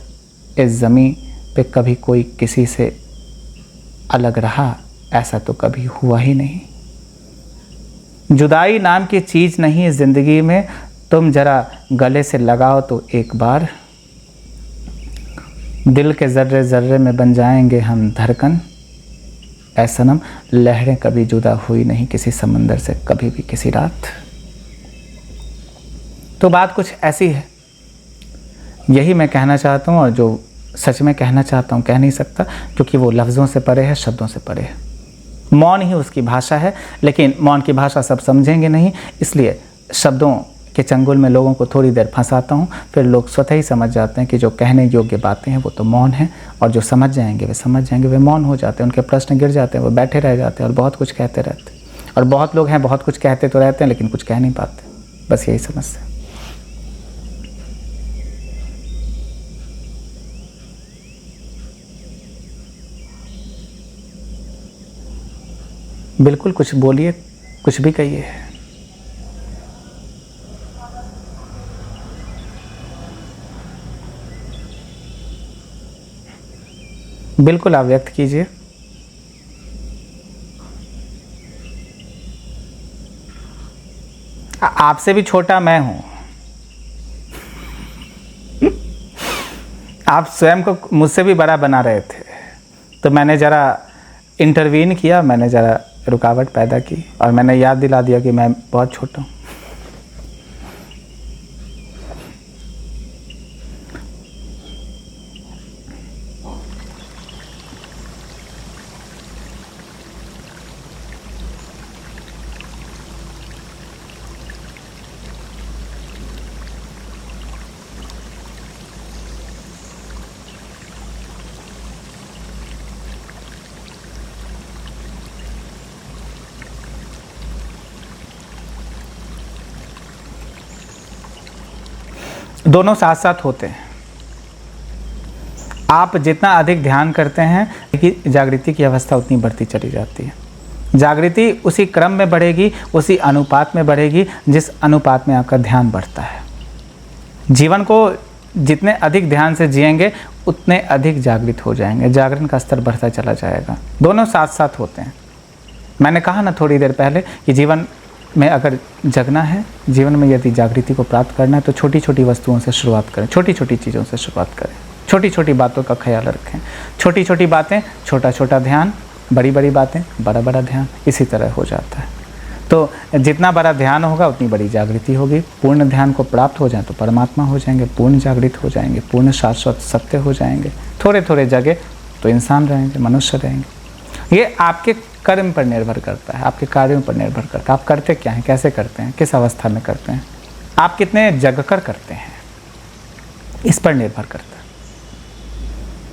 इस ज़मीं पे कभी कोई किसी से अलग रहा, ऐसा तो कभी हुआ ही नहीं। जुदाई नाम की चीज़ नहीं ज़िंदगी में, तुम ज़रा गले से लगाओ तो एक बार। दिल के ज़र्रे ज़र्रे में बन जाएंगे हम धड़कन। ऐ सनम, लहरें कभी जुदा हुई नहीं किसी समंदर से कभी भी किसी रात। तो बात कुछ ऐसी है, यही मैं कहना चाहता हूँ, और जो सच में कहना चाहता हूँ कह नहीं सकता, क्योंकि वो लफ्ज़ों से परे है, शब्दों से परे है। मौन ही उसकी भाषा है, लेकिन मौन की भाषा सब समझेंगे नहीं, इसलिए शब्दों के चंगुल में लोगों को थोड़ी देर फंसाता हूँ। फिर लोग स्वतः ही समझ जाते हैं कि जो कहने योग्य बातें हैं वो तो मौन है, और जो समझ जाएंगे वे समझ जाएंगे, वे मौन हो जाते हैं, उनके प्रश्न गिर जाते हैं, वो बैठे रह जाते हैं और बहुत कुछ कहते रहते हैं। और बहुत लोग हैं बहुत कुछ कहते तो रहते हैं लेकिन कुछ कह नहीं पाते, बस यही समस्या। बिल्कुल, कुछ बोलिए, कुछ भी कहिए। बिल्कुल आप व्यक्त कीजिए। आपसे भी छोटा मैं हूं। आप स्वयं को मुझसे भी बड़ा बना रहे थे, तो मैंने ज़रा इंटरवीन किया, मैंने ज़रा रुकावट पैदा की और मैंने याद दिला दिया कि मैं बहुत छोटा हूँ। दोनों साथ साथ होते हैं। आप जितना अधिक ध्यान करते हैं कि जागृति की अवस्था उतनी बढ़ती चली जाती है। जागृति उसी क्रम में बढ़ेगी, उसी अनुपात में बढ़ेगी जिस अनुपात में आपका ध्यान बढ़ता है। जीवन को जितने अधिक ध्यान से जिएंगे उतने अधिक जागृत हो जाएंगे, जागरण का स्तर बढ़ता चला जाएगा। दोनों साथ साथ होते हैं। मैंने कहा ना थोड़ी देर पहले कि जीवन में अगर जगना है, जीवन में यदि जागृति को प्राप्त करना है तो छोटी छोटी वस्तुओं से शुरुआत करें, छोटी छोटी चीज़ों से शुरुआत करें, छोटी छोटी बातों का ख्याल रखें। छोटी छोटी बातें, छोटा छोटा ध्यान, बड़ी बड़ी बातें, बड़ा बड़ा ध्यान, इसी तरह हो जाता है। तो जितना बड़ा ध्यान होगा उतनी बड़ी जागृति होगी। पूर्ण ध्यान को प्राप्त हो जाए तो परमात्मा हो जाएंगे, पूर्ण जागृत हो जाएंगे, पूर्ण शाश्वत सत्य हो जाएंगे। थोड़े थोड़े जगह तो इंसान रहेंगे, मनुष्य रहेंगे। ये आपके कर्म पर निर्भर करता है, आपके कार्यों पर निर्भर करता है। आप करते क्या हैं, कैसे करते हैं, किस अवस्था में करते हैं, आप कितने जग कर करते हैं, इस पर निर्भर करता है।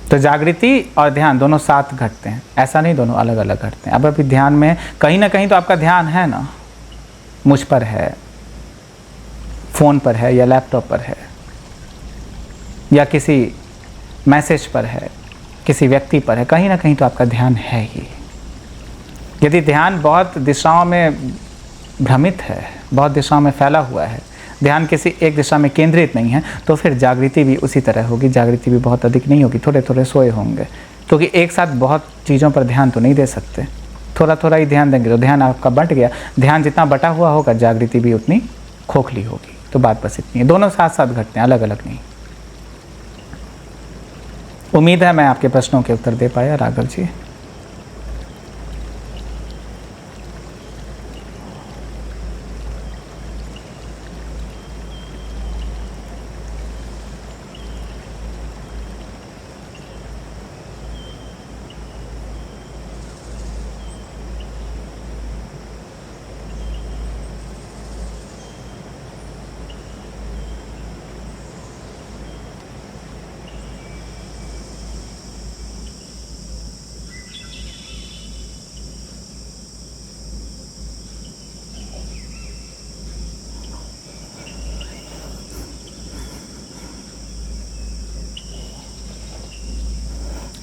तो जागृति और ध्यान दोनों साथ घटते हैं, ऐसा नहीं दोनों अलग अलग घटते हैं। अब अभी ध्यान में कहीं ना कहीं तो आपका ध्यान है ना, मुझ पर है, फ़ोन पर है, या लैपटॉप पर है, या किसी मैसेज पर है, किसी व्यक्ति पर है, कहीं ना कहीं तो आपका ध्यान है ही। यदि ध्यान बहुत दिशाओं में भ्रमित है, बहुत दिशाओं में फैला हुआ है, ध्यान किसी एक दिशा में केंद्रित नहीं है, तो फिर जागृति भी उसी तरह होगी। जागृति भी बहुत अधिक नहीं होगी, थोड़े थोड़े सोए होंगे, क्योंकि एक साथ बहुत चीज़ों पर ध्यान तो नहीं दे सकते। थोड़ा थोड़ा ही ध्यान देंगे तो ध्यान आपका बंट गया। ध्यान जितना बटा हुआ होगा जागृति भी उतनी खोखली होगी। तो बात बस इतनी है, दोनों साथ साथ घटते हैं, अलग अलग नहीं। उम्मीद है मैं आपके प्रश्नों के उत्तर दे पाया राघव जी।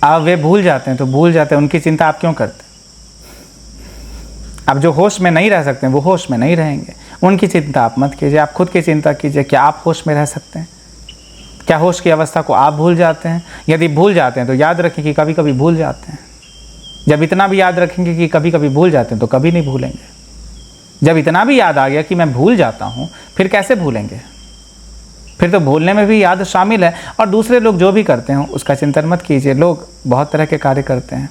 अब वे भूल जाते हैं तो भूल जाते हैं, उनकी चिंता आप क्यों करते हैं? अब जो होश में नहीं रह सकते हैं वो होश में नहीं रहेंगे, उनकी चिंता आप मत कीजिए, आप खुद की चिंता कीजिए। क्या आप होश में रह सकते हैं? क्या होश की अवस्था को आप भूल जाते हैं? यदि भूल जाते हैं तो याद रखें कि कभी कभी भूल जाते हैं। जब इतना भी याद रखेंगे कि कभी कभी भूल जाते हैं तो कभी नहीं भूलेंगे। जब इतना भी याद आ गया कि मैं भूल जाता हूँ, फिर कैसे भूलेंगे? फिर तो भूलने में भी याद शामिल है। और दूसरे लोग जो भी करते हैं उसका चिंतन मत कीजिए। लोग बहुत तरह के कार्य करते हैं,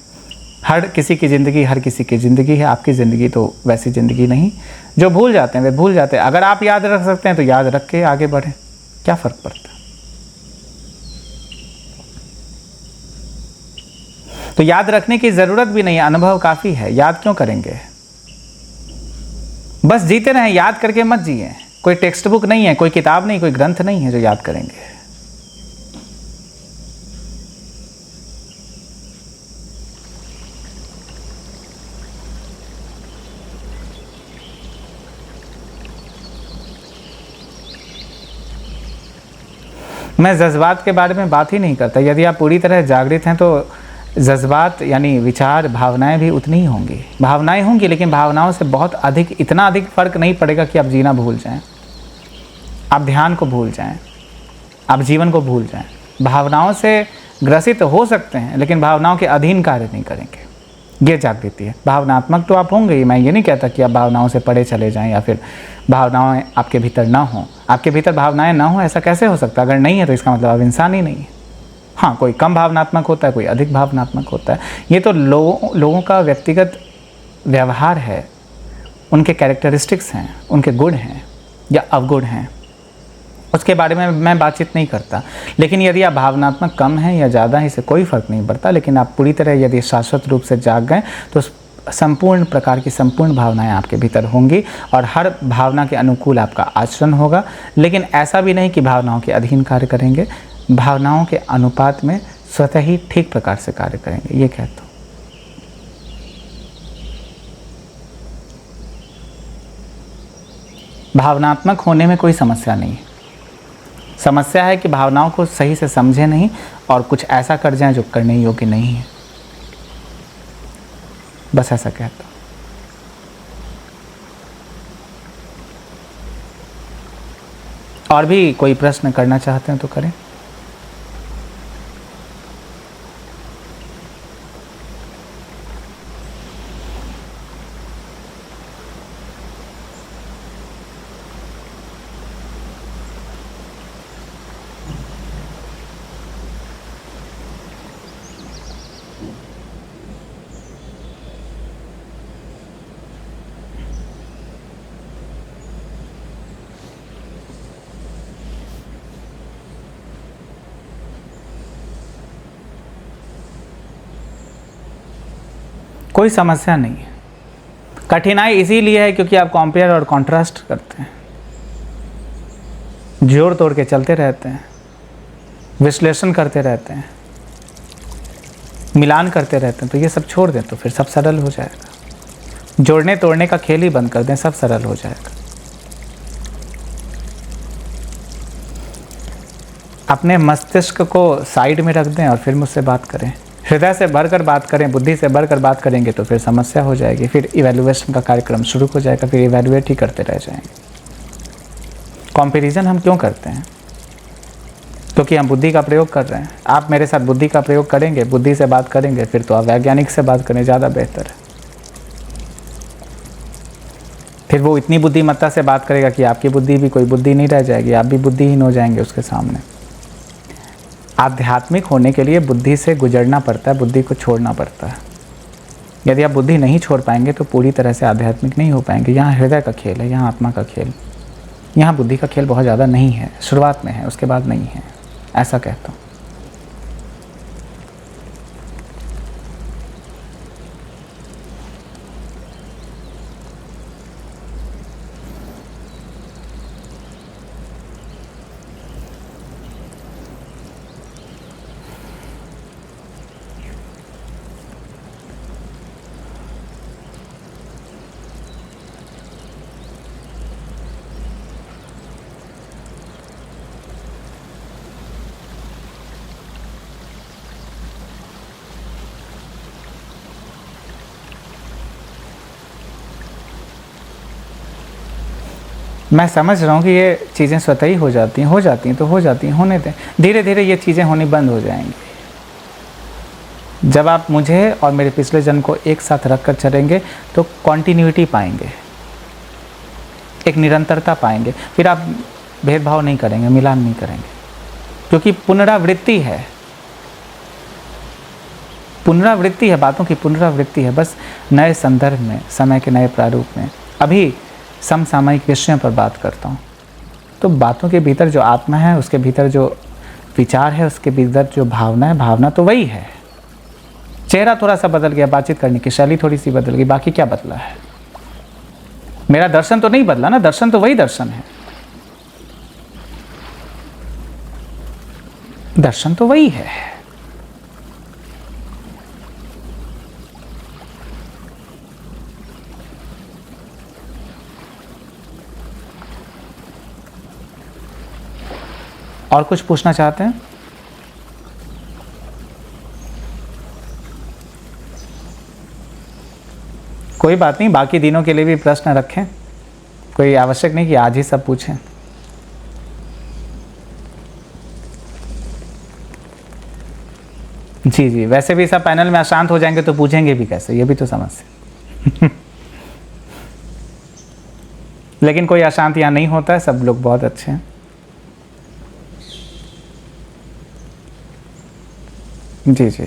हर किसी की ज़िंदगी हर किसी की ज़िंदगी है, आपकी ज़िंदगी तो वैसी ज़िंदगी नहीं। जो भूल जाते हैं वे भूल जाते हैं। अगर आप याद रख सकते हैं तो याद रख के आगे बढ़ें, क्या फ़र्क पड़ता है? तो याद रखने की ज़रूरत भी नहीं है, अनुभव काफ़ी है। याद क्यों करेंगे? बस जीते रहें, याद करके मत जिए। कोई टेक्स्ट बुक नहीं है, कोई किताब नहीं, कोई ग्रंथ नहीं है जो याद करेंगे। मैं जज्बात के बारे में बात ही नहीं करता। यदि आप पूरी तरह जागृत हैं तो जज्बात यानी विचार, भावनाएं भी उतनी ही होंगी। भावनाएं होंगी लेकिन भावनाओं से बहुत अधिक, इतना अधिक फर्क नहीं पड़ेगा कि आप जीना भूल जाएं, आप ध्यान को भूल जाएं, आप जीवन को भूल जाएं। भावनाओं से ग्रसित हो सकते हैं लेकिन भावनाओं के अधीन कार्य नहीं करेंगे। ये जागृति है। भावनात्मक तो आप होंगे ही, मैं ये नहीं कहता कि आप भावनाओं से परे चले जाएं या फिर भावनाएं आपके भीतर ना हो। आपके भीतर भावनाएं ना हो ऐसा कैसे हो सकता है? अगर नहीं है तो इसका मतलब आप इंसान ही नहीं है। हाँ, कोई कम भावनात्मक होता है, कोई अधिक भावनात्मक होता है। ये तो लोगों का व्यक्तिगत व्यवहार है, उनके कैरेक्टरिस्टिक्स हैं, उनके गुण हैं या अवगुण हैं, उसके बारे में मैं बातचीत नहीं करता। लेकिन यदि आप भावनात्मक कम हैं या ज़्यादा हैं, इससे कोई फ़र्क नहीं पड़ता। लेकिन आप पूरी तरह यदि शाश्वत रूप से जाग गए तो संपूर्ण प्रकार की संपूर्ण भावनाएं आपके भीतर होंगी और हर भावना के अनुकूल आपका आचरण होगा। लेकिन ऐसा भी नहीं कि भावनाओं के अधीन कार्य करेंगे, भावनाओं के अनुपात में स्वतः ही ठीक प्रकार से कार्य करेंगे, ये कहता हूँ। भावनात्मक होने में कोई समस्या नहीं है। समस्या है कि भावनाओं को सही से समझे नहीं और कुछ ऐसा कर जाएं जो करने योग्य नहीं है। बस ऐसा कहता हूं। और भी कोई प्रश्न करना चाहते हैं तो करें। कोई समस्या नहीं है। कठिनाई इसीलिए है क्योंकि आप कंपेयर और कॉन्ट्रास्ट करते हैं, जोड़ तोड़ के चलते रहते हैं, विश्लेषण करते रहते हैं, मिलान करते रहते हैं। तो ये सब छोड़ दें तो फिर सब सरल हो जाएगा। जोड़ने तोड़ने का खेल ही बंद कर दें, सब सरल हो जाएगा। अपने मस्तिष्क को साइड में रख दें और फिर मुझसे बात करें। हृदय से भरकर बात करें, बुद्धि से भरकर बात करेंगे तो फिर समस्या हो जाएगी। फिर इवैल्यूएशन का कार्यक्रम शुरू हो जाएगा, फिर इवैल्यूएट ही करते रह जाएंगे। कंपैरिजन हम क्यों करते हैं? क्योंकि हम बुद्धि का प्रयोग कर रहे हैं। आप मेरे साथ बुद्धि का प्रयोग करेंगे, बुद्धि से बात करेंगे, फिर तो आप वैज्ञानिक से बात करें, ज़्यादा बेहतर है। फिर वो इतनी बुद्धिमत्ता से बात करेगा कि आपकी बुद्धि भी कोई बुद्धि नहीं रह जाएगी, आप भी बुद्धिहीन हो जाएंगे उसके सामने। आध्यात्मिक होने के लिए बुद्धि से गुजरना पड़ता है, बुद्धि को छोड़ना पड़ता है। यदि आप बुद्धि नहीं छोड़ पाएंगे तो पूरी तरह से आध्यात्मिक नहीं हो पाएंगे। यहाँ हृदय का खेल है, यहाँ आत्मा का खेल। यहाँ बुद्धि का खेल बहुत ज़्यादा नहीं है, शुरुआत में है, उसके बाद नहीं है, ऐसा कहता हूँ। मैं समझ रहा हूँ कि ये चीज़ें स्वतः ही हो जाती हैं तो हो जाती हैं, होने दें। धीरे धीरे ये चीज़ें होनी बंद हो जाएंगी। जब आप मुझे और मेरे पिछले जन्म को एक साथ रख कर चलेंगे तो कॉन्टीन्यूटी पाएंगे, एक निरंतरता पाएंगे। फिर आप भेदभाव नहीं करेंगे, मिलान नहीं करेंगे, क्योंकि पुनरावृत्ति है। पुनरावृत्ति है, बातों की पुनरावृत्ति है, बस नए संदर्भ में, समय के नए प्रारूप में। अभी समसामयिक विषयों पर बात करता हूँ तो बातों के भीतर जो आत्मा है, उसके भीतर जो विचार है, उसके भीतर जो भावना है, भावना तो वही है। चेहरा थोड़ा सा बदल गया, बातचीत करने की शैली थोड़ी सी बदल गई, बाकी क्या बदला है? मेरा दर्शन तो नहीं बदला ना, दर्शन तो वही दर्शन है, दर्शन तो वही है। और कुछ पूछना चाहते हैं? कोई बात नहीं, बाकी दिनों के लिए भी प्रश्न रखें, कोई आवश्यक नहीं कि आज ही सब पूछें। जी जी, वैसे भी सब पैनल में अशांत हो जाएंगे तो पूछेंगे भी कैसे, ये भी तो समस्या। लेकिन कोई अशांत यहाँ नहीं होता है, सब लोग बहुत अच्छे हैं। जी जी,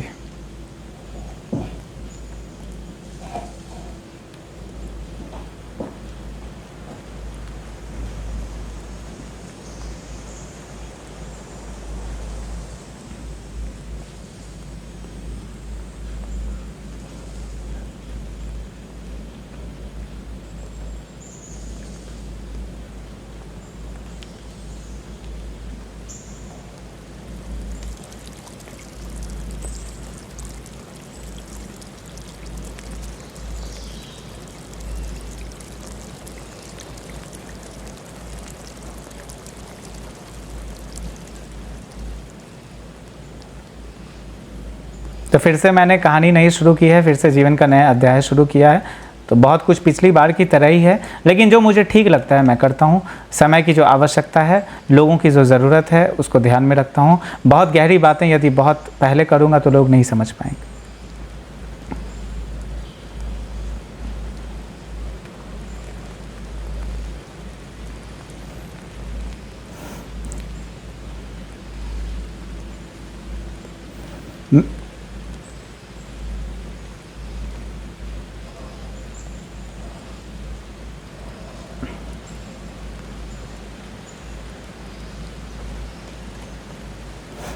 तो फिर से मैंने कहानी नहीं शुरू की है, फिर से जीवन का नया अध्याय शुरू किया है। तो बहुत कुछ पिछली बार की तरह ही है, लेकिन जो मुझे ठीक लगता है मैं करता हूँ। समय की जो आवश्यकता है, लोगों की जो ज़रूरत है, उसको ध्यान में रखता हूँ। बहुत गहरी बातें यदि बहुत पहले करूँगा तो लोग नहीं समझ पाएंगे।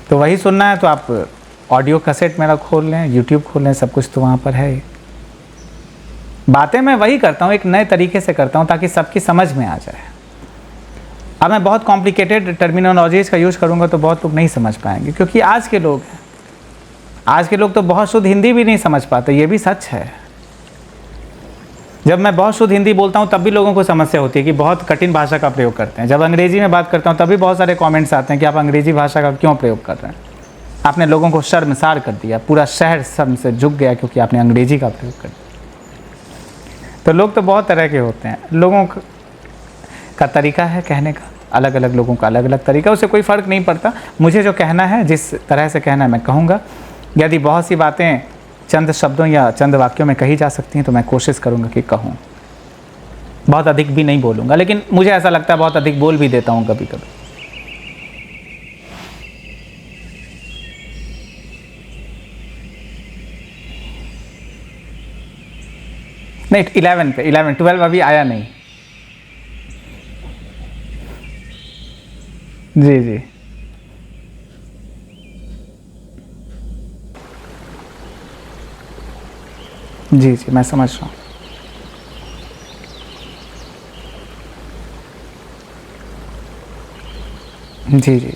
तो वही सुनना है तो आप ऑडियो कैसेट मेरा खोल लें, यूट्यूब खोल लें, सब कुछ तो वहाँ पर है। बातें मैं वही करता हूँ, एक नए तरीके से करता हूँ ताकि सबकी समझ में आ जाए। अब मैं बहुत कॉम्प्लिकेटेड टर्मिनोलॉजीज़ का यूज़ करूँगा तो बहुत लोग नहीं समझ पाएंगे, क्योंकि आज के लोग तो बहुत शुद्ध हिंदी भी नहीं समझ पाते, ये भी सच है। जब मैं बहुत शुद्ध हिंदी बोलता हूँ तब भी लोगों को समस्या होती है कि बहुत कठिन भाषा का प्रयोग करते हैं। जब अंग्रेजी में बात करता हूँ तभी बहुत सारे कमेंट्स आते हैं कि आप अंग्रेजी भाषा का क्यों प्रयोग कर रहे हैं, आपने लोगों को शर्मसार कर दिया, पूरा शहर शर्म से झुक गया क्योंकि आपने अंग्रेजी का प्रयोग कर दिया। तो लोग तो बहुत तरह के होते हैं, लोगों का तरीका है कहने का, अलग अलग लोगों का अलग अलग तरीका, उससे कोई फ़र्क नहीं पड़ता। मुझे जो कहना है, जिस तरह से कहना है मैं कहूँगा। यदि बहुत सी बातें चंद शब्दों या चंद वाक्यों में कही जा सकती हैं तो मैं कोशिश करूँगा कि कहूँ। बहुत अधिक भी नहीं बोलूँगा, लेकिन मुझे ऐसा लगता है बहुत अधिक बोल भी देता हूँ कभी कभी। नहीं, 11 पे, 12 अभी आया नहीं। जी जी जी जी, मैं समझ रहा हूँ। जी जी जी जी।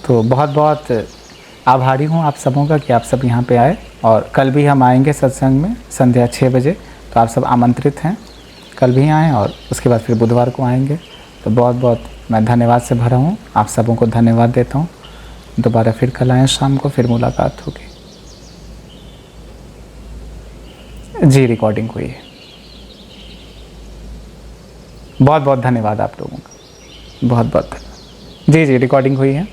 तो बहुत बहुत आभारी हूँ आप सबों का कि आप सब यहाँ पे आए, और कल भी हम आएंगे सत्संग में संध्या 6 बजे। तो आप सब आमंत्रित हैं, कल भी आएँ और उसके बाद फिर बुधवार को आएंगे। तो बहुत बहुत मैं धन्यवाद से भरा हूँ, आप सबों को धन्यवाद देता हूँ। दोबारा फिर कल आएँ शाम को, फिर मुलाकात होगी। जी, रिकॉर्डिंग हुई है। बहुत बहुत धन्यवाद आप लोगों का, बहुत बहुत धन्यवाद। जी जी, रिकॉर्डिंग हुई है।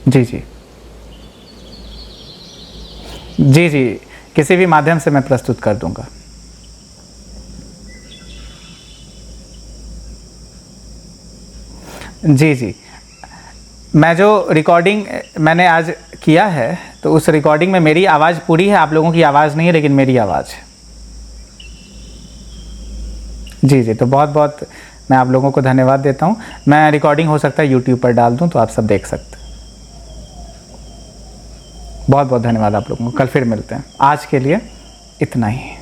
जी जी जी जी, किसी भी माध्यम से मैं प्रस्तुत कर दूंगा। जी जी, मैं जो रिकॉर्डिंग मैंने आज किया है तो उस रिकॉर्डिंग में मेरी आवाज़ पूरी है, आप लोगों की आवाज़ नहीं है, लेकिन मेरी आवाज़ है। जी जी, तो बहुत बहुत मैं आप लोगों को धन्यवाद देता हूँ। मैं रिकॉर्डिंग हो सकता है यूट्यूब पर डाल दूँ तो आप सब देख सकते हैं। बहुत बहुत धन्यवाद आप लोगों को, कल फिर मिलते हैं। आज के लिए इतना ही।